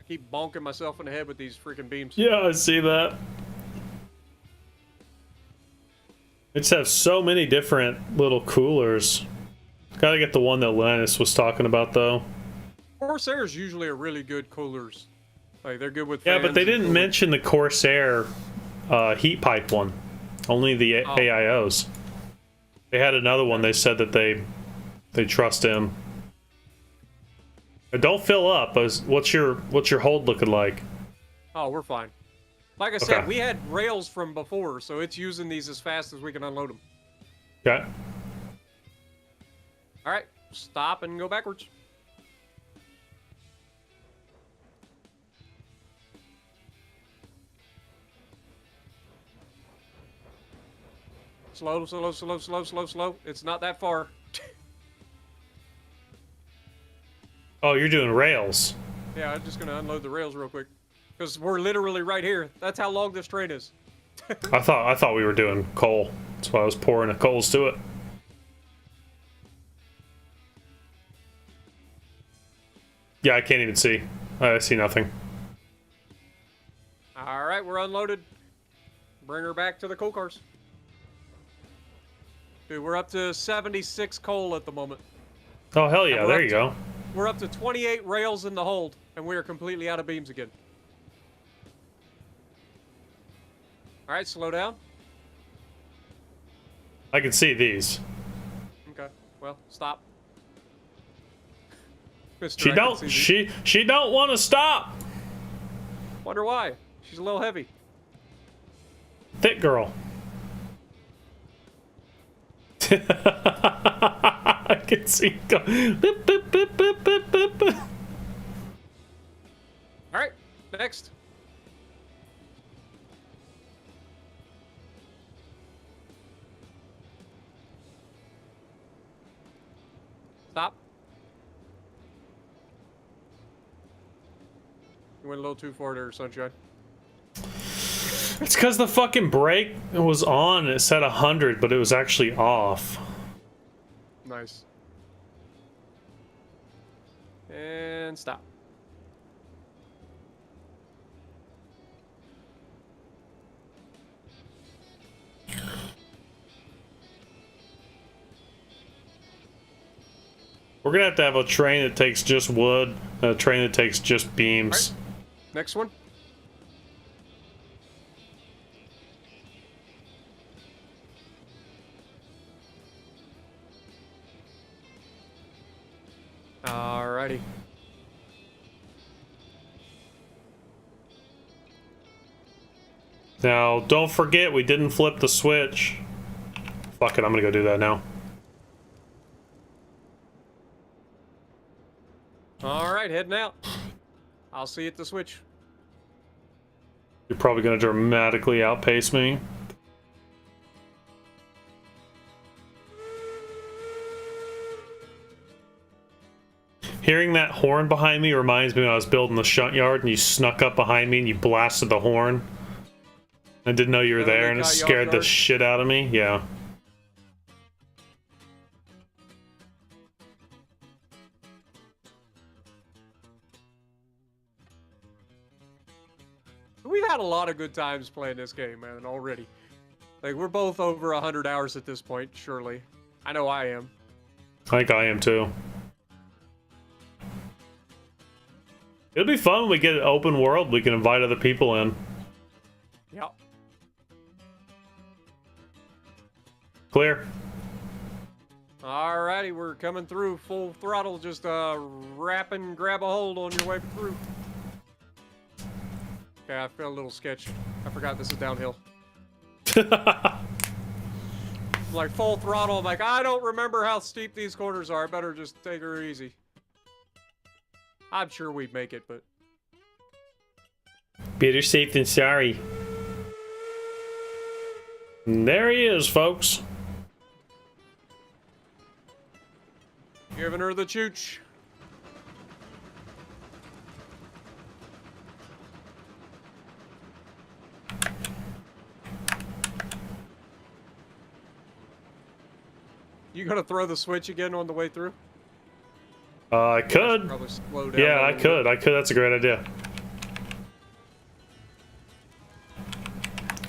keep bonking myself in the head with these freaking beams. Yeah, I see that. It just have so many different little coolers. Gotta get the one that Linus was talking about, though. Corsairs usually are really good coolers. Like, they're good with Yeah, fans but they and didn't cooling. mention the Corsair heat pipe one. Only the AIOs. They had another one. They said that they trust him. But don't fill up. What's your hold looking like? Oh, we're fine. Like I said, Okay. we had rails from before, so it's using these as fast as we can unload them. Okay. All right, stop and go backwards. Slow, slow, slow, slow, slow, slow. It's not that far. Oh, you're doing rails. Yeah, I'm just gonna unload the rails real quick. Because we're literally right here. That's how long this train is. I thought we were doing coal. That's why I was pouring the coals to it. Yeah, I can't even see. I see nothing. All right, we're unloaded. Bring her back to the coal cars. Dude, we're up to 76 coal at the moment. Oh, hell yeah. There you go. We're up to 28 rails in the hold, and we are completely out of beams again. All right, slow down. I can see these. Okay, well, stop. She don't want to stop. Wonder why. She's a little heavy. Thick girl. I can see it go. Beep, beep, beep, beep, beep, beep, beep. All right, next. Stop. You went a little too far there, Sunshine. It's because the fucking brake was on and it said 100, but it was actually off. Nice. And stop. We're gonna have to have a train that takes just wood and a train that takes just beams. Right. Next one. Alrighty. Now, don't forget we didn't flip the switch. Fuck it, I'm gonna go do that now. Alright, heading out. I'll see you at the switch. You're probably gonna dramatically outpace me. Hearing that horn behind me reminds me when I was building the shunt yard and you snuck up behind me and you blasted the horn. I didn't know you were there and it scared the shit out of me. Yeah. We've had a lot of good times playing this game, man, already. Like, we're both over 100 hours at this point, surely. I know I am. I think I am too. It'll be fun when we get an open world. We can invite other people in. Yep. Clear. Alrighty, we're coming through full throttle. Just wrap and grab a hold on your way through. Okay, I feel a little sketchy. I forgot this is downhill. Like full throttle. I'm like, I don't remember how steep these corners are. I better just take her easy. I'm sure we'd make it, but... Better safe than sorry. And there he is, folks. Giving her the chooch. You gonna throw the switch again on the way through? I could. Probably slow down Yeah, I could. That's a great idea.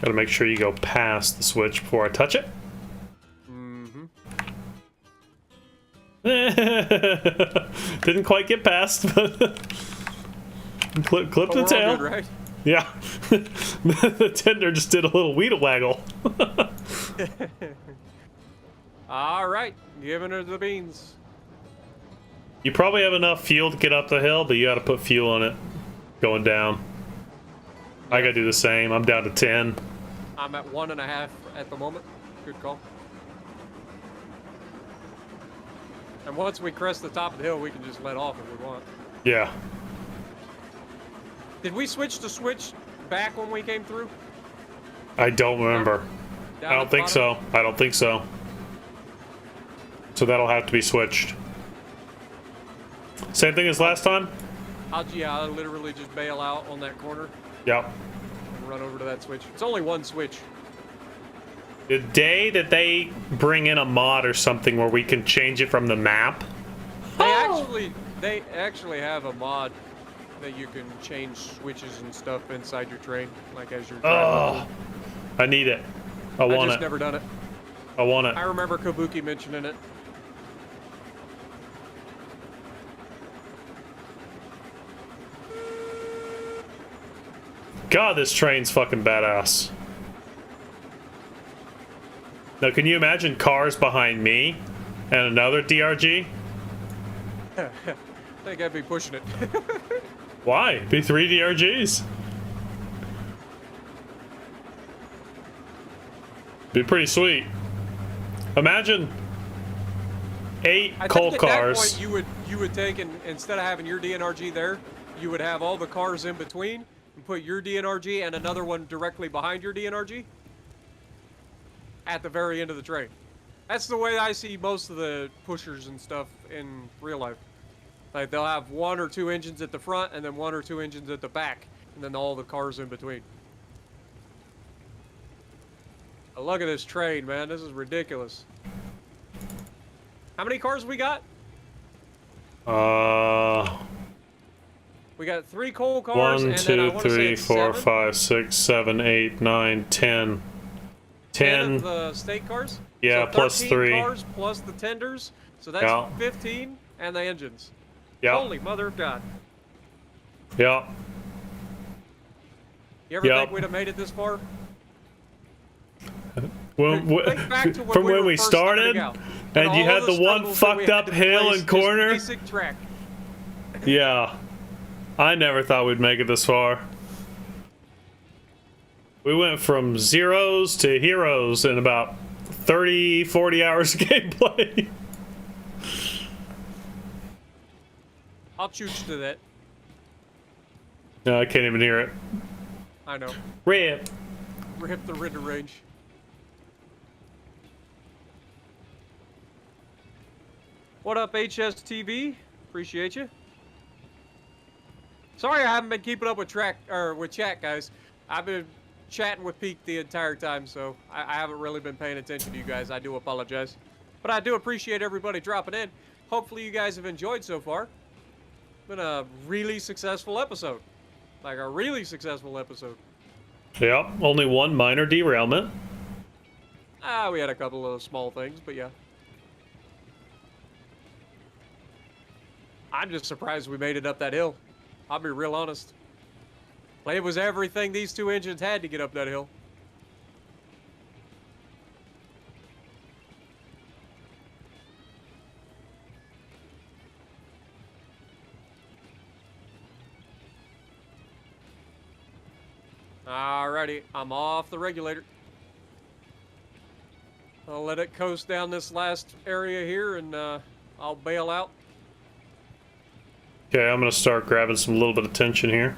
Gotta make sure you go past the switch before I touch it. Mm-hmm. Didn't quite get past, but clip But the we're tail. all good, right? Yeah, the tender just did a little weedle waggle. All right, giving her the beans. You probably have enough fuel to get up the hill, but you gotta put fuel on it going down. I gotta do the same. I'm down to 10. I'm at 1.5 at the moment. Good call. And once we crest the top of the hill, we can just let off if we want. Yeah. Did we switch the switch back when we came through? I don't remember. Down I at don't the think bottom? so. I don't think so. So that'll have to be switched. Same thing as last time? I'll literally just bail out on that corner Yep. and run over to that switch. It's only one switch. The day that they bring in a mod or something where we can change it from the map. They actually have a mod that you can change switches and stuff inside your train, like as you're driving. I need it. I I want just it. never done it. I want it. I remember Kabuki mentioning it. God, this train's fucking badass. Now, can you imagine cars behind me and another DRG? I think I'd be pushing it. Why? Be 3 DRGs. Be pretty sweet. Imagine 8 coal at cars. that point you would take and instead of having your DNRG there, you would have all the cars in between and put your DNRG and another one directly behind your DNRG at the very end of the train. That's the way I see most of the pushers and stuff in real life. Like they'll have 1 or 2 engines at the front and then 1 or 2 engines at the back and then all the cars in between. Oh, look at this train, man. This is ridiculous. How many cars we got? We got 3 coal cars. 1, and then I 2, wanna say 3, it's 4, 7. 5, 6, 7, 8, 9, 10. 10 of the state cars? Yeah, so plus 13 3. cars plus the tenders. So that's Yeah. 15. And the engines. Yeah. Holy mother of God. Yeah. You ever think we'd have made it this far? When, Think back to from when when we we first started, out, and you had the one fucked up hill and corner. Basic track. Yeah. I never thought we'd make it this far. We went from zeros to heroes in about 30, 40 hours of gameplay. I'll chooch to that. No, I can't even hear it. I know. Rip. Rip the Ritter range. What up, HSTV? Appreciate you. Sorry I haven't been keeping up with chat, guys. I've been chatting with Peak the entire time, so I haven't really been paying attention to you guys. I do apologize. But I do appreciate everybody dropping in. Hopefully you guys have enjoyed so far. Been a really successful episode. Like a really successful episode. Yep, only one minor derailment. We had a couple of small things, but yeah. I'm just surprised we made it up that hill. I'll be real honest. Like, it was everything these two engines had to get up that hill. Alrighty, I'm off the regulator. I'll let it coast down this last area here and I'll bail out. Okay, I'm gonna start grabbing some little bit of tension here.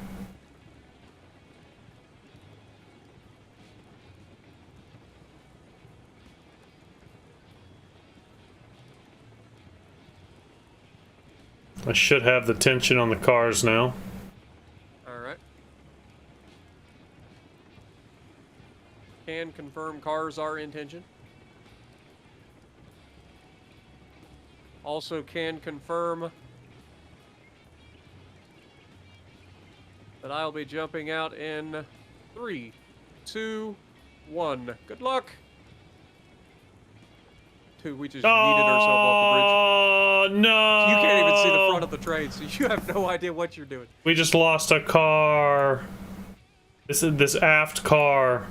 I should have the tension on the cars now. Alright. Can confirm cars are in tension. Also can confirm that I'll be jumping out in 3, 2, 1. Good luck. Dude, we just yeeted ourselves off the bridge. Oh no! You can't even see the front of the train, so you have no idea what you're doing. We just lost a car. This is this aft car.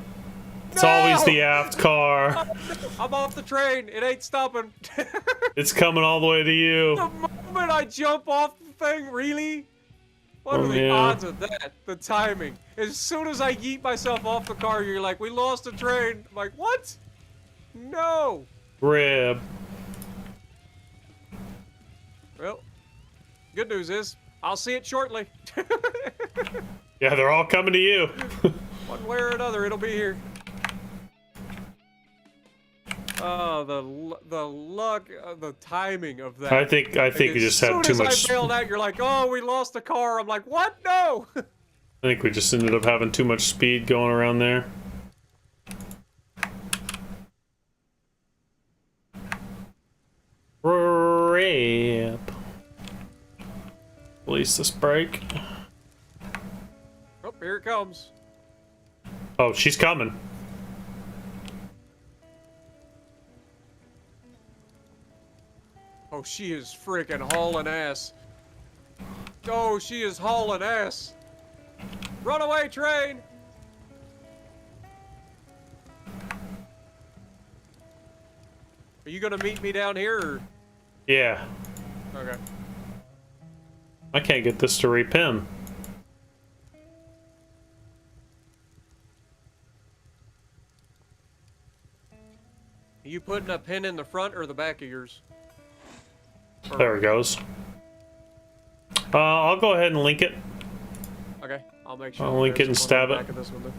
It's always the aft car. I'm off the train. It ain't stopping. It's coming all the way to you. The moment I jump off the thing, really? What are the Yeah. odds of that? The timing. As soon as I yeet myself off the car, you're like, we lost a train. I'm like, what? No. Rib. Well, good news is, I'll see it shortly. Yeah, they're all coming to you. One way or another, it'll be here. Oh, the luck, the timing of that. I think you just had too much. As soon as I bailed out, you're like, oh, we lost a car. I'm like, what? No. I think we just ended up having too much speed going around there. Rip. Release this brake. Oh, here it comes. Oh, she's coming. Oh, she is freaking hauling ass. Oh, she is hauling ass. Runaway train. Are you gonna meet me down here? Or? Yeah. Okay. I can't get this to repin. Are you putting a pin in the front or the back of yours? There it goes. I'll go ahead and link it. Okay, I'll make sure. I'll link it and stab it. Back of this one,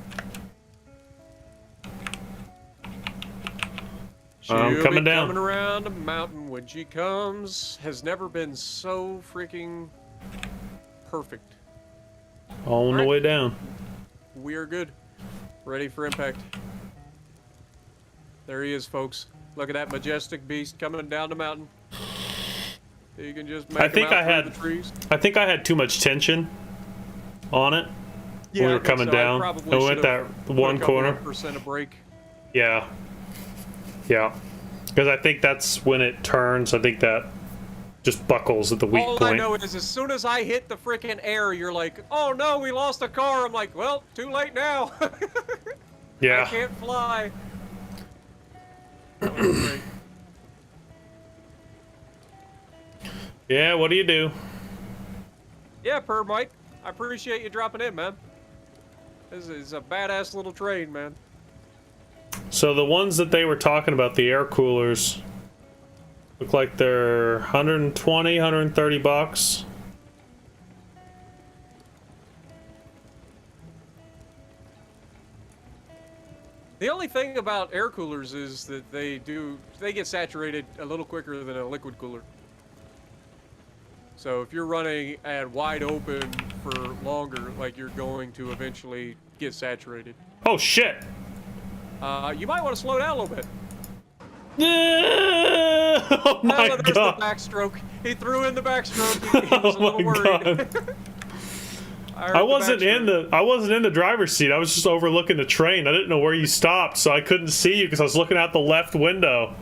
I'm She'll coming be down. Coming around the mountain when she comes. Has never been so freaking perfect. On the way down. We are good. Ready for impact. There he is, folks. Look at that majestic beast coming down the mountain. You can just make I think him out I through had. the trees. I think I had too much tension on it Yeah, when we I were think coming so. I down. probably I went should've that put one a couple corner. % of brake. Yeah. Yeah. Because I think that's when it turns. I think that just buckles at the weak All point. I know is as soon as I hit the freaking air, you're like, oh no, we lost a car. I'm like, well, too late now. Yeah. I can't fly. That was great. Yeah, what do you do? Yeah, Per Mike. I appreciate you dropping in, man. This is a badass little train, man. So the ones that they were talking about, the air coolers, look like they're 120, 130 bucks. The only thing about air coolers is that they get saturated a little quicker than a liquid cooler. So if you're running at wide open for longer, like you're going to eventually get saturated. Oh shit! You might want to slow down a little bit. Oh my Oh, there's god! the backstroke. He threw in the backstroke. He was a little worried. I wasn't in the driver's seat. I was just overlooking the train. I didn't know where you stopped, so I couldn't see you because I was looking out the left window.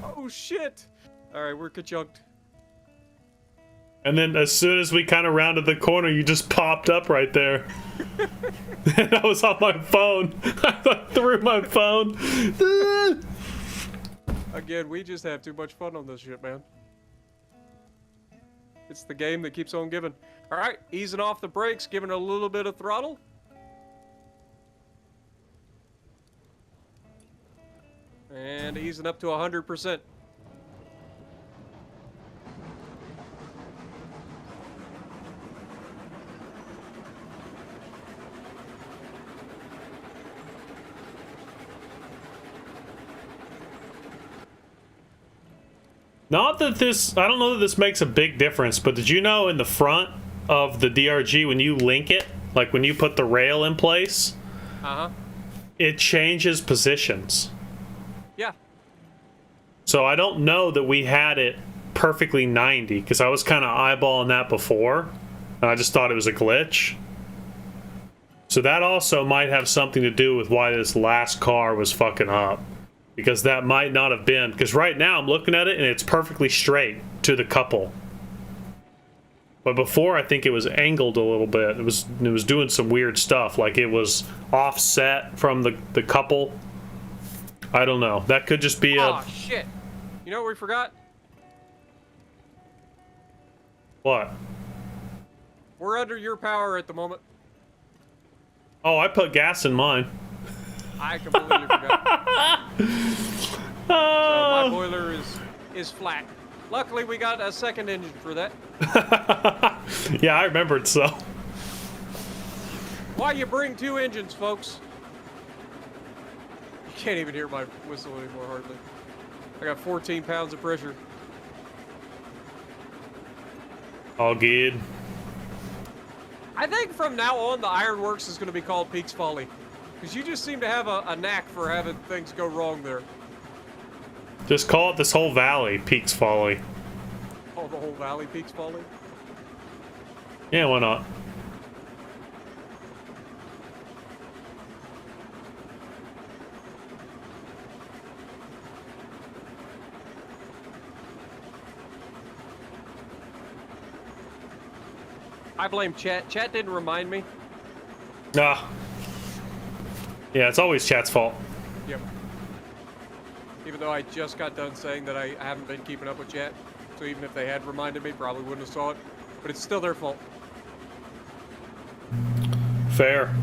Oh shit! All right, we're ka-chunked. And then as soon as we kind of rounded the corner, you just popped up right there. And I was on my phone. I threw my phone. Again, we just have too much fun on this shit, man. It's the game that keeps on giving. All right, easing off the brakes, giving a little bit of throttle. And easing up to 100%. Not that this, I don't know that this makes a big difference, but did you know in the front of the DRG, when you link it, like when you put the rail in place, it changes positions. Yeah. So I don't know that we had it perfectly 90, because I was kind of eyeballing that before, and I just thought it was a glitch. So that also might have something to do with why this last car was fucking up. Because that might not have been, because right now I'm looking at it and it's perfectly straight to the couple. But before I think it was angled a little bit. It was doing some weird stuff, like it was offset from the couple. I don't know. That could just be Oh shit. You know what we forgot? What? We're under your power at the moment. Oh, I put gas in mine. I completely forgot. So my boiler is flat. Luckily, we got a second engine for that. Yeah, I remembered so. Why you bring two engines, folks? You can't even hear my whistle anymore, hardly. I got 14 pounds of pressure. All good. I think from now on, the Ironworks is going to be called Peaks Folly. Because you just seem to have a knack for having things go wrong there. Just call it this whole valley Peaks Folly. Oh, the whole valley Peaks Folly? Yeah, why not? I blame Chat. Chat didn't remind me. Ah. Yeah, it's always chat's fault. Yep. Even though I just got done saying that I haven't been keeping up with Chat. So even if they had reminded me, probably wouldn't have saw it. But it's still their fault. Fair.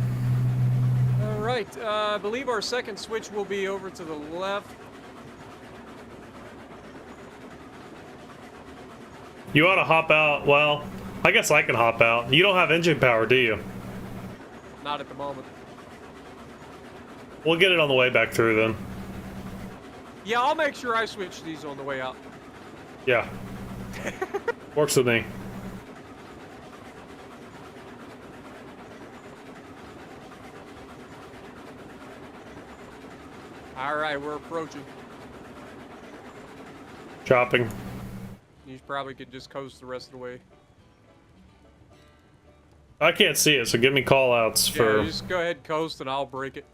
All right. I believe our second switch will be over to the left. You ought to hop out. Well, I guess I can hop out. You don't have engine power, do you? Not at the moment. We'll get it on the way back through then. Yeah, I'll make sure I switch these on the way out. Yeah. Works with me. All right, we're approaching. Chopping. You probably could just coast the rest of the way. I can't see it, so give me call outs for... Yeah, just go ahead and coast and I'll break it.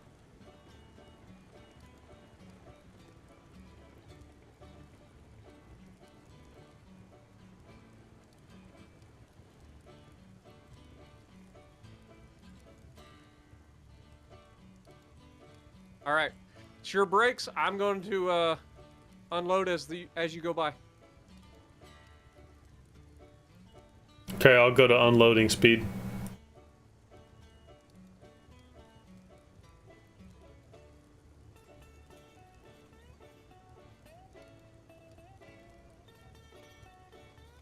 All right. Sure brakes. I'm going to unload as you go by. Okay, I'll go to unloading speed.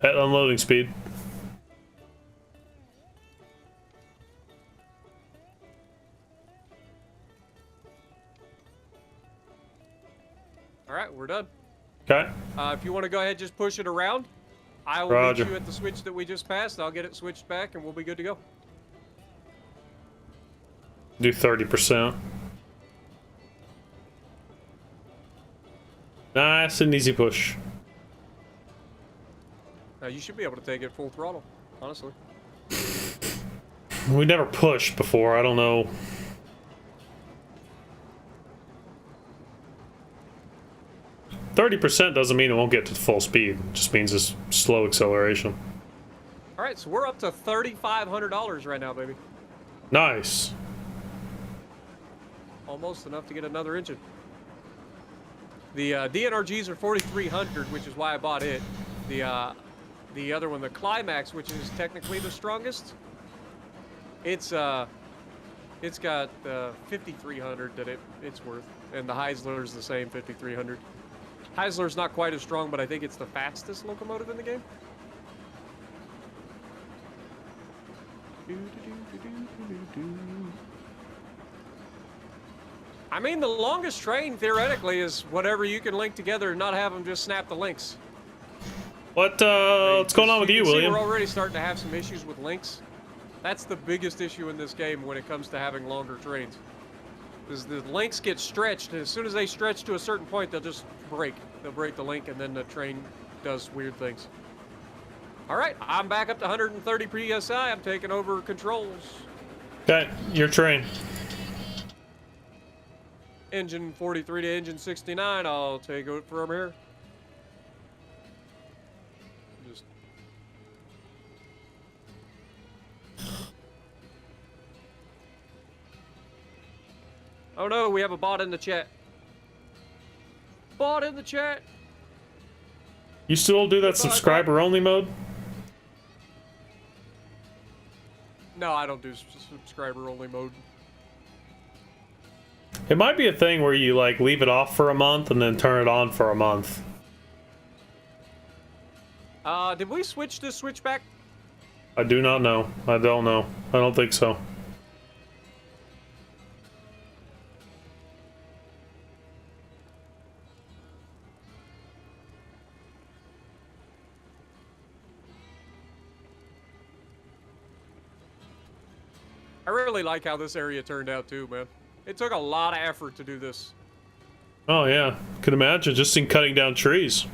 At unloading speed. All right, we're done. Okay. If you want to go ahead, just push it around. I will Roger. meet you at the switch that we just passed. I'll get it switched back, and we'll be good to go. Do 30%. Nice and easy push. You should be able to take it full throttle, honestly. We never pushed before, I don't know. "30% doesn't mean it won't get to full speed. It just means it's slow acceleration. All right, so we're up to $3,500 right now, baby. Nice. Almost enough to get another engine. The DNRGs are 4,300, which is why I bought it. The other one, the Climax, which is technically the strongest, it's got 5,300 that it's worth, and the Heisler's the same, 5,300. Heisler's not quite as strong, but I think it's the fastest locomotive in the game. I mean, the longest train, theoretically, is whatever you can link together and not have them just snap the links. What's going on with you, William? We're already starting to have some issues with links. That's the biggest issue in this game when it comes to having longer trains. Is the links get stretched, and as soon as they stretch to a certain point, they'll just break. They'll break the link, and then the train does weird things. All right, I'm back up to 130 PSI. I'm taking over controls. Okay, your train. Engine 43 to engine 69. I'll take it from here. Just... Oh no, we have a bot in the chat. Bot in the chat. You still do that subscriber only mode? No, I don't do subscriber only mode. It might be a thing where you like leave it off for a month and then turn it on for a month. Did we switch this switch back? I do not know. I don't know. I don't think so. I really like how this area turned out too, man. It took a lot of effort to do this. Oh yeah, could imagine just in cutting down trees.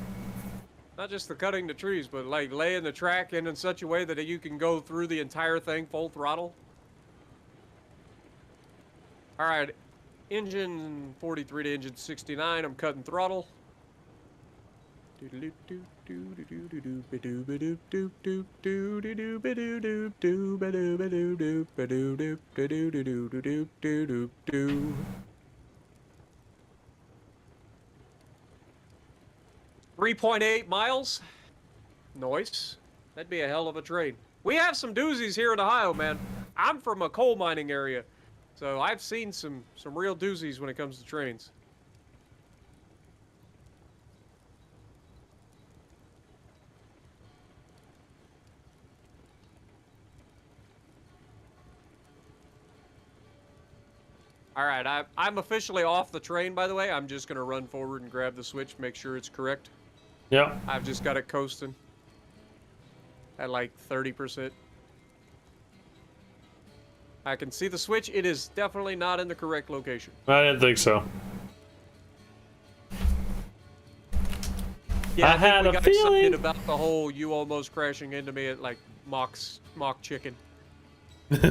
Not just the cutting the trees, but like laying the track in such a way that you can go through the entire thing full throttle. All right, engine 43 to engine 69. I'm cutting throttle. $3.8 miles. Nice. That'd be a hell of a train. We have some doozies here in Ohio, man. I'm from a coal mining area, so I've seen some real doozies when it comes to trains. All right, I'm officially off the train, by the way. I'm just going to run forward and grab the switch, make sure it's correct. Yeah. I've just got it coasting at like 30%. I can see the switch. It is definitely not in the correct location. I didn't think so. Yeah, I had we got a feeling excited about the whole you almost crashing into me at like mock chicken.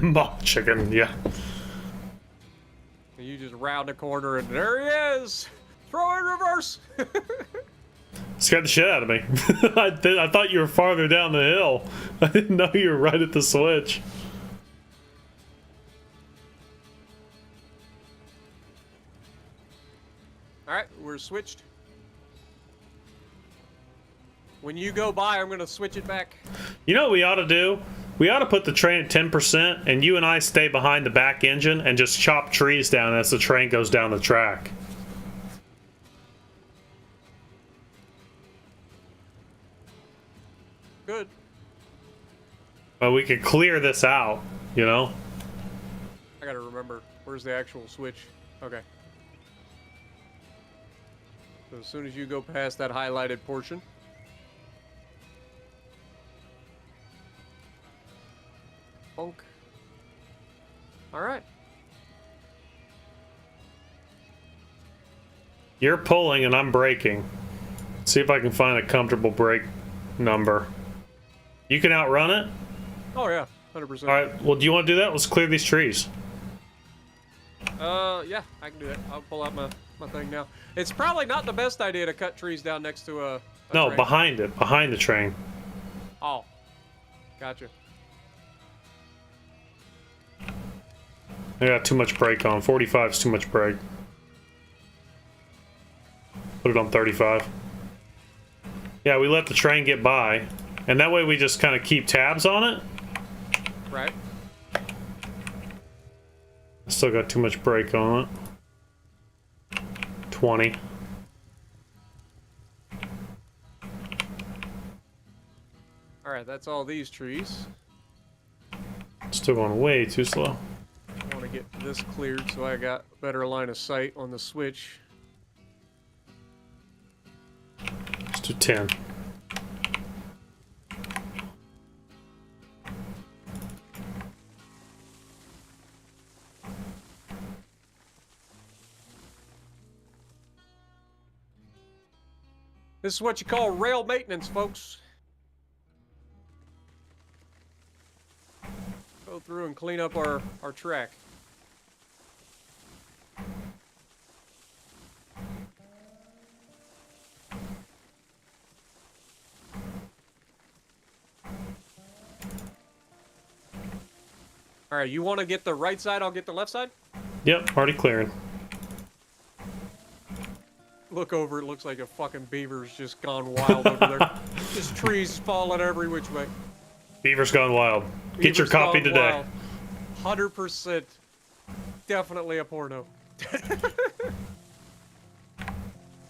Mock chicken, yeah. And you just round a corner and there he is! Throw in reverse! Scared the shit out of me. I thought you were farther down the hill. I didn't know you were right at the switch. All right, we're switched. When you go by, I'm gonna switch it back. You know what we ought to do? We ought to put the train at 10%, and you and I stay behind the back engine and just chop trees down as the train goes down the track. Good. But we could clear this out, you know? I gotta remember, where's the actual switch? Okay. So as soon as you go past that highlighted portion. Bonk. Alright. You're pulling and I'm braking. See if I can find a comfortable brake number. You can outrun it? Oh yeah, 100%. Alright, well do you want to do that? Let's clear these trees. Yeah, I can do that. I'll pull out my thing now. It's probably not the best idea to cut trees down next to a No, train. behind it. Behind the train. Oh. Gotcha. I got too much brake on. 45 is too much brake. Put it on 35. Yeah, we let the train get by. And that way we just kind of keep tabs on it. Right. Still got too much brake on it. 20. Alright, that's all these trees. Still going way too slow. I want to get this cleared so I got a better line of sight on the switch. Let's do 10. This is what you call rail maintenance, folks. Go through and clean up our track. All right, you want to get the right side, I'll get the left side? Yep, already clearing. Look over, it looks like a fucking beaver's just gone wild over there. Just trees falling every which way. Beaver's gone wild. Get your Beaver's copy gone today. wild. 100%. Definitely a porno.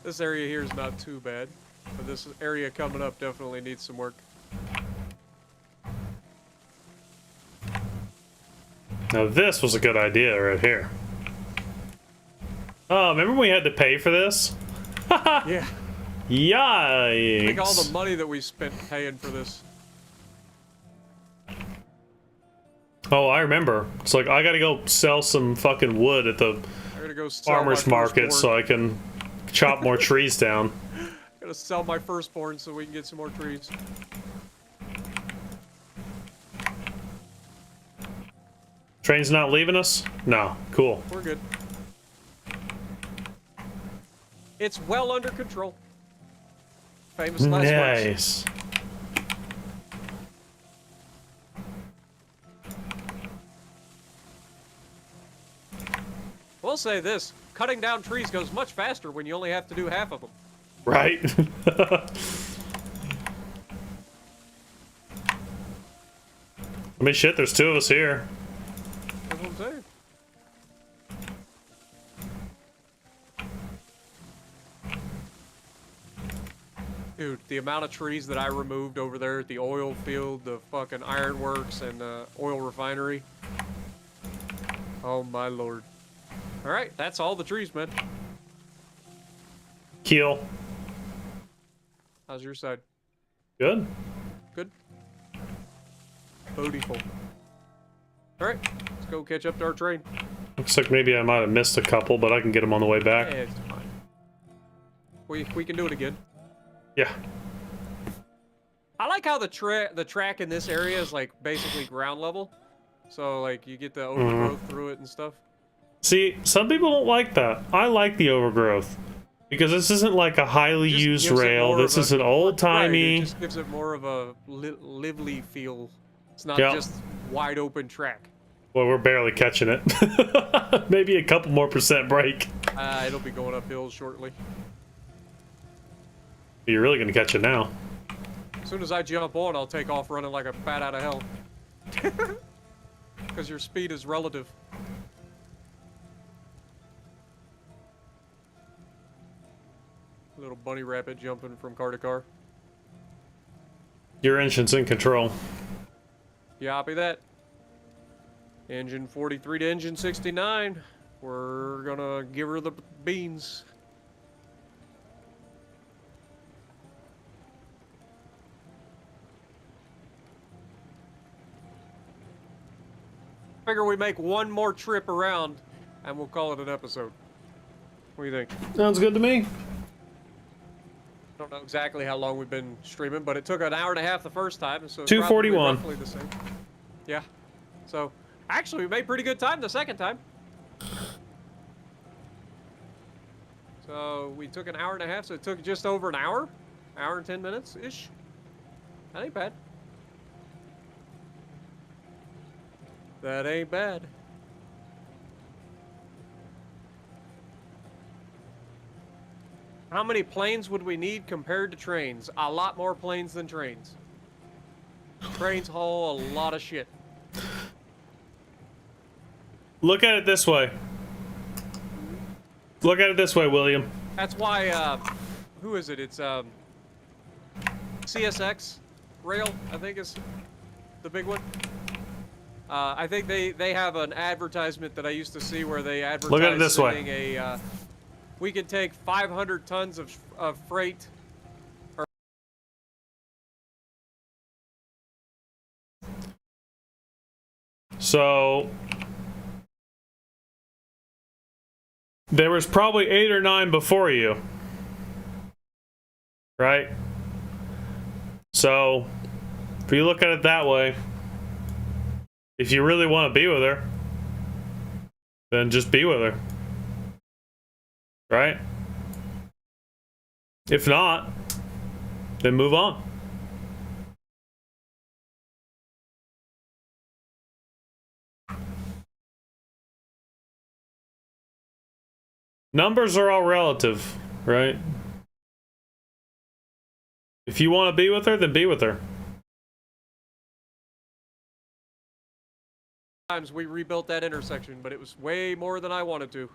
This area here is not too bad, but this area coming up definitely needs some work. Now this was a good idea right here. Oh, remember we had to pay for this? Yeah. Yikes. Think all the money that we spent paying for this. Oh, I remember. It's like, I gotta go sell some fucking wood at the I gotta go sell my farmer's market so firstborn. I can chop more trees down. Gotta sell my firstborn so we can get some more trees. Train's not leaving us? No. Cool. We're good. It's well under control. Famous last words. Nice. We'll say this, cutting down trees goes much faster when you only have to do half of them. Right? I mean, shit, there's two of us here. That's what I'm saying. Dude, the amount of trees that I removed over there at the oil field, the fucking ironworks, and the oil refinery. Oh my lord. Alright, that's all the trees, man. Keel. How's your side? Good. Good? Beautiful. Alright, let's go catch up to our train. Looks like maybe I might have missed a couple, but I can get them on the way back. Yeah, it's fine. We can do it again. Yeah. I like how the track in this area is like basically ground level. So like you get the overgrowth through it and stuff. See, some people don't like that. I like the overgrowth. Because this isn't like a highly Just used gives it rail. more This of is a- an old-timey... Right, it just gives it more of a lively feel. It's not Yeah. just wide open track. Well, we're barely catching it. Maybe a couple more percent break. It'll be going uphill shortly. You're really gonna catch it now. As soon as I jump on, I'll take off running like a bat out of hell. Because your speed is relative. Little bunny rabbit jumping from car to car. Your engine's in control. You copy that? Engine 43 to engine 69. We're gonna give her the beans. Figure we make one more trip around and we'll call it an episode. What do you think? Sounds good to me. Don't know exactly how long we've been streaming, but it took an hour and a half the first time, so it's 2:41. roughly the same. Yeah. So actually, we made pretty good time the second time. So we took an hour and a half, so it took just over an hour and 10 minutes ish. That ain't bad. That ain't bad. How many planes would we need compared to trains? A lot more planes than trains. Trains haul a lot of shit. Look at it this way. Look at it this way, William. That's why, who is it? It's, CSX Rail, I think is the big one. I think they have an advertisement that I used to see where they advertise Look at it this way. sending we can take 500 tons of freight. So there was probably 8 or 9 before you, right? So if you look at it that way, if you really want to be with her, then just be with her, right? If not, then move on. Numbers are all relative, right? If you want to be with her, then be with her. Times we rebuilt that intersection, but it was way more than I wanted to.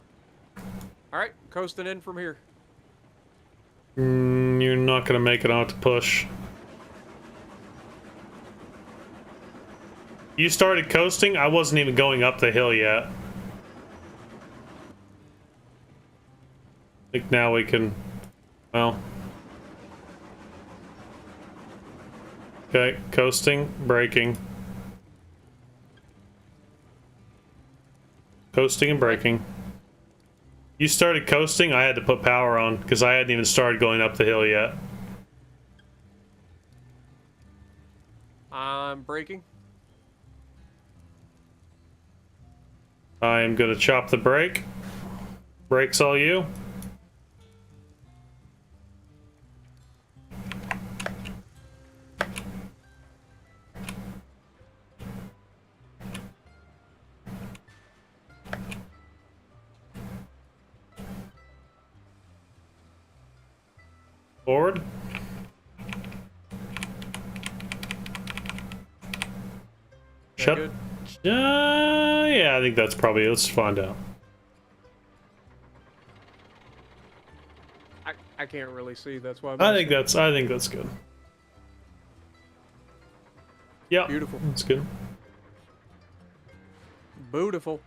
All right, coasting in from here. You're not gonna make it out to push. You started coasting? I wasn't even going up the hill yet. I think now we can, well. Okay, coasting, braking. Coasting and braking. You started coasting, I had to put power on because I hadn't even started going up the hill yet. I'm braking. I am gonna chop the brake. Brakes all you. Forward. Shut. Good? Yeah, I think that's probably. Let's find out. I can't really see. That's why. I think that's good. Yeah, Beautiful. That's good. Beautiful.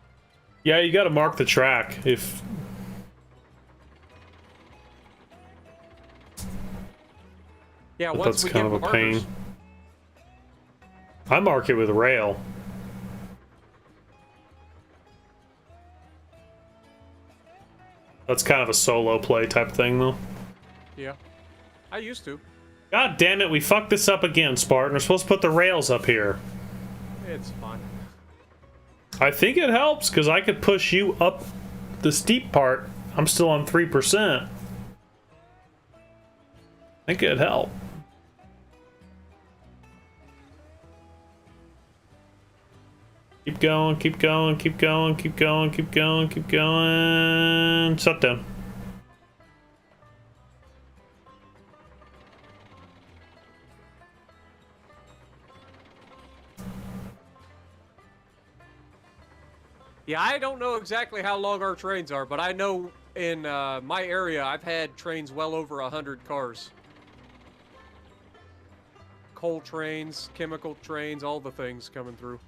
Yeah, you got to mark the track if. Yeah, But once that's we kind get of a markers. pain. I mark it with rail. That's kind of a solo play type thing, though. Yeah, I used to. God damn it, we fucked this up again, Spartan. We're supposed to put the rails up here. It's fine. I think it helps, because I could push you up the steep part. I'm still on 3%. I think it'd help. Keep going, keep going, keep going, keep going, keep going, keep going. Shut down. Yeah, I don't know exactly how long our trains are, but I know in my area I've had trains well over 100 cars. Coal trains, chemical trains, all the things coming through.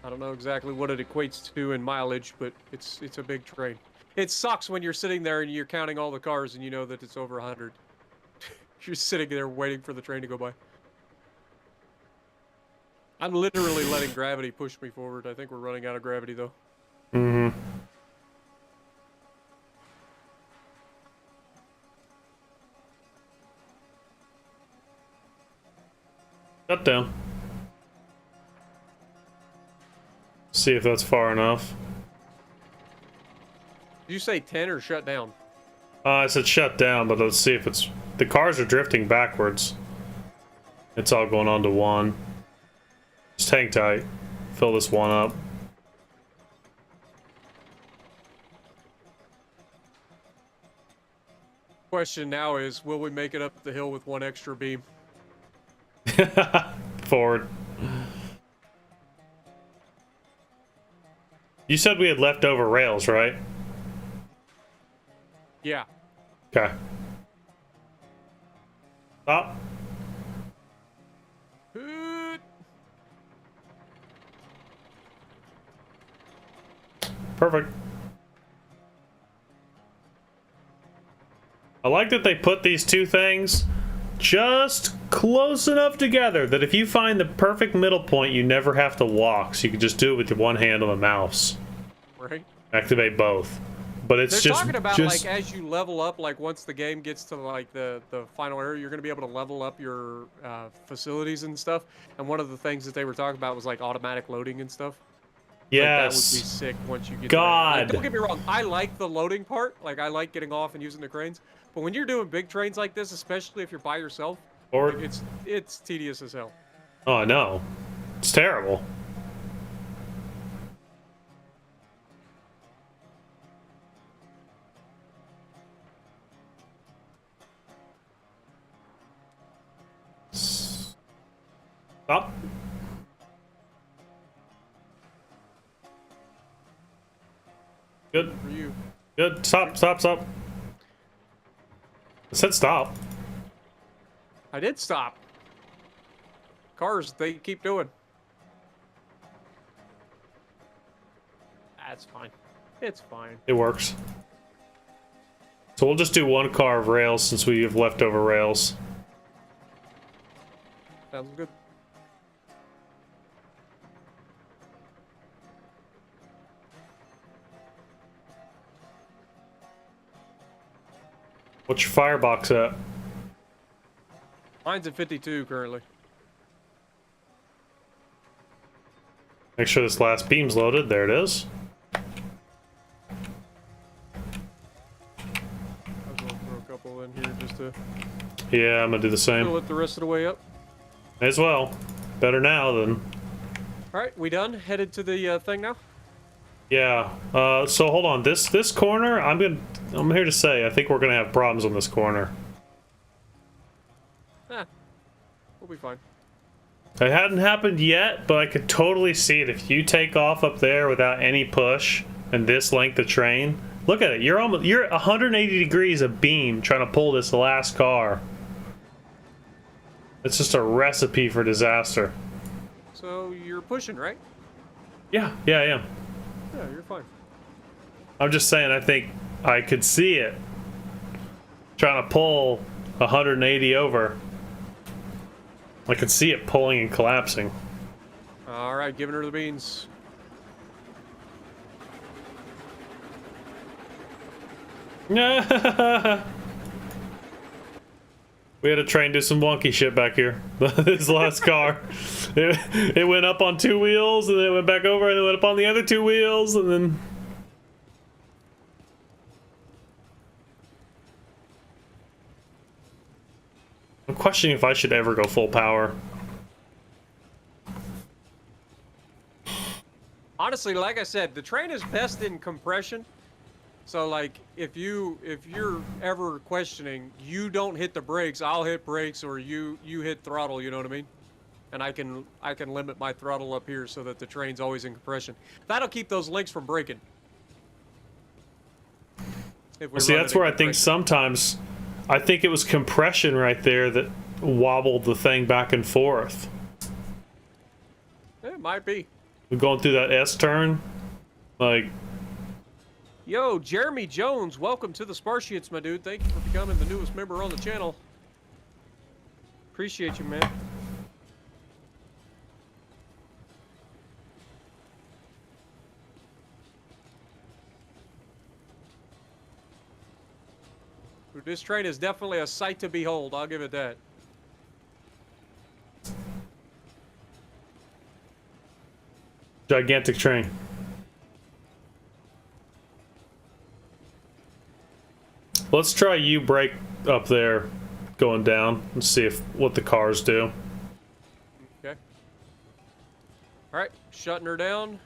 I don't know exactly what it equates to in mileage, but it's a big train. It sucks when you're sitting there and you're counting all the cars and you know that it's over 100. You're sitting there waiting for the train to go by. I'm literally letting gravity push me forward. I think we're running out of gravity, though. Mm-hmm. Shut down. See if that's far enough. Did you say 10 or shut down? I said shut down, but let's see if it's... The cars are drifting backwards. It's all going on to one. Just hang tight. Fill this one up. Question now is, will we make it up the hill with one extra beam? Forward. You said we had leftover rails, right? Yeah. Okay. Stop. Perfect. I like that they put these two things just close enough together that if you find the perfect middle point, you never have to walk. So you can just do it with your one hand on the mouse. Right. Activate both. But it's They're just talking about like as you level up, like once the game gets to like the final area, you're gonna be able to level up your facilities and stuff. And one of the things that they were talking about was like automatic loading and stuff. Yes. Like, that would be sick once you get God. to that. Like, don't get me wrong, I like the loading part. Like I like getting off and using the cranes. But when you're doing big trains like this, especially if you're by yourself, Or like, it's tedious as hell. oh, I know. It's terrible. Stop. Good. For you. Good. Stop, stop, stop. I said stop. I did stop. Cars, they keep doing. That's fine. It's fine. It works. So we'll just do one car of rails since we have leftover rails. Sounds good. What's your firebox at? Mine's at 52 currently. Make sure this last beam's loaded. There it is. I was gonna throw a couple in here just to Yeah, I'm gonna do the fill same. it the rest of the way up. May as well. Better now than... All right, we done? Headed to the thing now? Yeah. So hold on. This corner, I'm here to say, I think we're gonna have problems on this corner. We'll be fine. It hadn't happened yet, but I could totally see it. If you take off up there without any push and this length of train, look at it. You're 180 degrees of beam trying to pull this last car. It's just a recipe for disaster. So you're pushing, right? Yeah, I am. Yeah, you're fine. I'm just saying, I think I could see it trying to pull 180 over. I could see it pulling and collapsing. All right, giving her the beans. We had a train do some wonky shit back here. This last car. It went up on two wheels, and then it went back over, and it went up on the other two wheels, and then... I'm questioning if I should ever go full power. Honestly, like I said, the train is best in compression. So like if you're ever questioning, you don't hit the brakes, I'll hit brakes, or you hit throttle, you know what I mean? And I can limit my throttle up here so that the train's always in compression. That'll keep those links from breaking. If we See, run that's it in where I think compression. sometimes, I think it was compression right there that wobbled the thing back and forth. It might be. We're going through that S turn, like. Yo, Jeremy Jones, welcome to the Spartians, my dude. Thank you for becoming the newest member on the channel. Appreciate you, man. This train is definitely a sight to behold, I'll give it that. Gigantic train. Let's try you brake up there going down and see if what the cars do. Okay. Alright, shutting her down.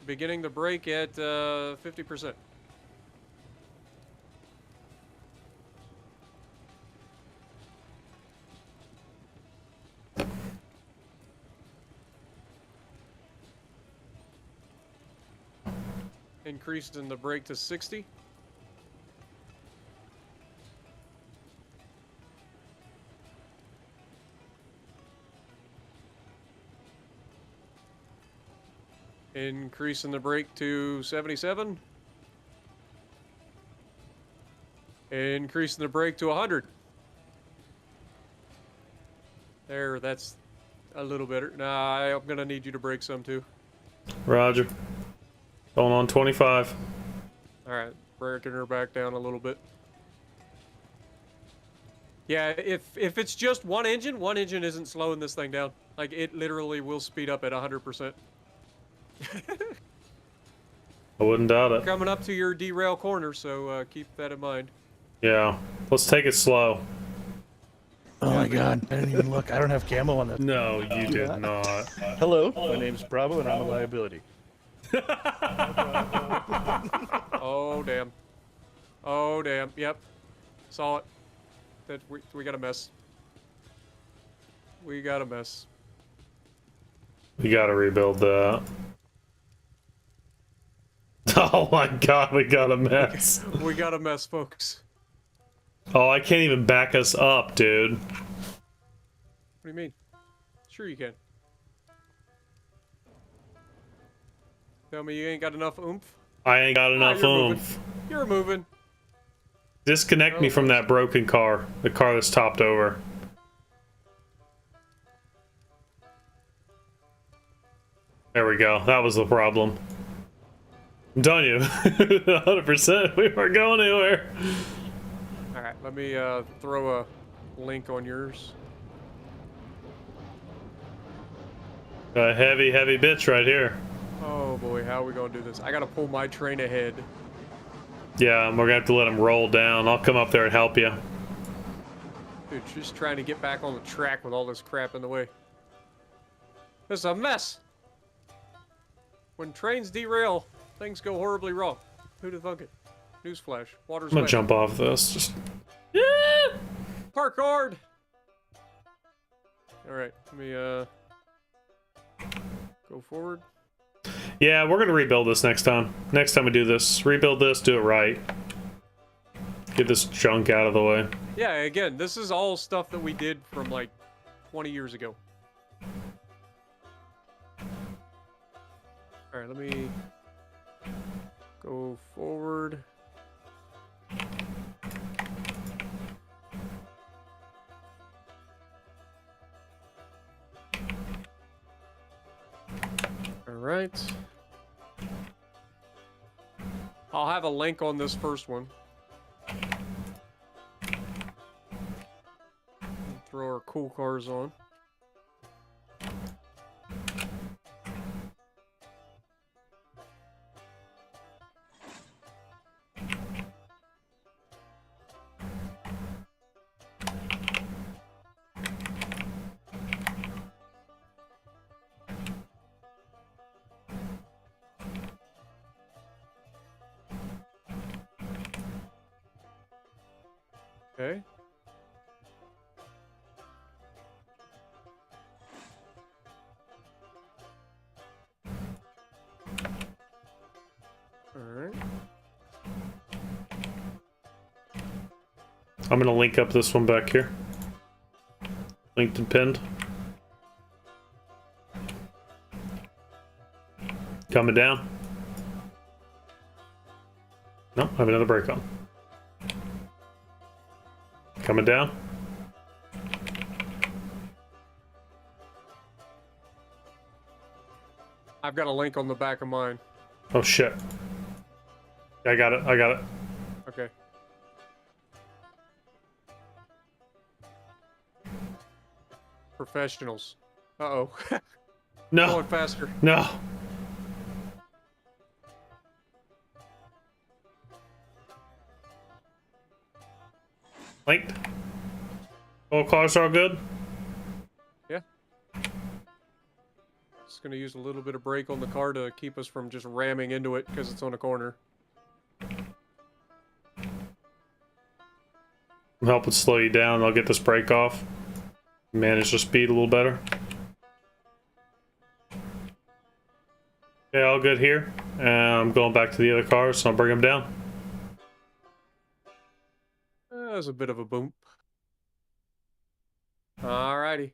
Beginning the brake at 50%. Increasing the brake to 60. Increasing the brake to 77. Increasing the brake to 100. There, that's a little better. Nah, I'm gonna need you to brake some too. Roger. Going on 25. Alright, braking her back down a little bit. Yeah, if it's just one engine isn't slowing this thing down. Like, it literally will speed up at 100%. I wouldn't doubt it. Coming up to your derail corner, so keep that in mind. Yeah. Let's take it slow. Oh my god, I didn't even look. I don't have camo on that. No, you did not. Hello, my name's Bravo and I'm a liability. Oh, damn. Oh, damn. Yep. Saw it. That we got a mess. We got a mess. We gotta rebuild that. Oh my god, we got a mess. We got a mess, folks. Oh, I can't even back us up, dude. What do you mean? Sure you can. Tell me you ain't got enough oomph? I ain't got enough you're oomph. moving. You're moving. Disconnect me from that broken car. The car that's topped over. There we go. That was the problem. I'm telling you, 100%, we weren't going anywhere. Alright, let me throw a link on yours. A heavy, heavy bitch right here. Oh boy, how are we gonna do this? I gotta pull my train ahead. Yeah, we're gonna have to let him roll down. I'll come up there and help you. Dude, just trying to get back on the track with all this crap in the way. This is a mess! When trains derail, things go horribly wrong. Who'd have thunk it? Newsflash. Water's I'm gonna wet. jump off this. Just Park hard! Alright, let me go forward. yeah, we're gonna rebuild this next time. Next time we do this, rebuild this, do it right. Get this junk out of the way. Yeah, again, this is all stuff that we did from like 20 years ago. Alright, let me go forward. Alright. I'll have a link on this first one. Throw our cool cars on. Okay. Alright. I'm gonna link up this one back here. Linked and pinned. Coming down. No, I have another brake on. Coming down. I've got a link on the back of mine. Oh shit. I got it, I got it. Okay. Professionals. Uh-oh. No. Going faster. No. Linked. All cars are good? Yeah. Just gonna use a little bit of brake on the car to keep us from just ramming into it because it's on a corner. I'm helping slow you down. I'll get this brake off. Manage the speed a little better. Okay, all good here. And I'm going back to the other cars, so I'll bring them down. That was a bit of a boom. Alrighty.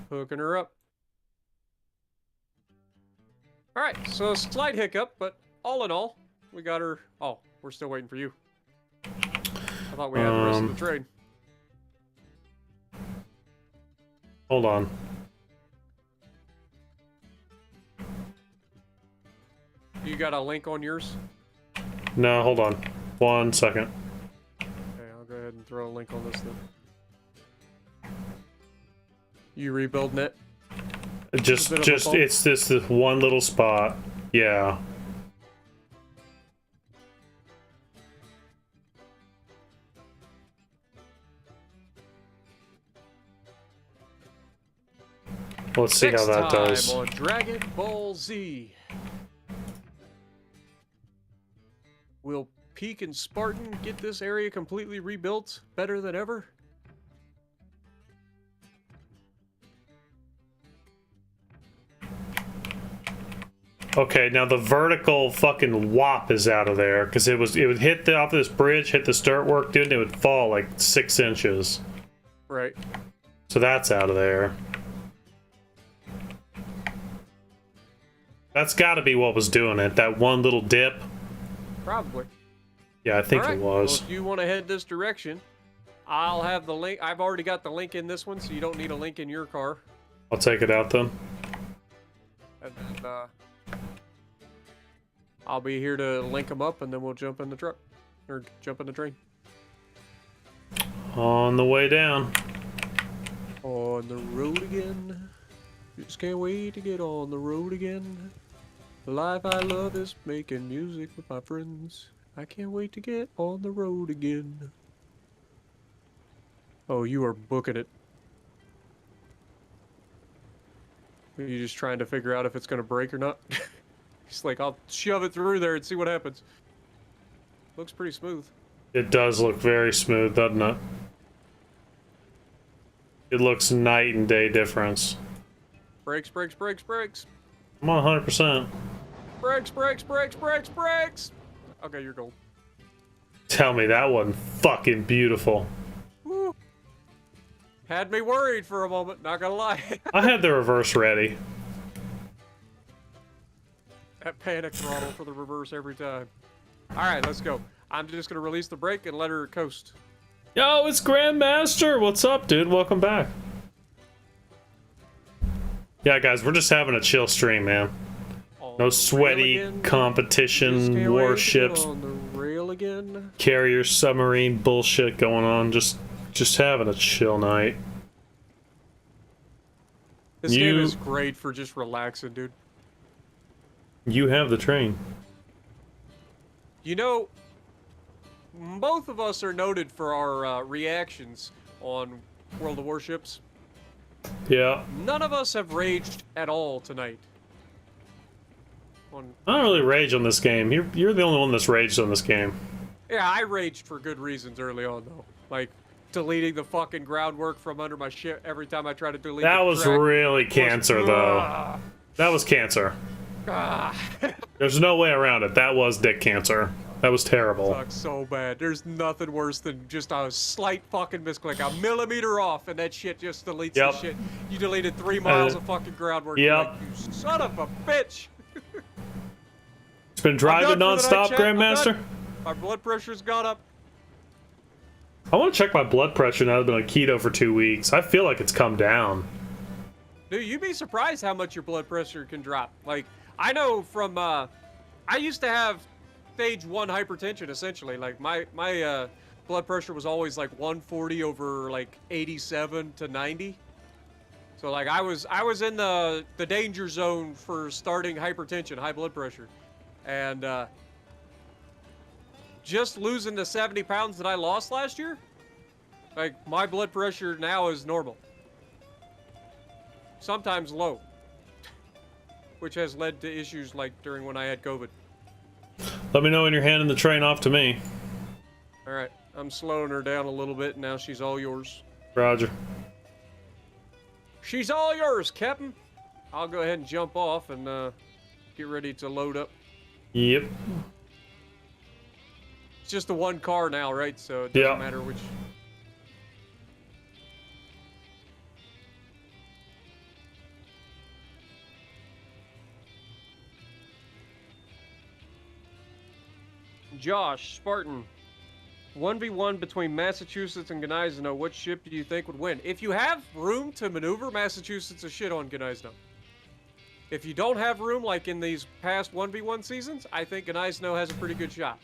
Hooking her up. Alright, so a slight hiccup, but all in all, we got her. Oh, we're still waiting for you. I thought we had the rest of the train. Hold on. You got a link on yours? No, hold on. 1 second. Okay, I'll go ahead and throw a link on this then. You rebuilding it? Just it's this one little spot. Yeah. Let's see how that does. Next time on Dragon Ball Z. Will Peak and Spartan get this area completely rebuilt better than ever? Okay, now the vertical fucking whop is out of there because it would hit off this bridge, hit the dirt work, dude, and it would fall like 6 inches. Right. So that's out of there. That's got to be what was doing it. That one little dip. Probably. Yeah, I think All right. it was. Well, if you want to head this direction, I'll have the link. I've already got the link in this one, so you don't need a link in your car. I'll take it out then. And then I'll be here to link them up, and then we'll jump in the truck. Or jump in the train. On the way down. On the road again. Just can't wait to get on the road again. The life I love is making music with my friends. I can't wait to get on the road again. Oh, you are booking it. Are you just trying to figure out if it's going to break or not? He's like, I'll shove it through there and see what happens. Looks pretty smooth. It does look very smooth, doesn't it? It looks night and day difference. Brakes, brakes, brakes, brakes. I'm on 100%. Brakes, brakes, brakes, brakes, brakes. Okay, you're gold. Tell me that wasn't fucking beautiful. Woo. Had me worried for a moment, not gonna lie. I had the reverse ready. That panic throttle for the reverse every time. Alright, let's go. I'm just gonna release the brake and let her coast. Yo, it's Grandmaster! What's up, dude? Welcome back. Yeah, guys, we're just having a chill stream, man. No sweaty competition, warships, on the rail again. carrier, submarine bullshit going on. Just having a chill night. This game is great for just relaxing, dude. You have the train. You know, both of us are noted for our reactions on World of Warships. Yeah. None of us have raged at all tonight. I don't really rage on this game. You're the only one that's raged on this game. Yeah, I raged for good reasons early on, though. Like, deleting the fucking groundwork from under my shit every time I try to delete That the was track. really cancer, though. That was cancer. There's no way around it. That was dick cancer. That was terrible. Sucks so bad. There's nothing worse than just a slight fucking misclick, a millimeter off, and that shit just deletes the shit. You deleted 3 miles of fucking groundwork. Yep. Like, you son of a bitch. It's been driving nonstop, Grandmaster. My blood pressure's gone up. I want to check my blood pressure now that I've been on keto for 2 weeks. I feel like it's come down. Dude, you'd be surprised how much your blood pressure can drop. Like, I know from, I used to have stage 1 hypertension, essentially. Like, my blood pressure was always, like, 140 over, like, 87 to 90. So, like, I was in the danger zone for starting hypertension, high blood pressure. And, just losing the 70 pounds that I lost last year, like, my blood pressure now is normal. Sometimes low. Which has led to issues like during when I had COVID. Let me know when you're handing the train off to me. Alright, I'm slowing her down a little bit, now she's all yours. Roger. She's all yours, Captain. I'll go ahead and jump off and get ready to load up. Yep. It's just the one car now, right? So it doesn't matter which. Josh, Spartan, 1v1 between Massachusetts and Gneisno. What ship do you think would win? If you have room to maneuver, Massachusetts is shit on Gneisno. If you don't have room, like in these past 1v1 seasons, I think Gneisno has a pretty good shot.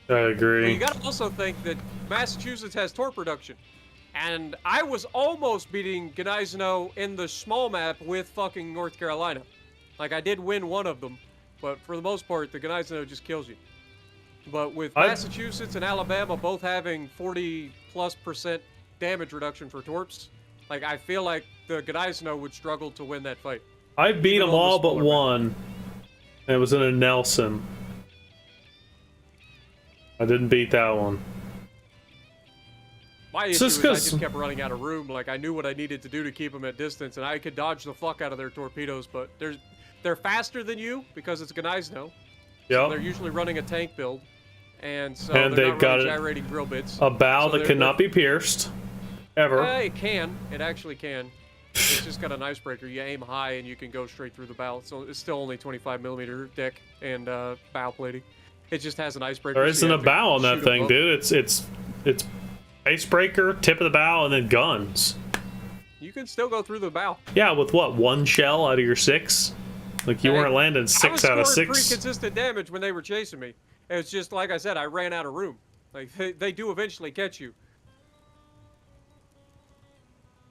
I agree. But you gotta also think that Massachusetts has torque production. And I was almost beating Gneisno in the small map with fucking North Carolina. Like, I did win one of them, but for the most part, the Gneisno just kills you. But with Massachusetts and Alabama both having 40+% damage reduction for torps, like, I feel like the Gneisno would struggle to win that fight. I beat them all but one. And it was in a Nelson. I didn't beat that one. My issue is I just kept running out of room. Like, I knew what I needed to do to keep them at distance, and I could dodge the fuck out of their torpedoes, but they're faster than you because it's Gneisno. Yep. So they're usually running a tank build. And so they've got gyrating drill bits. A bow that cannot be pierced. Ever. It can. It actually can. It's just got an icebreaker. You aim high and you can go straight through the bow. So it's still only 25mm deck and bow plating. It just has an icebreaker. There isn't a bow on that thing, dude. It's icebreaker, tip of the bow, and then guns. You can still go through the bow. Yeah, with what, 1 shell out of your 6? Like, you weren't landing 6 out of 6. I was scoring pretty consistent damage when they were chasing me. It's just, like I said, I ran out of room. Like, they do eventually catch you.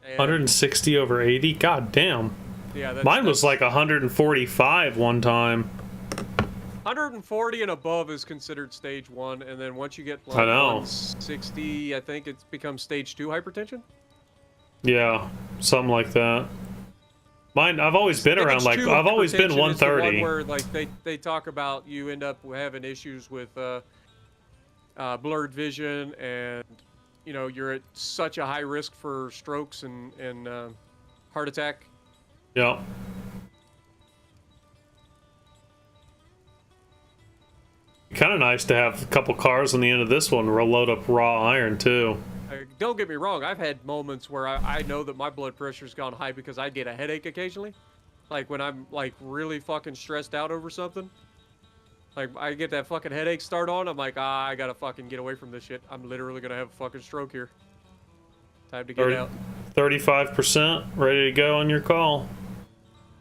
And 160 over 80? God damn. Yeah, mine was like 145 one time. 140 and above is considered stage 1, and then once you get like 160, I think it becomes stage 2 hypertension? Yeah, something like that. Mine, I've always been around, like, I've always been 130. Where, like, they talk about you end up having issues with blurred vision, and, you know, you're at such a high risk for strokes and heart attack. Yeah. Kind of nice to have a couple cars on the end of this one load up raw iron, too. Don't get me wrong, I've had moments where I know that my blood pressure's gone high because I get a headache occasionally. Like when I'm like really fucking stressed out over something. Like I get that fucking headache start on, I'm like, I gotta fucking get away from this shit. I'm literally gonna have a fucking stroke here. Time to get out. 35%, ready to go on your call.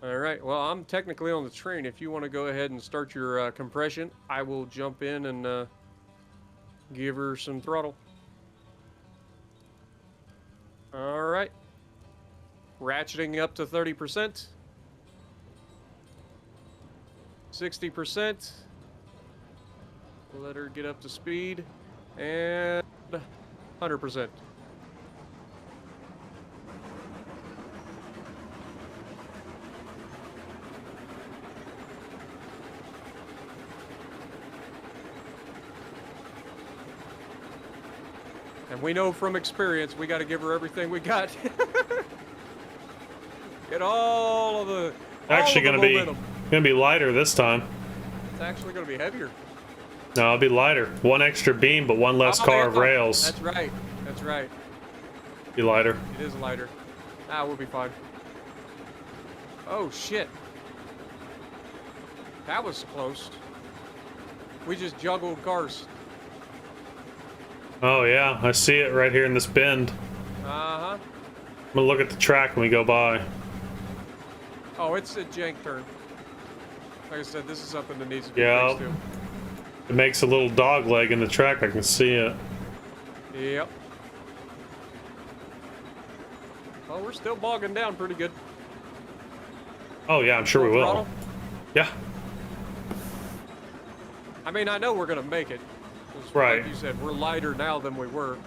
Alright, well I'm technically on the train. If you want to go ahead and start your compression, I will jump in and give her some throttle. Alright. Ratcheting up to 30%. 60%. Let her get up to speed. And 100%. And we know from experience we got to give her everything we got. Get all of the Actually, momentum. gonna be lighter this time. It's actually gonna be heavier. No, it'll be lighter. One extra beam, but one less car of rails. That's right. That's right. Be lighter. It is lighter. We'll be fine. Oh shit. That was close. We just juggled cars. Oh yeah, I see it right here in this bend. Uh-huh. I'm gonna look at the track when we go by. Oh, it's a jank turn. Like I said, this is something that needs to be fixed too. It makes a little dog leg in the track. I can see it. Yep. Oh, we're still bogging down pretty good. Oh yeah, I'm sure we will. Throttle? Yeah. I mean, I know we're gonna make it. Right. Like you said, we're lighter now than we were.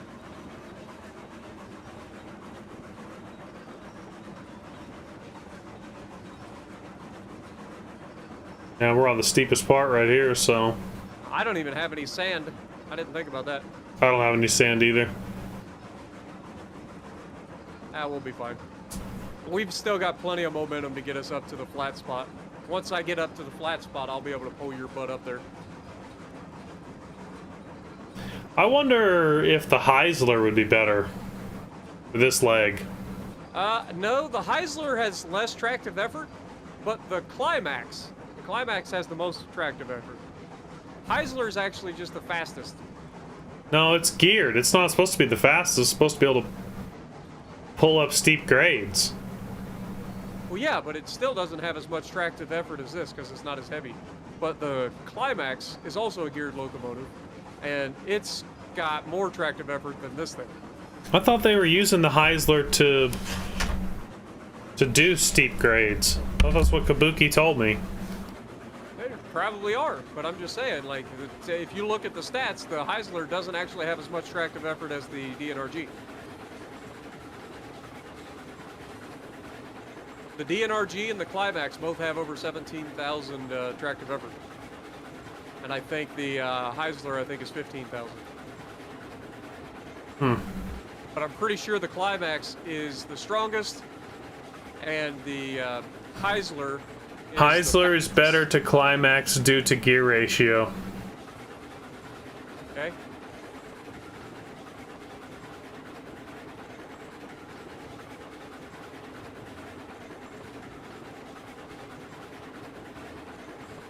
Yeah, we're on the steepest part right here, so I don't even have any sand. I didn't think about that. I don't have any sand either. We'll be fine. We've still got plenty of momentum to get us up to the flat spot. Once I get up to the flat spot, I'll be able to pull your butt up there. I wonder if the Heisler would be better for this leg. No, the Heisler has less tractive effort, but the Climax has the most tractive effort. Heisler is actually just the fastest. No, it's geared. It's not supposed to be the fastest. It's supposed to be able to pull up steep grades. Well, yeah, but it still doesn't have as much tractive effort as this because it's not as heavy. But the Climax is also a geared locomotive, and it's got more tractive effort than this thing. I thought they were using the Heisler to do steep grades. I thought that's what Kabuki told me. They probably are, but I'm just saying, like, if you look at the stats, the Heisler doesn't actually have as much tractive effort as the DNRG. The DNRG and the Climax both have over 17,000 tractive effort. And I think the Heisler, is 15,000. But I'm pretty sure the Climax is the strongest, and the Heisler is better to Climax due to gear ratio. Okay.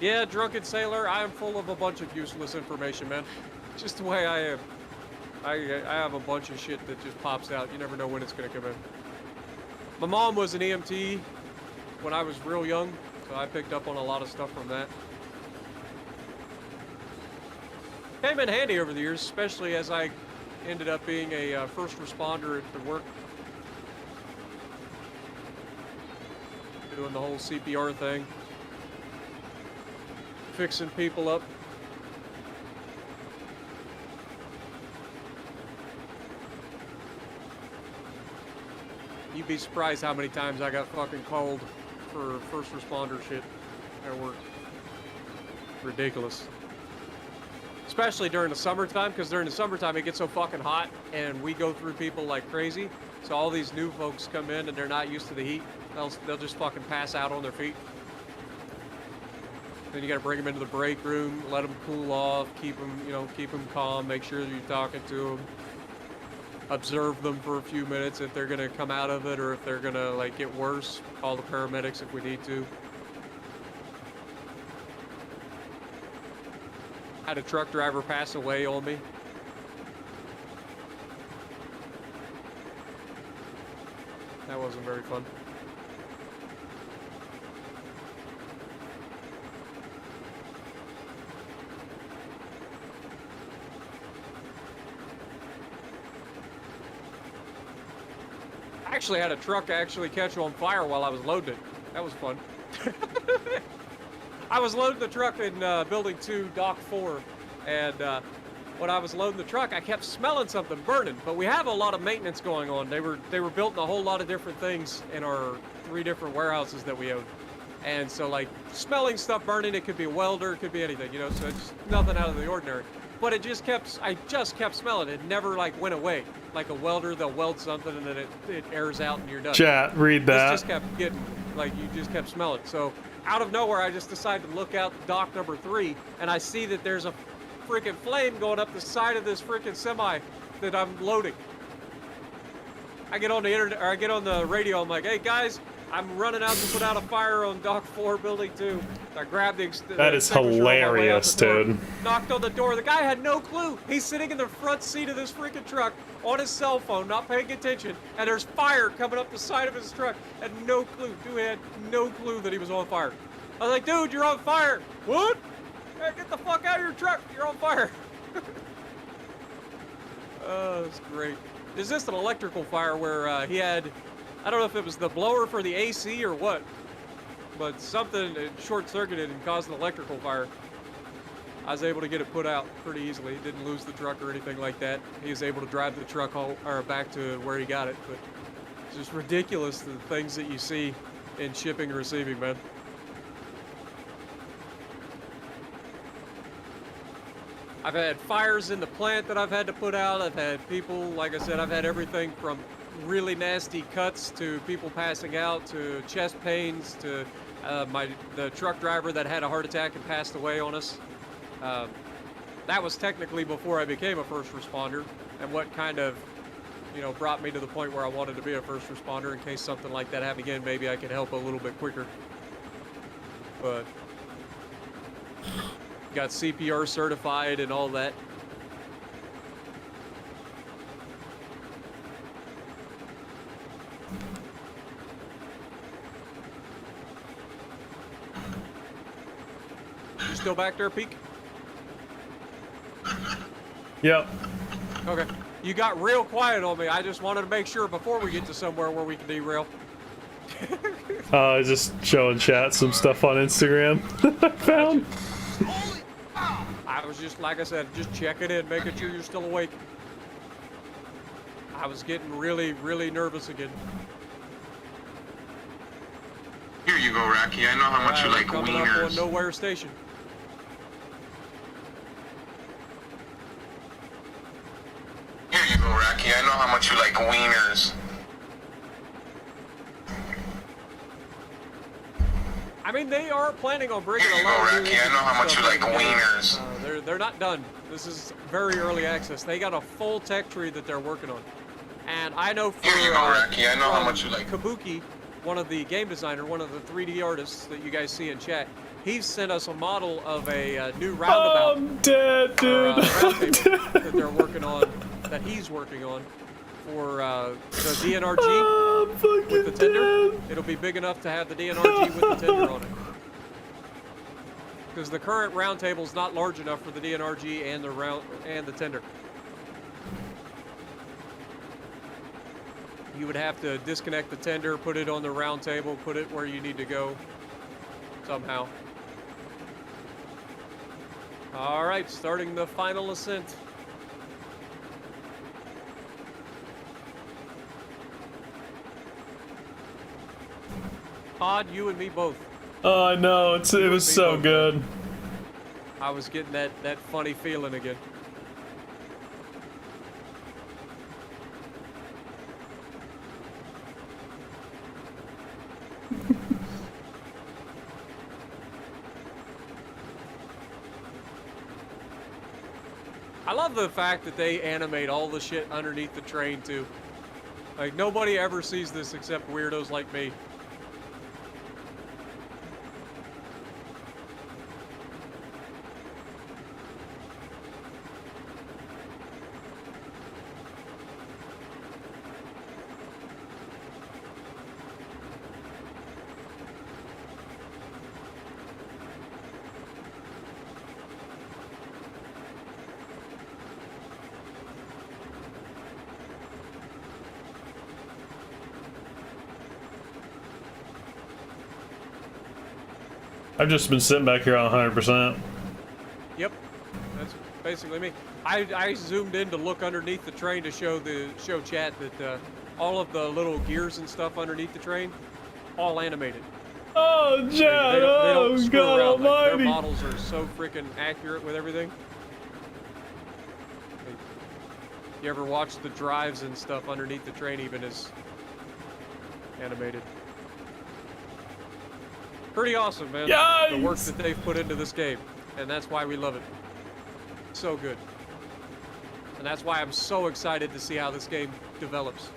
Yeah, Drunken Sailor, I am full of a bunch of useless information, man. Just the way I am. I have a bunch of shit that just pops out. You never know when it's going to come in. My mom was an EMT when I was real young, so I picked up on a lot of stuff from that. Came in handy over the years, especially as I ended up being a first responder at the work. Doing the whole CPR thing. Fixing people up. You'd be surprised how many times I got fucking called for first responder shit at work. Ridiculous. Especially during the summertime, because during the summertime it gets so fucking hot and we go through people like crazy. So all these new folks come in and they're not used to the heat. They'll just fucking pass out on their feet. Then you gotta bring them into the break room, let them cool off, keep them calm, make sure that you're talking to them. Observe them for a few minutes if they're gonna come out of it or if they're gonna like get worse. Call the paramedics if we need to. Had a truck driver pass away on me. That wasn't very fun. Actually had a truck actually catch on fire while I was loading it. That was fun. I was loading the truck in Building 2, Dock 4, and when I was loading the truck, I kept smelling something burning. But we have a lot of maintenance going on. They were building a whole lot of different things in our 3 different warehouses that we own. And so, like, smelling stuff burning, it could be a welder, it could be anything, you know, so it's nothing out of the ordinary. but it just kept, I just kept smelling it. It never like went away. Like a welder, they'll weld something and then it airs out and you're done. Chat, read that. This just kept getting, like you just kept smelling. So out of nowhere, I just decided to look out dock number 3 and I see that there's a freaking flame going up the side of this freaking semi that I'm loading. I get on the internet, or I get on the radio. I'm like, "Hey guys, I'm running out to put out a fire on dock 4, building 2." I grabbed the That is hilarious, dude. Knocked on the door. The guy had no clue. He's sitting in the front seat of this freaking truck on his cell phone, not paying attention, and there's fire coming up the side of his truck. Had no clue. Dude had no clue that he was on fire. I was like, "Dude, you're on fire." "What?" "Hey, get the fuck out of your truck. You're on fire." Oh, that's great. Is this an electrical fire where he had, I don't know if it was the blower for the AC or what, but something short-circuited and caused an electrical fire. I was able to get it put out pretty easily. Didn't lose the truck or anything like that. He was able to drive the truck or back to where he got it, but it's just ridiculous the things that you see in shipping and receiving, man. I've had fires in the plant that I've had to put out. I've had people, like I said, I've had everything from really nasty cuts to people passing out to chest pains to the truck driver that had a heart attack and passed away on us. That was technically before I became a first responder, and what kind of, you know, brought me to the point where I wanted to be a first responder in case something like that happened again. Maybe I could help a little bit quicker. But got CPR certified and all that. You still back there, Peak? Yep. Okay. You got real quiet on me. I just wanted to make sure before we get to somewhere where we can derail. Just showing chat some stuff on Instagram I found. I was just, like I said, just checking in, making sure you're still awake. I was getting really, really nervous again. Here you go, Rocky. I know how much you like coming up on wieners. Nowhere Station. Here you go, Rocky. I know how much you like wieners. I mean, they are planning on bringing Here a you lot go, of new Rocky. I know how much you like stuff wieners. they're not done. This is very early access. They got a full tech tree that they're working on. And I know for Here you go, Rocky. I know how much you like. Kabuki, one of the game designer, one of the 3D artists that you guys see in chat, he's sent us a model of a new roundabout. I'm dead, dude. That they're working on, that he's working on for the DNRG I'm with the tender. dead. It'll be big enough to have the DNRG with the tender on it. Because the current round table is not large enough for the DNRG and the tender. You would have to disconnect the tender, put it on the round table, put it where you need to go somehow. All right, starting the final ascent. Todd, you and me both. Oh, I know. It was so good. I was getting that funny feeling again. I love the fact that they animate all the shit underneath the train too. Like nobody ever sees this except weirdos like me. I've just been sitting back here on 100%. Yep, that's basically me. I zoomed in to look underneath the train to show chat that all of the little gears and stuff underneath the train, all animated. Oh, Chad! They don't Oh, screw God around. Like, Almighty! their models are so freaking accurate with everything. You ever watch the drives and stuff underneath the train even is animated. Pretty awesome, man. Yikes! The work that they've put into this game. And that's why we love it. So good. And that's why I'm so excited to see how this game develops.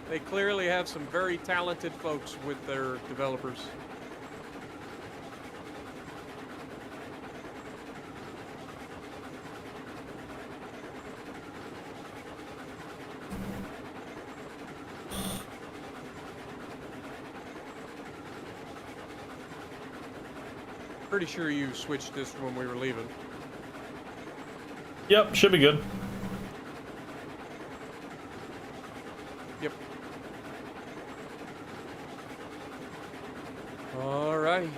They clearly have some very talented folks with their developers. Pretty sure you switched this when we were leaving. Yep, should be good. Yep. Alrighty.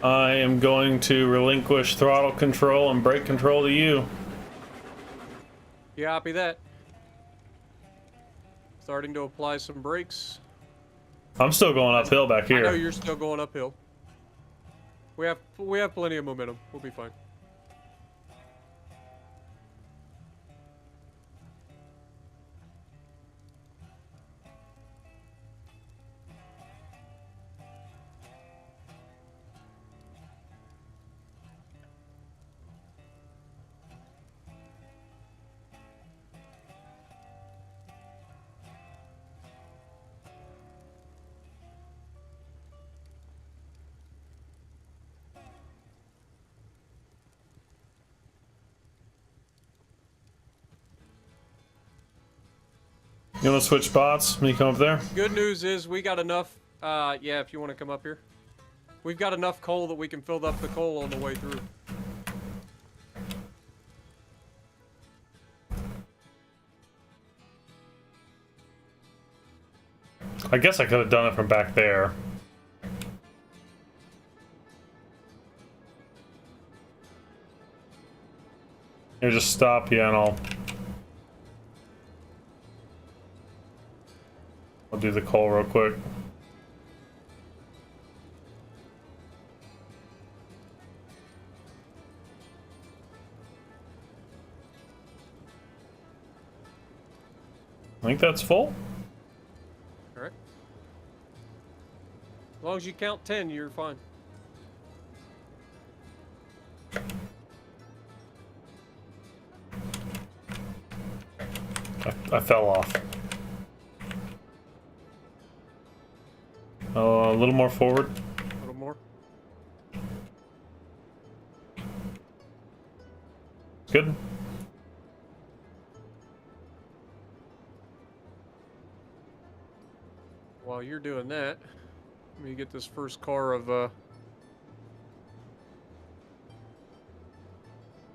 I am going to relinquish throttle control and brake control to you. You copy that? Starting to apply some brakes. I'm still going uphill back I know here. you're still going uphill. We have plenty of momentum. We'll be fine. You want to switch spots when you come up there? Good news is we got enough. Yeah, if you want to come up here, we've got enough coal that we can fill up the coal on the way through. I guess I could have done it from back there. Here, just stop, yeah, and I'll do the coal real quick. I think that's full. All right. As long as you count 10, you're fine. I fell off. A little more forward. A little more. Good. While you're doing that, let me get this first car of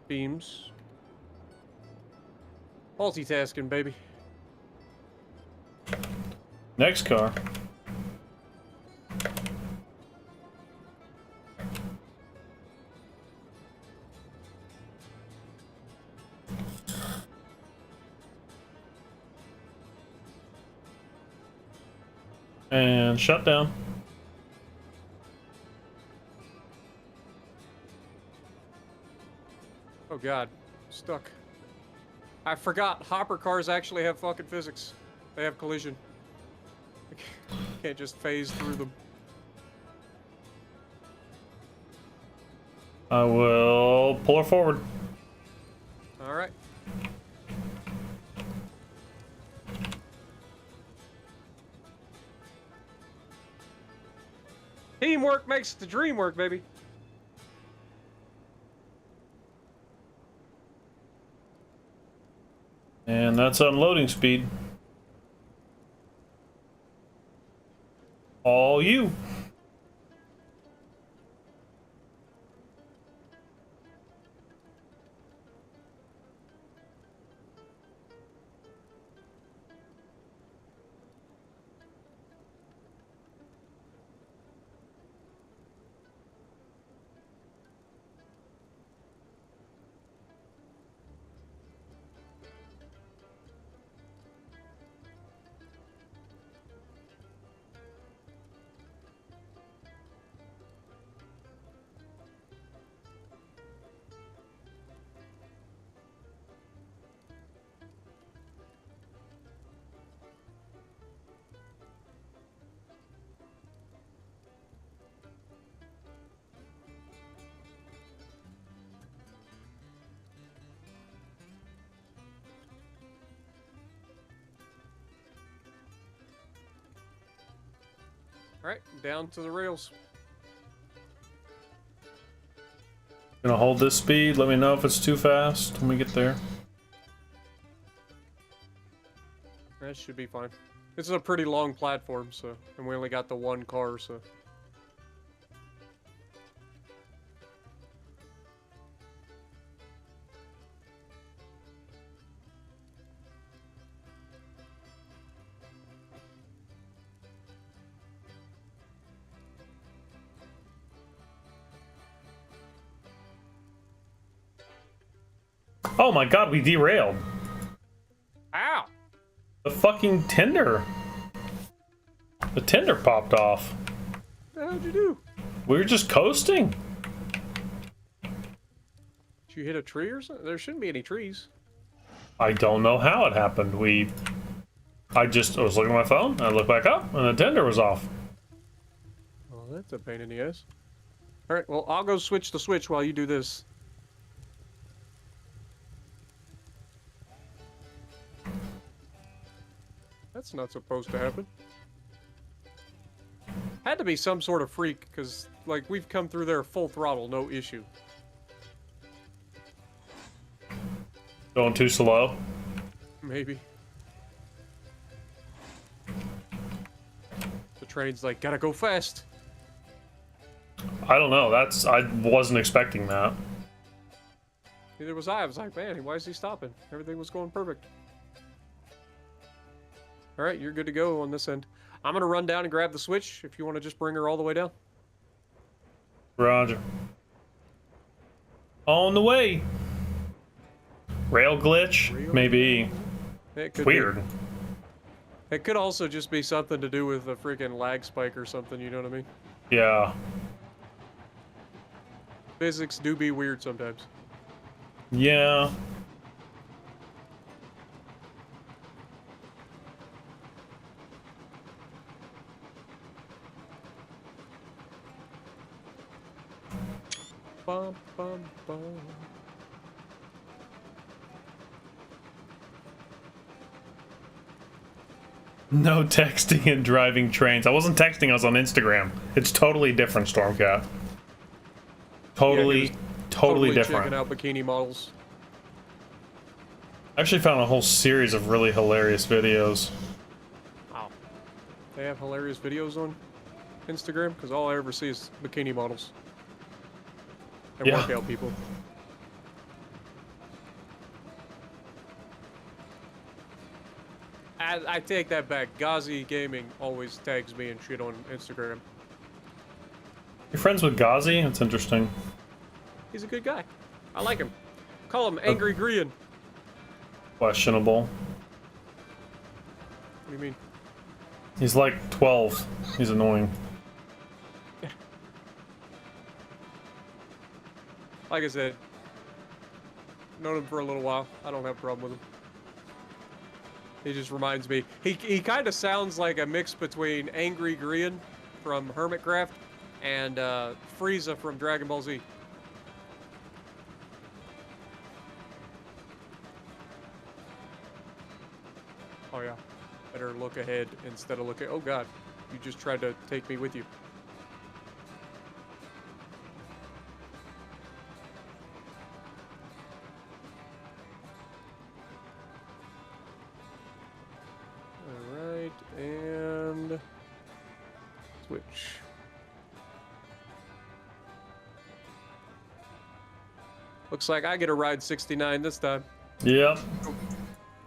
beams. Multitasking, baby. Next car. And shut down. Oh god, stuck. I forgot, hopper cars actually have fucking physics. They have collision. You can't just phase through them. I will pull her forward. Alright. Teamwork makes the dream work, baby. And that's unloading speed. All you. All right, down to the rails. Gonna hold this speed. Let me know if it's too fast when we get there. That should be fine. This is a pretty long platform, so, and we only got the one car, so. Oh my god, we derailed. Ow! The fucking tender. The tender popped off. What the hell did you do? We were just coasting. Did you hit a tree or something? There shouldn't be any trees. I don't know how it happened. I was looking at my phone, and I looked back up, and the tender was off. Oh, that's a pain in the ass. Alright, well, I'll go switch the switch while you do this. That's not supposed to happen. Had to be some sort of freak, because, like, we've come through there full throttle, no issue. Going too slow. Maybe. The train's like, gotta go fast. I don't know. I wasn't expecting that. Neither was I. I was like, man, why is he stopping? Everything was going perfect. Alright, you're good to go on this end. I'm gonna run down and grab the switch if you want to just bring her all the way down. Roger. On the way. Rail glitch? Maybe. It could Weird. Be. It could also just be something to do with a freaking lag spike or something, you know what I mean? Yeah. Physics do be weird sometimes. Yeah. Bum, bum, bum. No texting and driving trains. I wasn't texting, I was on Instagram. It's totally different, Stormcat. Totally, Yeah, totally checking different. out bikini models. I actually found a whole series of really hilarious videos. Wow. They have hilarious videos on Instagram? Because all I ever see is bikini models. And Yeah. workout people. I take that back. Ghazi Gaming always tags me and shit on Instagram. You're friends with Ghazi? That's interesting. He's a good guy. I like him. Call him Angry Grian. Questionable. What do you mean? He's like 12. He's annoying. Like I said, known him for a little while. I don't have a problem with him. He just reminds me. He kind of sounds like a mix between Angry Grian from Hermitcraft and Frieza from Dragon Ball Z. Oh yeah. Better look ahead instead of looking. Oh god. You just tried to take me with you. Switch. Looks like I get a ride 69 this time. Yep.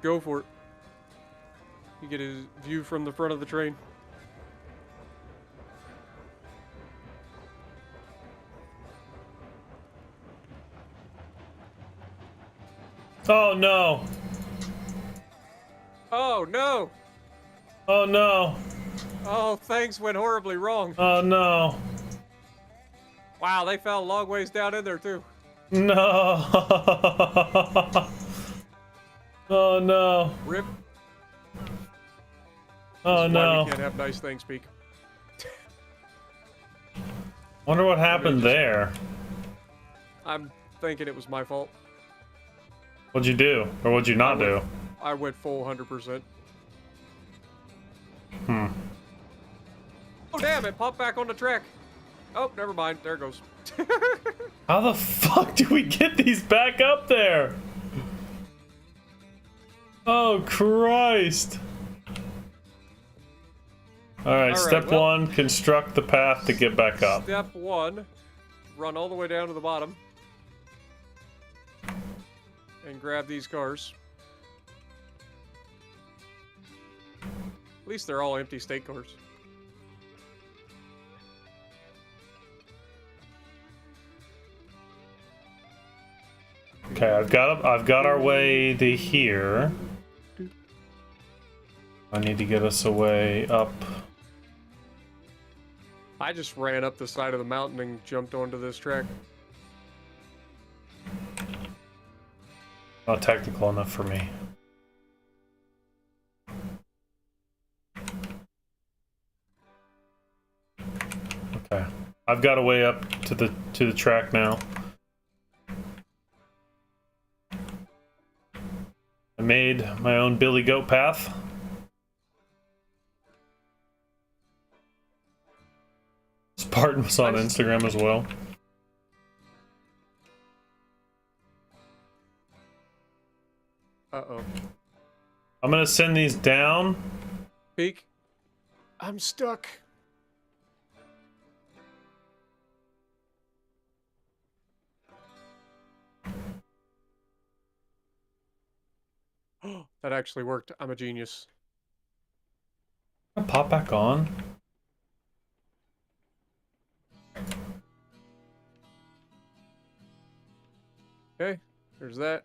Go for it. You get a view from the front of the train. Oh no. Oh no! Oh no. Oh, things went horribly wrong. Oh no. Wow, they fell a long ways down in there too. No. Oh no. Rip. Oh Why no. we can't have nice things, Peak. Wonder what happened there. I'm thinking it was my fault. What'd you do? Or what'd you not do? I went full 100%. Hmm. Oh damn! It popped back on the track. Oh, never mind. There it goes. How the fuck do we get these back up there? Oh Christ. Alright, step well, 1, construct the path to get back up. Step 1, run all the way down to the bottom. And grab these cars. At least they're all empty state cars. Okay, I've got our way to here. I need to get us a way up. I just ran up the side of the mountain and jumped onto this track. Not technical enough for me. Okay, I've got a way up to the track now. I made my own Billy Goat path. Spartan was on Instagram as well. Uh-oh. I'm gonna send these down. Peek. I'm stuck. That actually worked. I'm a genius. Pop back on. Okay, there's that.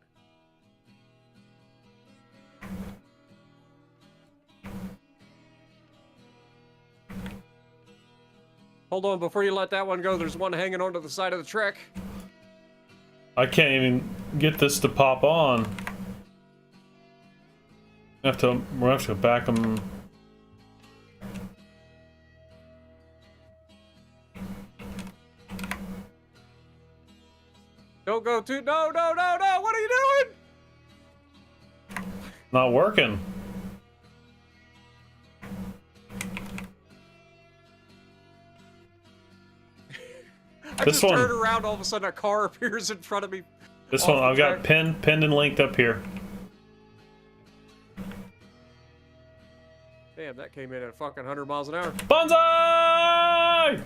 Hold on, before you let that one go, there's one hanging onto the side of the track. I can't even get this to pop on. We'll have to go back them. Don't go too. No, no, no, no! What are you doing? Not working. I This just one. turned around, all of a sudden a car appears in front of me. This off one the I've got track. pinned and linked up here. Damn, that came in at fucking 100 miles an hour. Bonsai!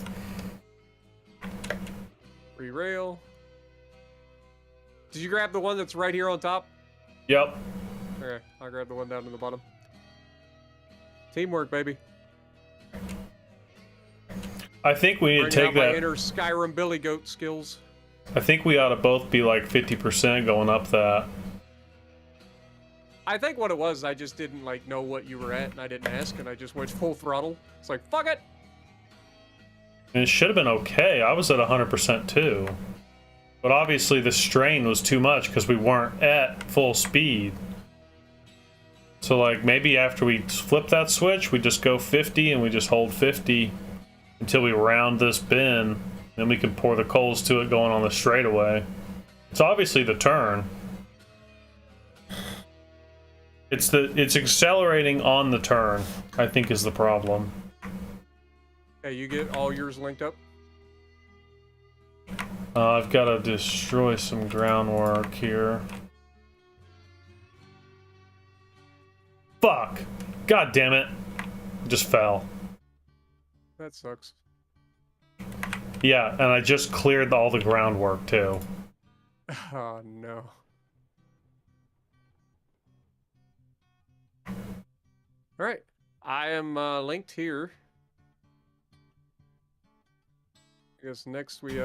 Free rail. Did you grab the one that's right here on top? Yep. Okay, I'll grab the one down in the bottom. Teamwork, baby. I think we need to Bring take out my that. inner Skyrim Billy Goat skills. I think we ought to both be like 50% going up that. I think what it was, I just didn't like know what you were at, and I didn't ask, and I just went full throttle. It's like, fuck it. And it should have been okay. I was at 100% too. But obviously the strain was too much because we weren't at full speed. So like maybe after we flip that switch, we just go 50 and we just hold 50 until we round this bend. Then we can pour the coals to it going on the straightaway. It's obviously the turn. It's accelerating on the turn, I think, is the problem. Okay, you get all yours linked up? I've got to destroy some groundwork here. Fuck! God damn it! Just fell. That sucks. Yeah, and I just cleared all the groundwork too. Oh no. All right, I am linked here. I guess next we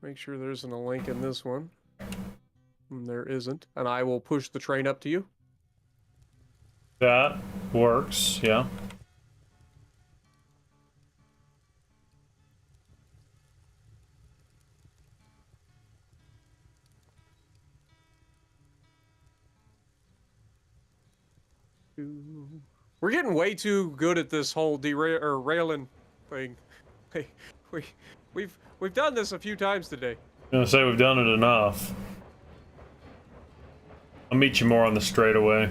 make sure there isn't a link in this one. And there isn't, and I will push the train up to you. That works, yeah. We're getting way too good at this whole railing thing. Hey, we've done this a few times today. I'm gonna say we've done it enough. I'll meet you more on the straightaway.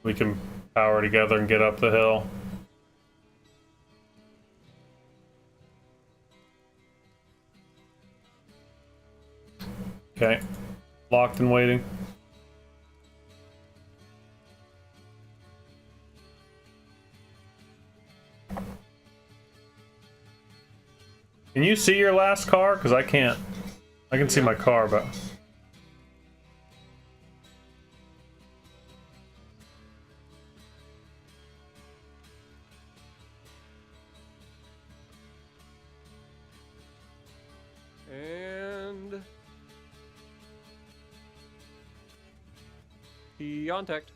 We can power together and get up the hill. Okay. Locked and waiting. Can you see your last car? Because I can't. I can see my car, but... And contact.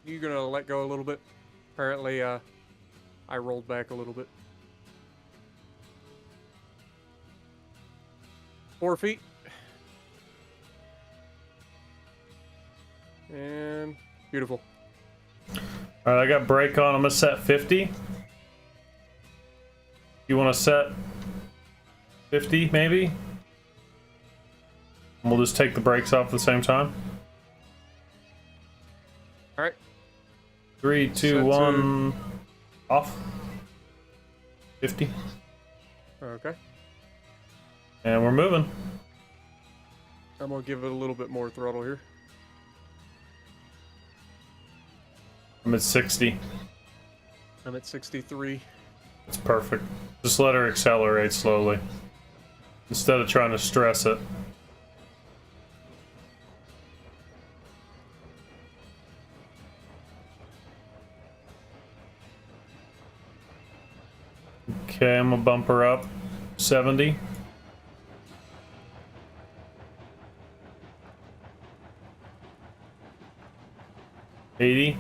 You gonna let go a little bit? Apparently, I rolled back a little bit. 4 feet. And beautiful. Alright, I got brake on. I'm gonna set 50. You wanna set 50, maybe? And we'll just take the brakes off at the same time. Alright. 3, 2, Set 1. Off. 50. Okay. And we're moving. I'm gonna give it a little bit more throttle here. I'm at 60. I'm at 63. It's perfect. Just let her accelerate slowly. Instead of trying to stress it. Okay, I'm gonna bump her up. 70. 80.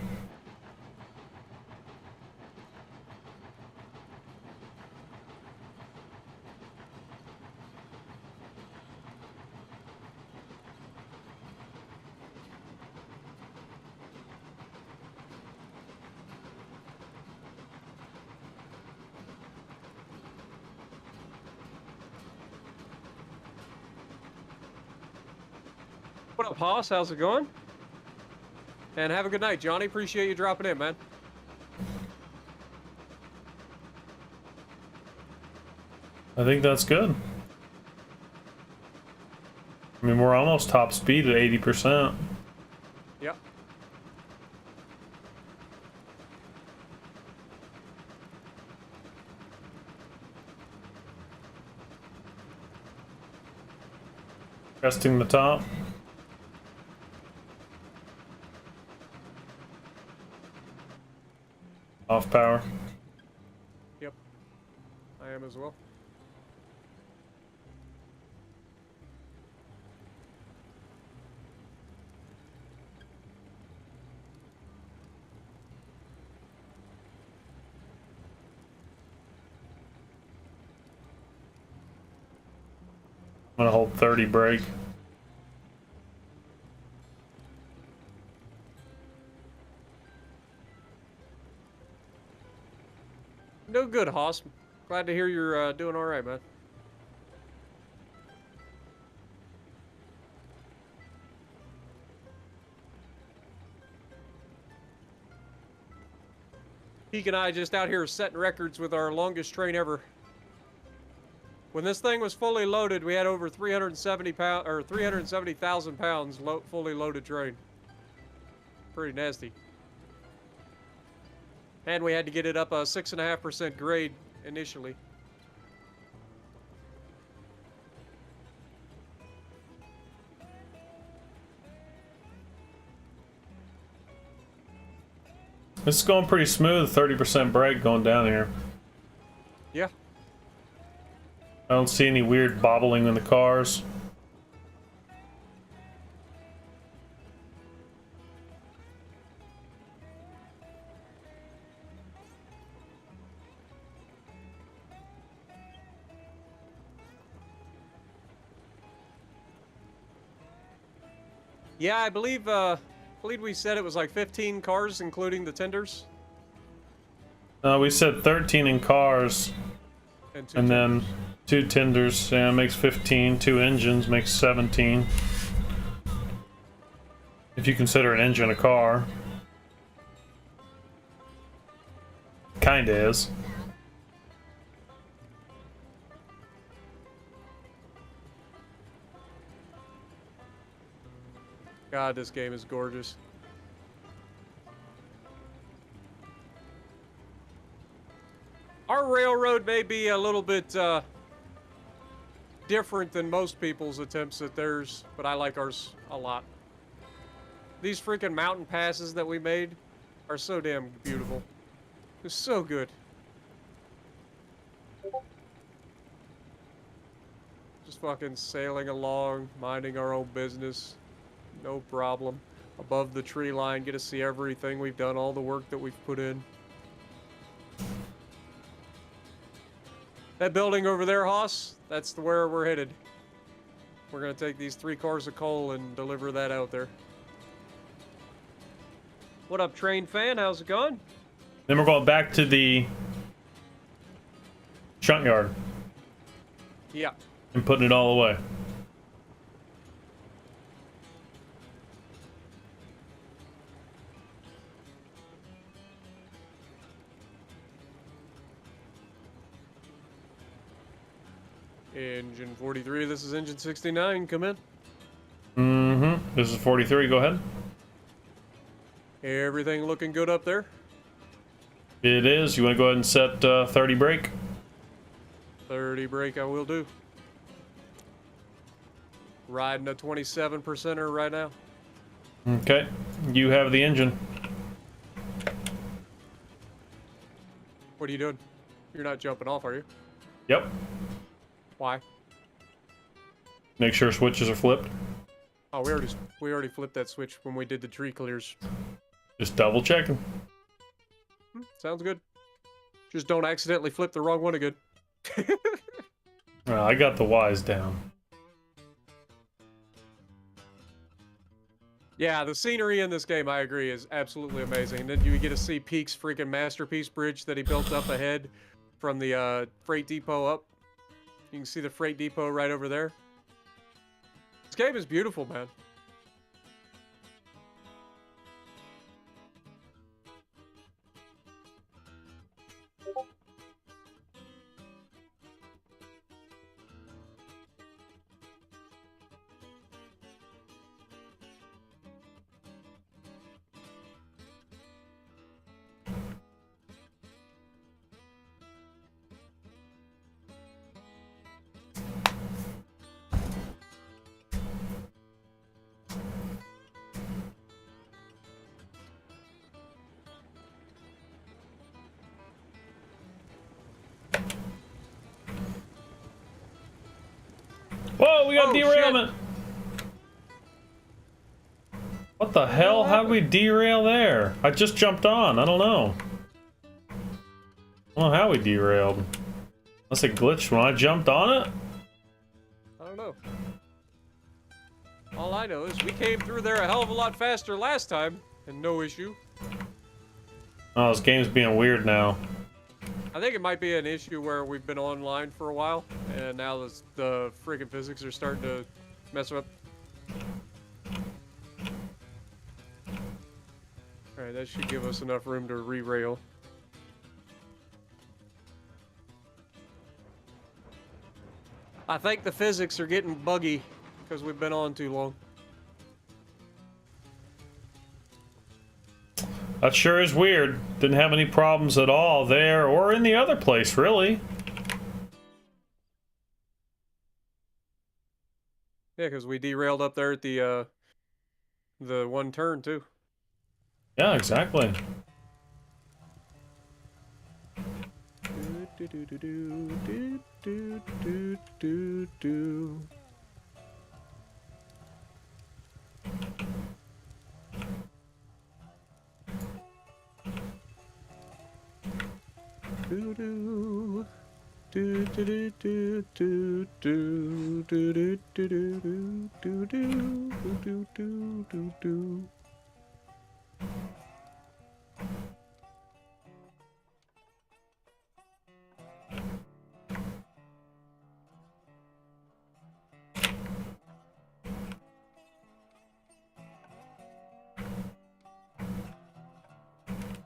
What up, Hoss? How's it going? And have a good night, Johnny. Appreciate you dropping in, man. I think that's good. I mean, we're almost top speed at 80%. Yep. Resting the top. Off power. Yep. I am as well. I'm gonna hold 30 brake. No good, Hoss. Glad to hear you're doing all right, man. Peak and I just out here setting records with our longest train ever. When this thing was fully loaded, we had over 370,000 pounds fully loaded train. Pretty nasty. And we had to get it up a 6.5% grade initially. This is going pretty smooth, 30% brake going down here. Yeah. I don't see any weird bobbling in the cars. Yeah, I believe we said it was like 15 cars, including the tenders. We said 13 in cars, and then 2 tenders. Yeah, makes 15. 2 engines makes 17. If you consider an engine a car. Kinda is. God, this game is gorgeous. Our railroad may be a little bit different than most people's attempts at theirs, but I like ours a lot. These freaking mountain passes that we made are so damn beautiful. They're so good. Just fucking sailing along, minding our own business. No problem. Above the tree line, get to see everything we've done, all the work that we've put in. That building over there, Hoss, that's where we're headed. We're gonna take these 3 cars of coal and deliver that out there. What up, train fan? How's it going? Then we're going back to the shunt yard Yeah. and putting it all away. Engine 43, this is engine 69, come in. Mm-hmm. This is 43, go ahead. Everything looking good up there? It is. You want to go ahead and set 30 brake? 30 brake I will do. Riding a 27%er right now. Okay. You have the engine. What are you doing? You're not jumping off, are you? Yep. Why? Make sure switches are flipped. Oh, we already flipped that switch when we did the tree clears. Just double checking. Sounds good. Just don't accidentally flip the wrong one again. I got the Y's down. Yeah, the scenery in this game, I agree, is absolutely amazing. And then you get to see Peak's freaking masterpiece bridge that he built up ahead from the freight depot up. You can see the freight depot right over there. This game is beautiful, man. Whoa, we got Oh, derailment! What the hell? How'd we derail there? I just jumped on. I don't know. I don't know how we derailed. Unless it glitched when I jumped on it? I don't know. All I know is we came through there a hell of a lot faster last time, and no issue. Oh, this game's being weird now. I think it might be an issue where we've been online for a while, and now the freaking physics are starting to mess up. Alright, that should give us enough room to re-rail. I think the physics are getting buggy because we've been on too long. That sure is weird. Didn't have any problems at all there or in the other place, really. Yeah, because we derailed up there at the one turn too. Yeah, exactly.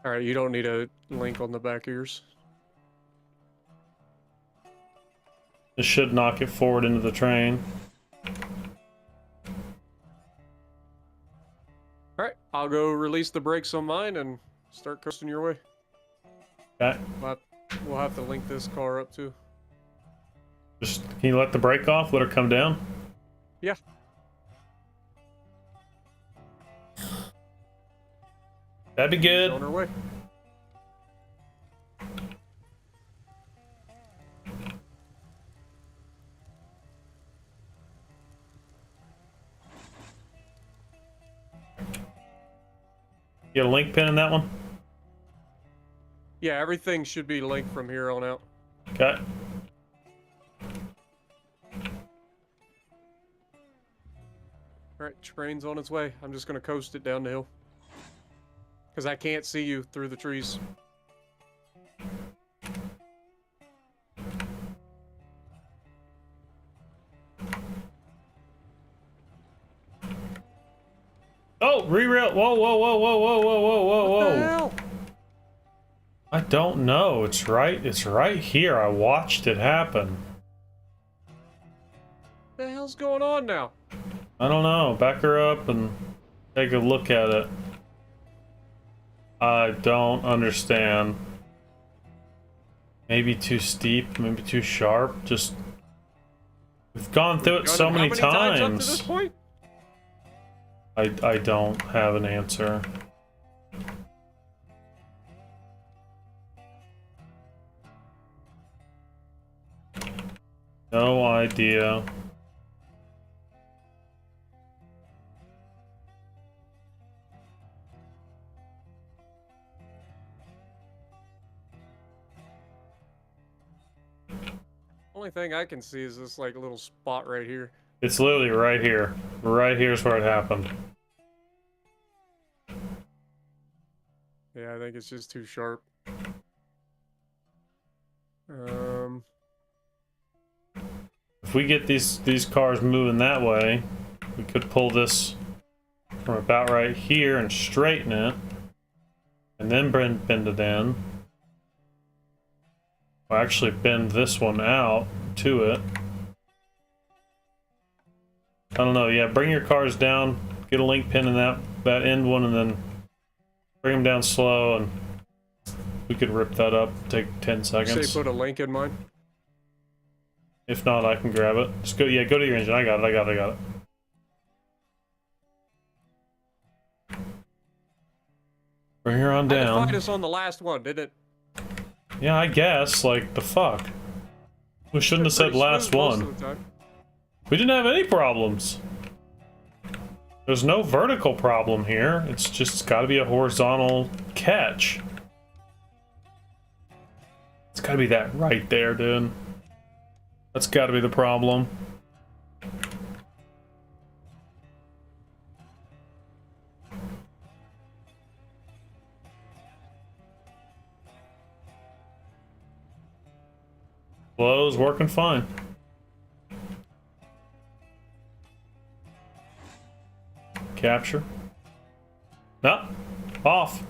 All right, you don't need a link on the back ears. This should knock it forward into the train. All right, I'll go release the brakes on mine and start coasting your way. Okay. We'll have to link this car up too. Just, can you let the brake off? Let her come down? Yeah. That'd be good. On her way. You got a link pin in that one? Yeah, everything should be linked from here on out. Okay. All right, train's on its way. I'm just gonna coast it down the hill. Because I can't see you through the trees. Oh, re-rail. Whoa, whoa, whoa, whoa, whoa, whoa, whoa, whoa, What the whoa. hell? I don't know. It's right here. I watched it happen. What the hell's going on now? I don't know. Back her up and take a look at it. I don't understand. Maybe too steep, maybe too sharp. Just we've gone through it so many How many times up to this times. point? I don't have an answer. No idea. Only thing I can see is this like little spot right here. It's literally right here. Right here's where it happened. Yeah, I think it's just too sharp. If we get these cars moving that way, we could pull this from about right here and straighten it, and then bend it in. We'll actually bend this one out to it. I don't know. Yeah, bring your cars down. Get a link pin in that end one, and then bring them down slow, and we could rip that up. Take 10 seconds. Say put a link in mine. If not, I can grab it. Just go. Yeah, go to your engine. I got it. Bring her on I can down. find us on the last one, didn't it? Yeah, I guess. Like, the fuck? We shouldn't have said Pretty last smooth most one. of the time. We didn't have any problems. There's no vertical problem here. It's just gotta be a horizontal catch. It's gotta be that right there, dude. That's gotta be the problem. Flow's working fine. Capture. No. Off.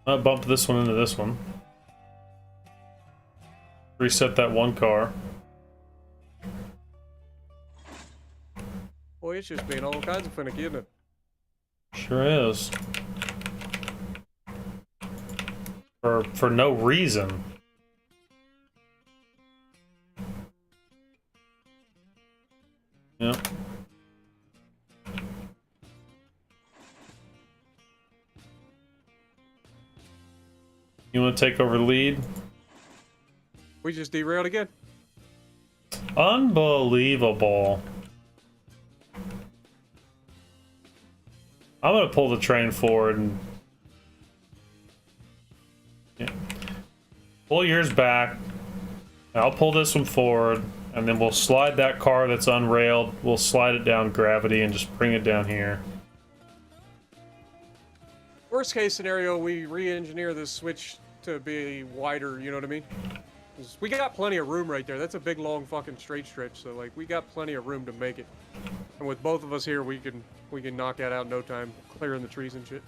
I bumped this one into this one. Reset that one car. Boy, it's just being all kinds of finicky, isn't it? Sure is. For no reason. Yeah. You want to take over the lead? We just derailed again. Unbelievable. I'm gonna pull the train forward and yeah. Pull yours back. I'll pull this one forward, and then we'll slide that car that's unrailed. We'll slide it down gravity and just bring it down here. Worst case scenario, we re-engineer this switch to be wider, you know what I mean? 'Cause we got plenty of room right there. That's a big, long fucking straight stretch, so like we got plenty of room to make it. And with both of us here, we can knock that out in no time, clearing the trees and shit.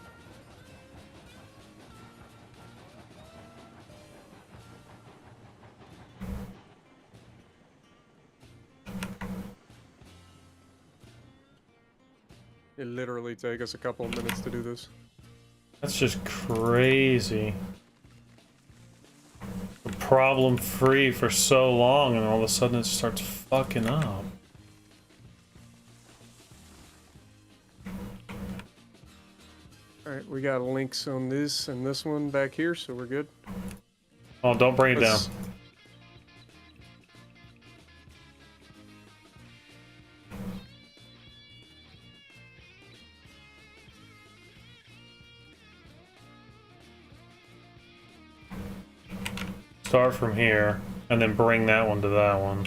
It literally take us a couple of minutes to do this. That's just crazy. Problem free for so long, and all of a sudden it starts fucking up. Alright, we got links on this and this one back here, so we're good. Oh, don't bring it down. Let's- Start from here, and then bring that one to that one.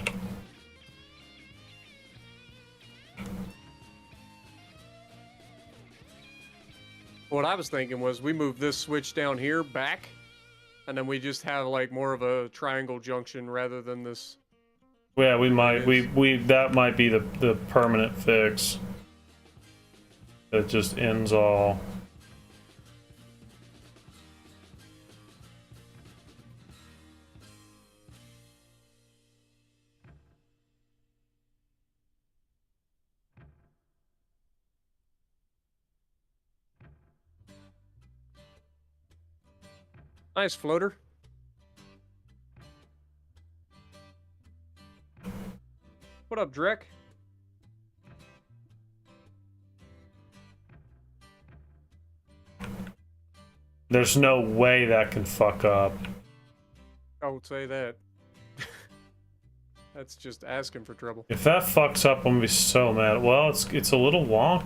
What I was thinking was we move this switch down here back, and then we just have like more of a triangle junction rather than this. Yeah, we might, that might be the permanent fix. That just ends all. Nice floater. What up, Drek? There's no way that can fuck up. I would say that. That's just asking for trouble. If that fucks up, I'm gonna be so mad. Well, it's a little wonk.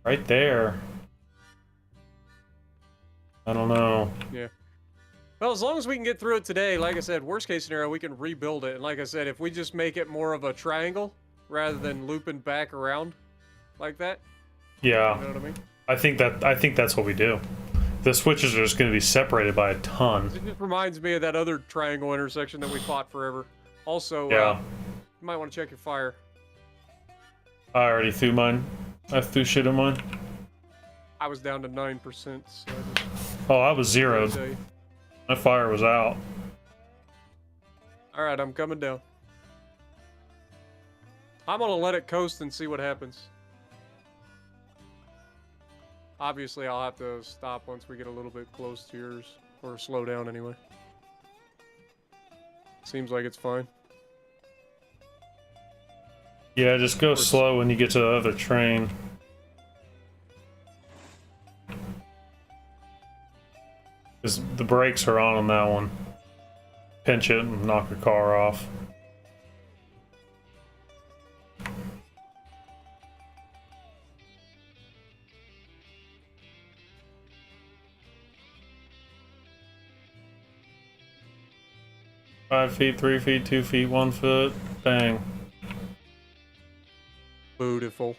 Right there. I don't know. Yeah. Well, as long as we can get through it today, like I said, worst case scenario, we can rebuild it. And like I said, if we just make it more of a triangle rather than looping back around like that. Yeah. You know what I mean? I think that's what we do. The switches are just going to be separated by a ton. It just reminds me of that other triangle intersection that we fought forever. Also, Yeah. you might want to check your fire. I already threw mine. I threw shit in mine. I was down to 9%. So I just Oh, I was zeroed. tell you. My fire was out. All right, I'm coming down. I'm gonna let it coast and see what happens. Obviously, I'll have to stop once we get a little bit close to yours, or slow down anyway. Seems like it's fine. Yeah, just go slow when you get to the other train. Because the brakes are on that one. Pinch it and knock the car off. Five feet, 3 feet, 2 feet, 1 foot. Bang. Beautiful.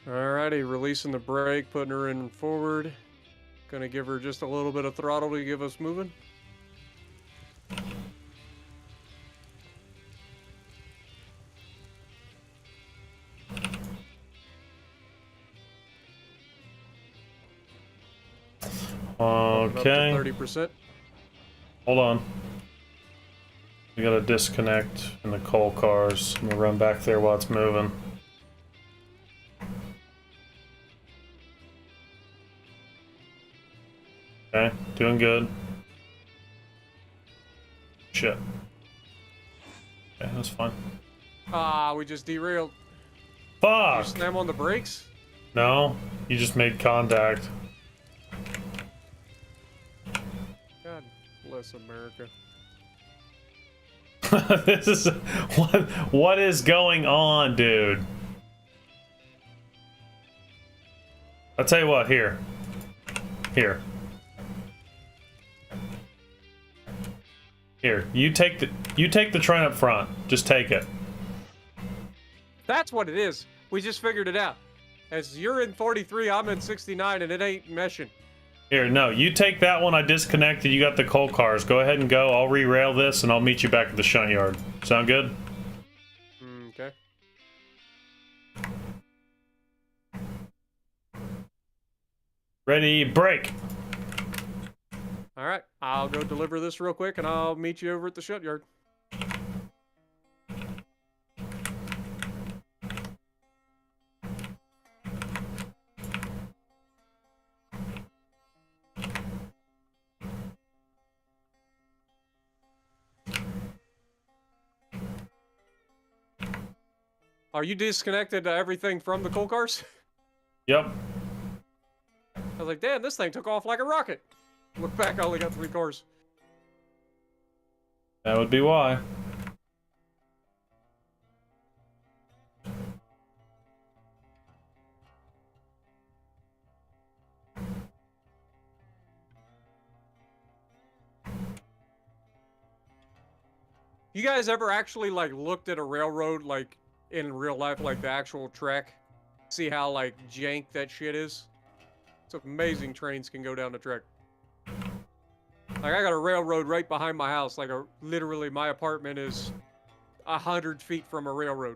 Alrighty, releasing the brake, putting her in forward. Gonna give her just a little bit of throttle to give us moving. Okay. 30%. Hold on. We gotta disconnect in the coal cars. I'm gonna run back there while it's moving. Okay, doing good. Shit. Okay, that's fine. Ah, we just derailed. You Fuck! slam on the brakes? No, you just made contact. God bless America. This is what is going on, dude? I'll tell you what, here. Here, you take the train up front. Just take it. That's what it is. We just figured it out. As you're in 43, I'm in 69, and it ain't meshing. Here, no, you take that one. I disconnected. You got the coal cars. Go ahead and go. I'll re-rail this, and I'll meet you back at the shunt yard. Sound good? Okay. Ready, break. All right. I'll go deliver this real quick, and I'll meet you over at the shunt yard. Are you disconnected everything from the coal cars? Yep. I was like, damn, this thing took off like a rocket. Look back, I only got 3 cars. That would be why. You guys ever actually like looked at a railroad like in real life, like the actual track? See how like jank that shit is? It's amazing trains can go down the track. Like I got a railroad right behind my house. Like literally my apartment is 100 feet from a railroad.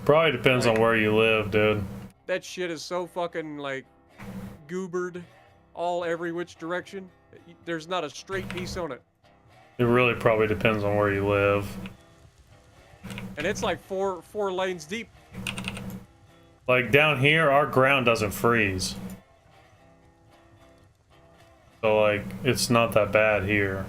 Probably depends on where you live, dude. That shit is so fucking like goobered all every which direction. There's not a straight piece on it. It really probably depends on where you live. And it's like four lanes deep. Like down here, our ground doesn't freeze. So like, it's not that bad here.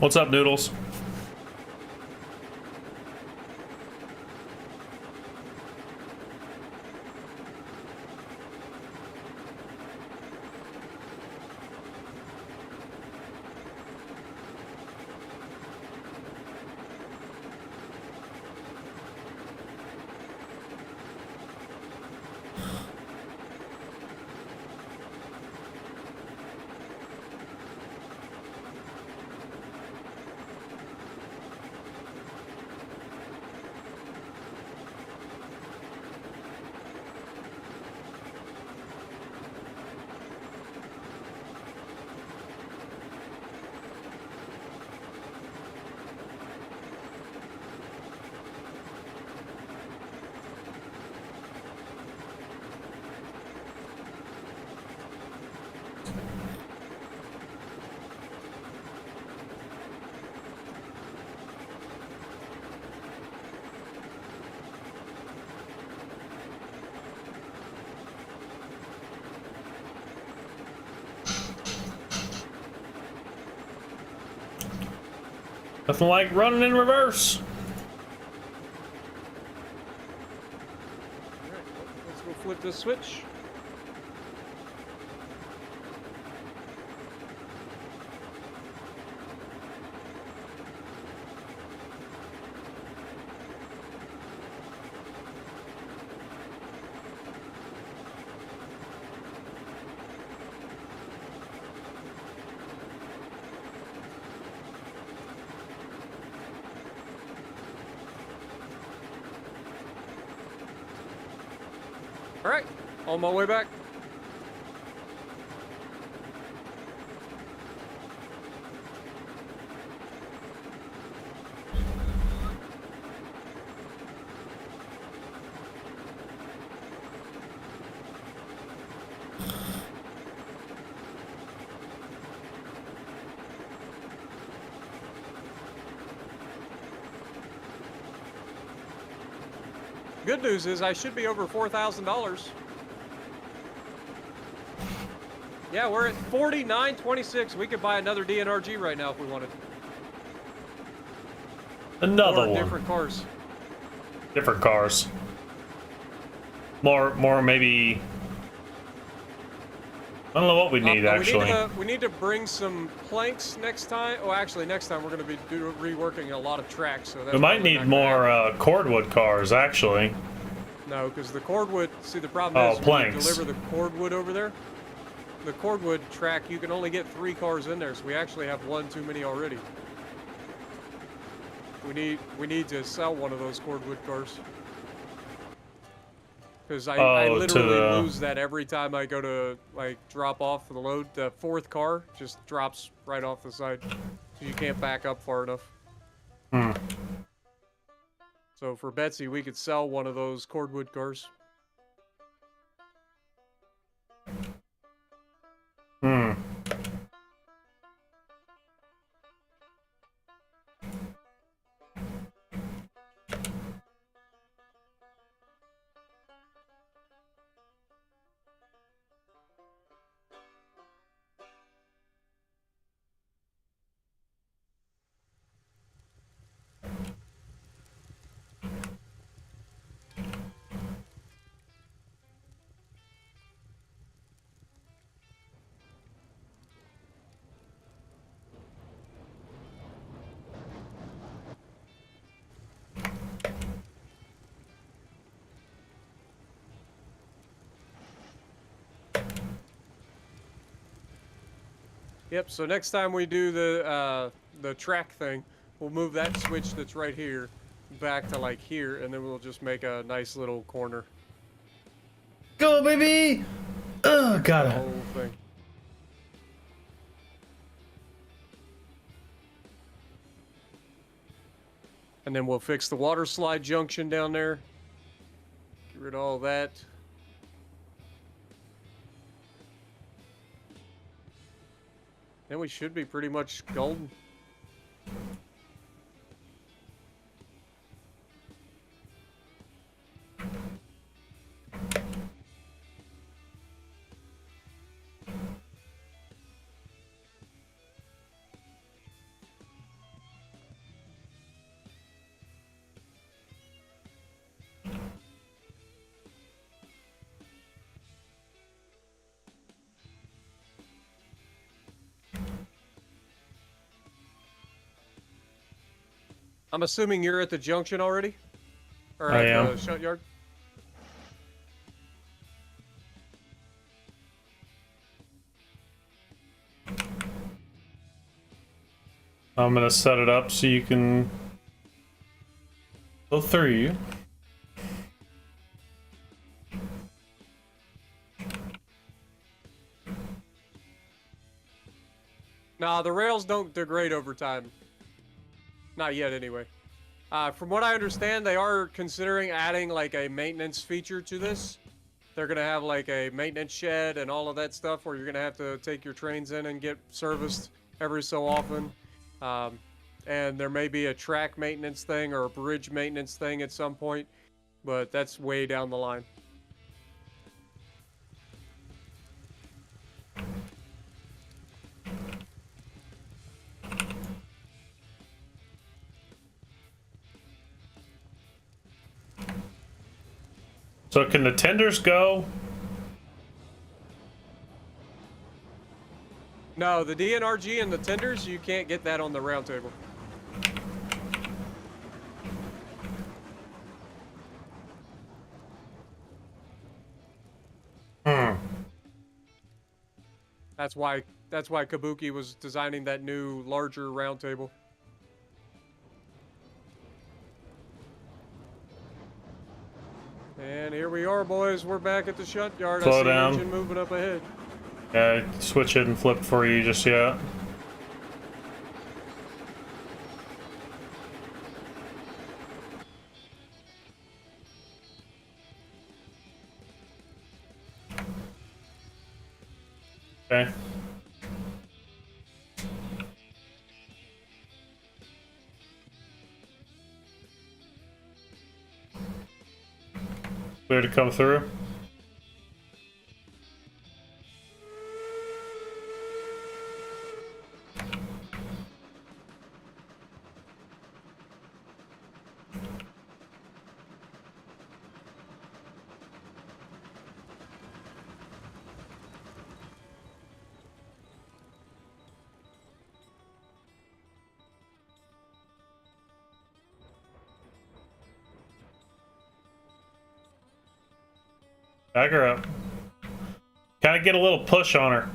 What's up, Noodles? Nothing like running in reverse. Alright, let's go flip this switch. Alright, on my way back. Good news is I should be over $4,000. Yeah, we're at 49.26. We could buy another DNRG right now if we wanted. Another Or one. different cars. Different cars. More maybe. I don't know what we need actually. We need to bring some planks next time. Oh, actually, next time we're going to be reworking a lot of tracks. So that's We might probably need not gonna more happen. cordwood cars actually. No, because the cordwood. See, the problem is when planks. you deliver the cordwood over there. The cordwood track, you can only get 3 cars in there, so we actually have 1 too many already. We need to sell one of those cordwood cars. Because I literally lose that every time I go to like drop off the load. The 4th car just drops right off the side. So you can't back up far enough. So for Betsy, we could sell one of those cordwood cars. Yep, so next time we do the track thing, we'll move that switch that's right here back to like here, and then we'll just make a nice little corner. Go, baby! Oh, The God. whole thing. And then we'll fix the water slide junction down there. Get rid of all that. Then we should be pretty much golden. I'm assuming you're at the junction already? Or I at am. the shunt yard? I'm gonna set it up so you can go through. Nah, the rails don't degrade over time. Not yet, anyway. From what I understand, they are considering adding like a maintenance feature to this. They're gonna have like a maintenance shed and all of that stuff where you're gonna have to take your trains in and get serviced every so often. And there may be a track maintenance thing or a bridge maintenance thing at some point, but that's way down the line. So can the tenders go? No, the DNRG and the tenders, you can't get that on the round table. That's why Kabuki was designing that new larger round table. And here we are, boys. We're back at the shunt yard. Slow I see down. an engine moving up ahead. Yeah, switch it and flip for you just yet. Okay. Clear to come through. Back her up. Kind of get a little push on her.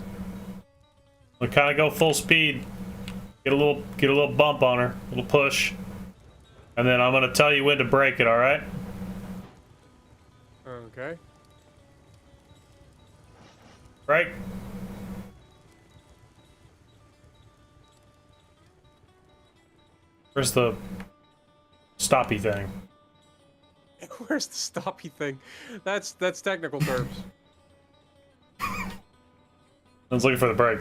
We'll kind of go full speed. Get a little bump on her, a little push, and then I'm gonna tell you when to brake it. All right? Okay. Brake. Where's the stoppy thing? Where's the stoppy thing? That's technical terms. I was looking for the brake.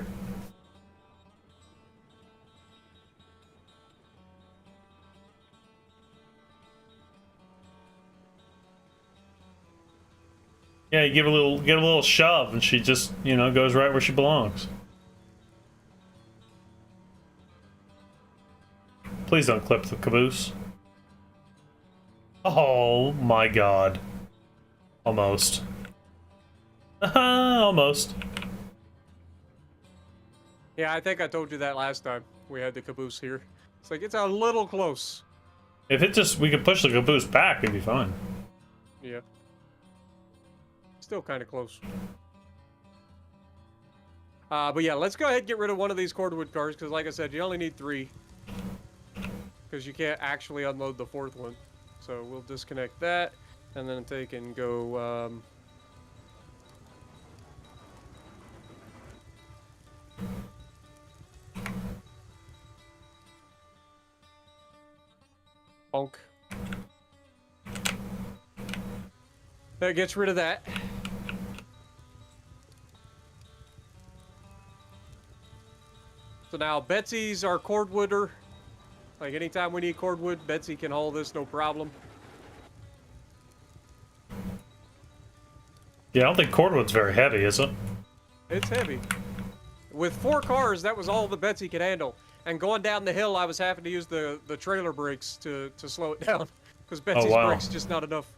Yeah, you give a little shove, and she just, goes right where she belongs. Please don't clip the caboose. Oh my god. Almost. Almost. Yeah, I think I told you that last time we had the caboose here. It's like, it's a little close. If we could push the caboose back, it'd be fine. Yeah. Still kind of close. But yeah, let's go ahead and get rid of one of these cordwood cars, because like I said, you only need 3. Because you can't actually unload the 4th one. So we'll disconnect that, and then take and go, bonk. That gets rid of that. So now Betsy's our cordwooder. Like anytime we need cordwood, Betsy can haul this, no problem. Yeah, I don't think cordwood's very heavy, is it? It's heavy. With 4 cars, that was all that Betsy could handle. And going down the hill, I was having to use the trailer brakes to slow it down. Because Betsy's brakes just not enough.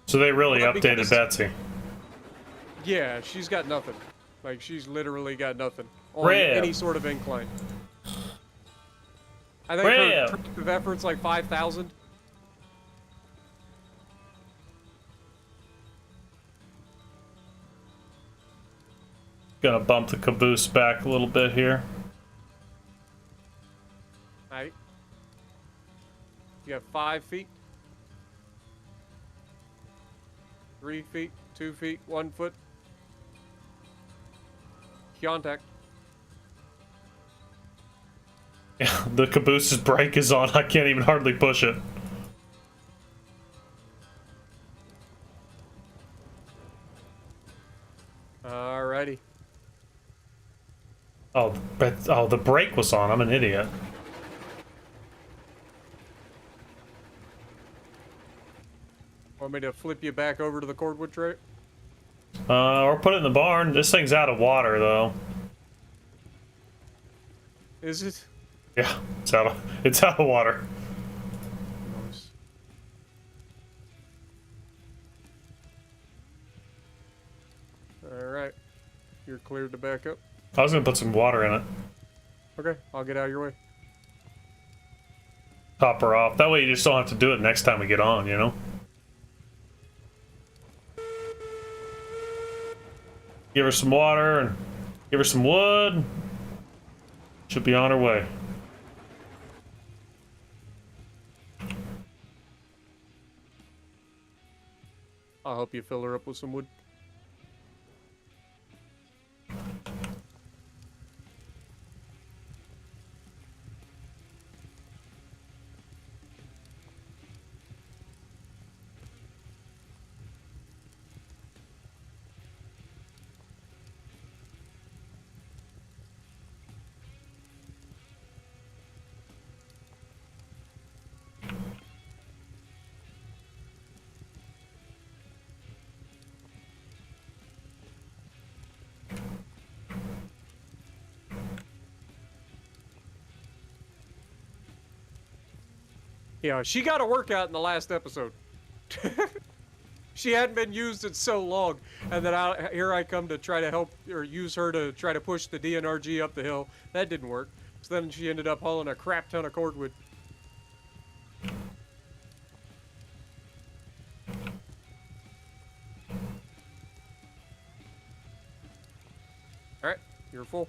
So they really Well, updated because- Betsy. Yeah, she's got nothing. Like, she's literally got nothing on Rev. any sort of incline. I think Rev. her tractive effort's like 5,000. Gonna bump the caboose back a little bit here. Alright. You have 5 feet. 3 feet, 2 feet, 1 foot. Contact. Yeah, the caboose's brake is on. I can't even hardly push it. Alrighty. Oh, the brake was on. I'm an idiot. Want me to flip you back over to the cordwood tray? Or put it in the barn. This thing's out of water, though. Is it? Yeah, it's out of water. Nice. cleared to back up. I was gonna put some water in it. Okay, I'll get out of your way. Top her off. That way you just don't have to do it next time we get on, you know? Give her some water and give her some wood. She'll be on her way. I'll help you fill her up with some wood. Yeah, she got a workout in the last episode. She hadn't been used in so long, and then here I come to try to help or use her to try to push the DNRG up the hill. That didn't work. So then she ended up hauling a crap ton of cordwood. All right, you're full.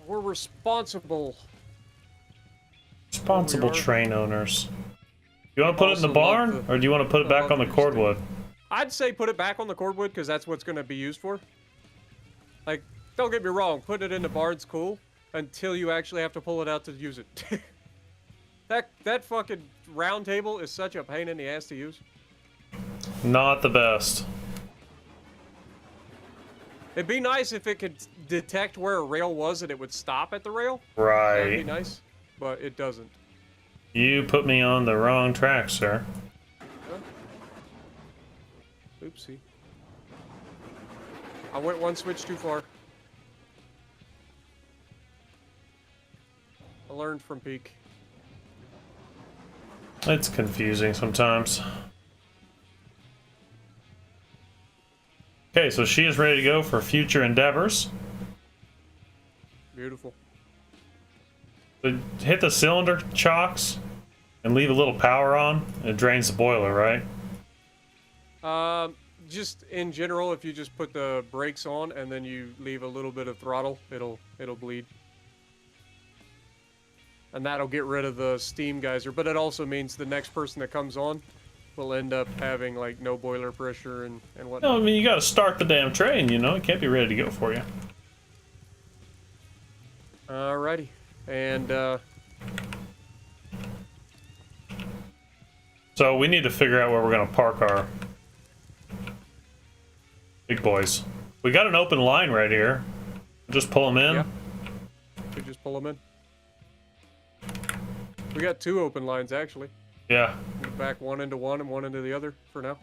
We're responsible. Responsible train owners. You want to put it in the Also barn, love or do you want to put it back on the love cordwood? I'd say put it back on the cordwood because that's what's going to be used for. Like, don't get me wrong, putting it in the barn's cool until you actually have to pull it out to use it. That fucking round table is such a pain in the ass to use. Not the best. It'd be nice if it could detect where a rail was and it would stop at the rail. Right. That'd be nice, but it doesn't. You put me on the wrong track, sir. Huh? Oopsie. I went one switch too far. I learned from Peak. It's confusing sometimes. Okay, so she is ready to go for future endeavors. Beautiful. But hit the cylinder chocks and leave a little power on. It drains the boiler, right? Just in general, if you just put the brakes on and then you leave a little bit of throttle, it'll bleed. And that'll get rid of the steam geyser, but it also means the next person that comes on will end up having like no boiler pressure and whatnot. No, I mean you gotta start the damn train, you know? It can't be ready to go for you. Alrighty. And So we need to figure out where we're gonna park our big boys. We got an open line right here. Just pull them in. yeah, we just pull them in. We got two open lines actually. Yeah. We'll back one into one and one into the other for now.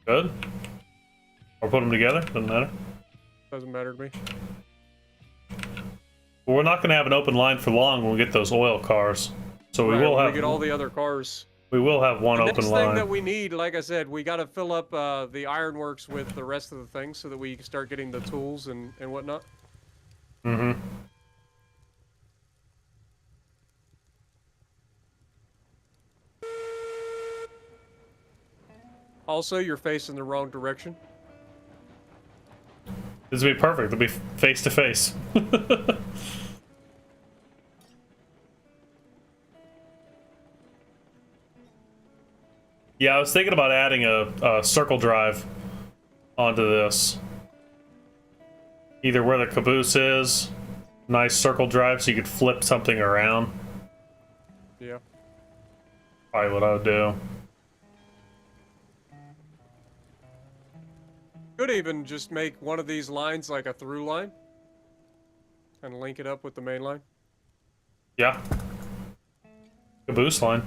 Good. Or put them together. Doesn't matter. Doesn't matter to me. But we're not gonna have an open line for long when we get those oil cars. So we Right, will when have. we get all the other cars. We will have one The open next line. thing that we need, like I said, we got to fill up the ironworks with the rest of the things so that we can start getting the tools and whatnot. Mm-hmm. Also, you're facing the wrong direction. This will be perfect. It'll be face to face. Yeah, I was thinking about adding a circle drive onto this. Either where the caboose is, nice circle drive so you could flip something around. Yeah. Probably what I would do. Could even just make one of these lines like a through line and link it up with the main line. Yeah. Caboose line.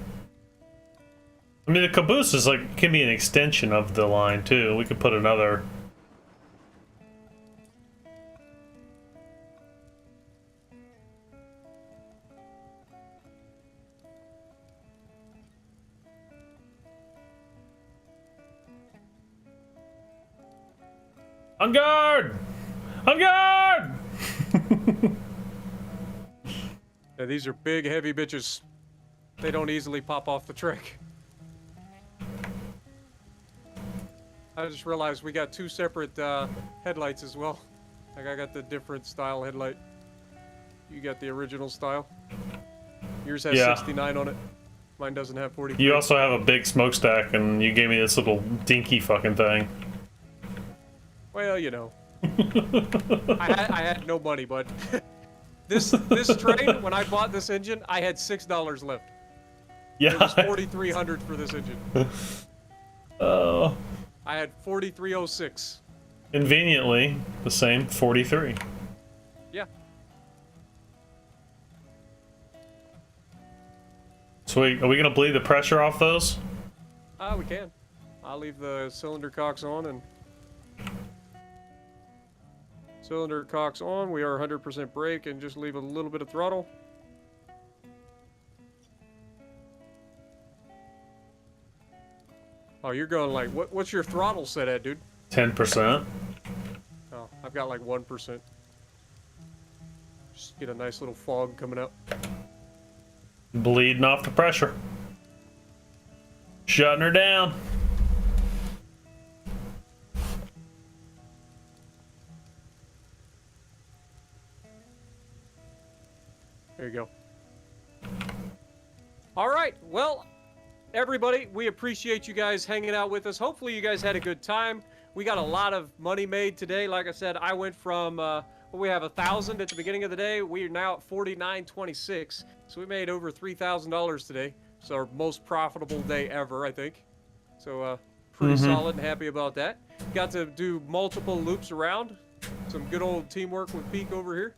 I mean, the caboose is like, can be an extension of the line too. We could put another. On guard! On guard! Yeah, these are big, heavy bitches. They don't easily pop off the trick. I just realized we got 2 separate headlights as well. Like I got the different style headlight. You got the original style. Yours has 69 on it. Mine doesn't have 43. You also have a big smokestack, and you gave me this little dinky fucking thing. Well, you know. I had no money, but this train, when I bought this engine, I had $6 left. Yeah. It was $4,300 for this engine. Oh. I had 4306. Conveniently, the same 43. Yeah. Sweet. Are we gonna bleed the pressure off those? We can. I'll leave the cylinder cocks on and... Cylinder cocks on. We are 100% brake and just leave a little bit of throttle. Oh, you're going like, what's your throttle set at, dude? 10%. Oh, I've got like 1%. Just get a nice little fog coming out. Bleeding off the pressure. Shutting her down. There you go. All right, well, everybody, we appreciate you guys hanging out with us. Hopefully you guys had a good time. We got a lot of money made today. Like I said, I went from, we have 1,000 at the beginning of the day. We are now at 49.26. So we made over $3,000 today. It's our most profitable day ever, I think. So pretty solid and happy about that. Got to do multiple loops around. Some good old teamwork with Peak over here.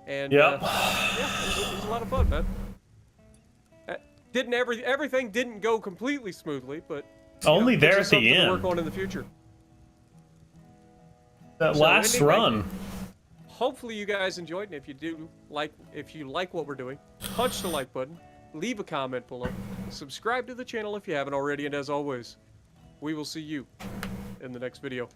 And yeah, it was a lot of fun, man. Everything didn't go completely smoothly, but only there at the end. To work on in the future. That last run. Hopefully you guys enjoyed, and if you like what we're doing, punch the like button, leave a comment below, subscribe to the channel if you haven't already, and as always, we will see you in the next video.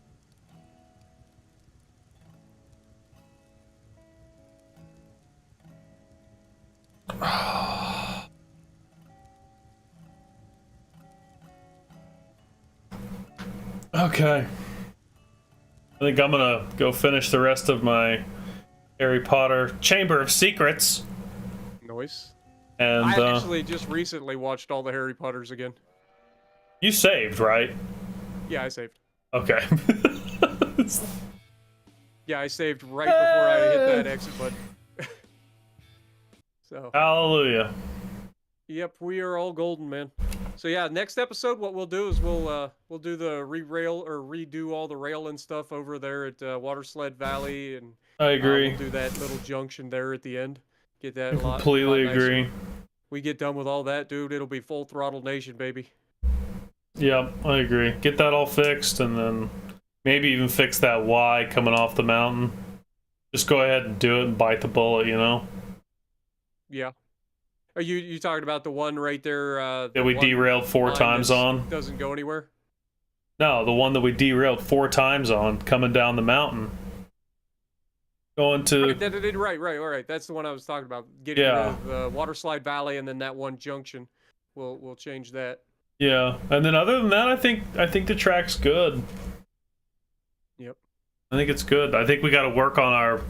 Okay. I think I'm gonna go finish the rest of my Harry Potter Chamber of Secrets. Nice. And I actually just recently watched all the Harry Potters again. You saved, right? Yeah, I saved. Okay. Yeah, I saved right before I hit that exit button. So. Hallelujah. Yep, we are all golden, man. So yeah, next episode, what we'll do is we'll do the redo all the rail and stuff over there at Watersled Valley, and I agree. We'll do that little junction there at the end. Get that. Completely agree. We get done with all that, dude. It'll be full throttle nation, baby. Yeah, I agree. Get that all fixed, and then maybe even fix that Y coming off the mountain. Just go ahead and do it and bite the bullet, you know? Yeah. Are you talking about the one right there? That we derailed 4 times on? Doesn't go anywhere? No, the one that we derailed 4 times on coming down the mountain. Going to... Right. That's the one I was talking about. Getting rid of the Waterslide Valley, and then that one junction. We'll change that. Yeah, and then other than that, I think the track's good. Yep. I think it's good. I think we got to work on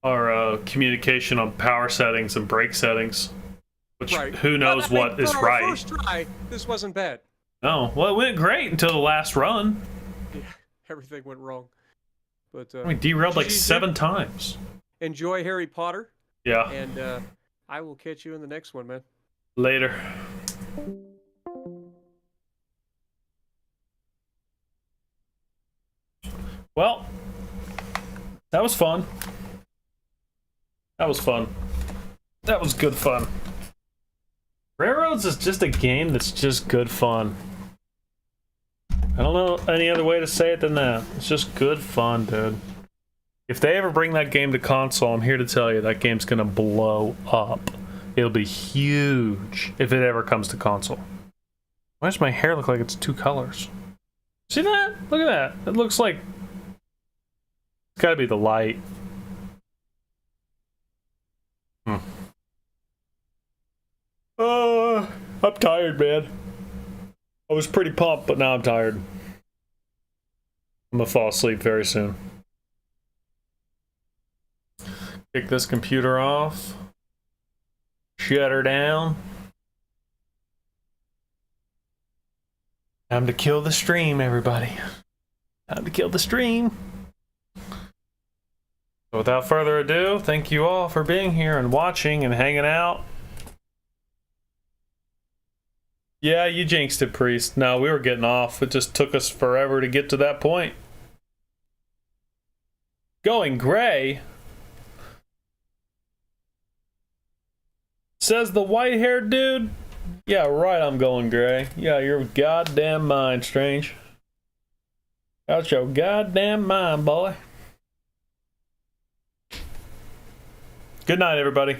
our communication on power settings and brake settings. Which, who knows what is right. For our first try, this wasn't bad. No, well, it went great until the last run. Yeah, everything went wrong. But we derailed like 7 times. Enjoy Harry Potter. Yeah. And I will catch you in the next one, man. Later. Well, that was fun. That was fun. That was good fun. Railroads is just a game that's just good fun. I don't know any other way to say it than that. It's just good fun, dude. If they ever bring that game to console, I'm here to tell you that game's gonna blow up. It'll be huge if it ever comes to console. Why does my hair look like it's 2 colors? See that? Look at that. It looks like It's gotta be the light. I'm tired, man. I was pretty pumped, but now I'm tired. I'm gonna fall asleep very soon. Kick this computer off. Shut her down. Time to kill the stream, everybody. Time to kill the stream. So without further ado, thank you all for being here and watching and hanging out. Yeah, you jinxed it, Priest. No, we were getting off. It just took us forever to get to that point. Going gray? Says the white-haired dude? Yeah, right, I'm going gray. Yeah, you're goddamn mind, Strange. Out your goddamn mind, boy. Good night, everybody.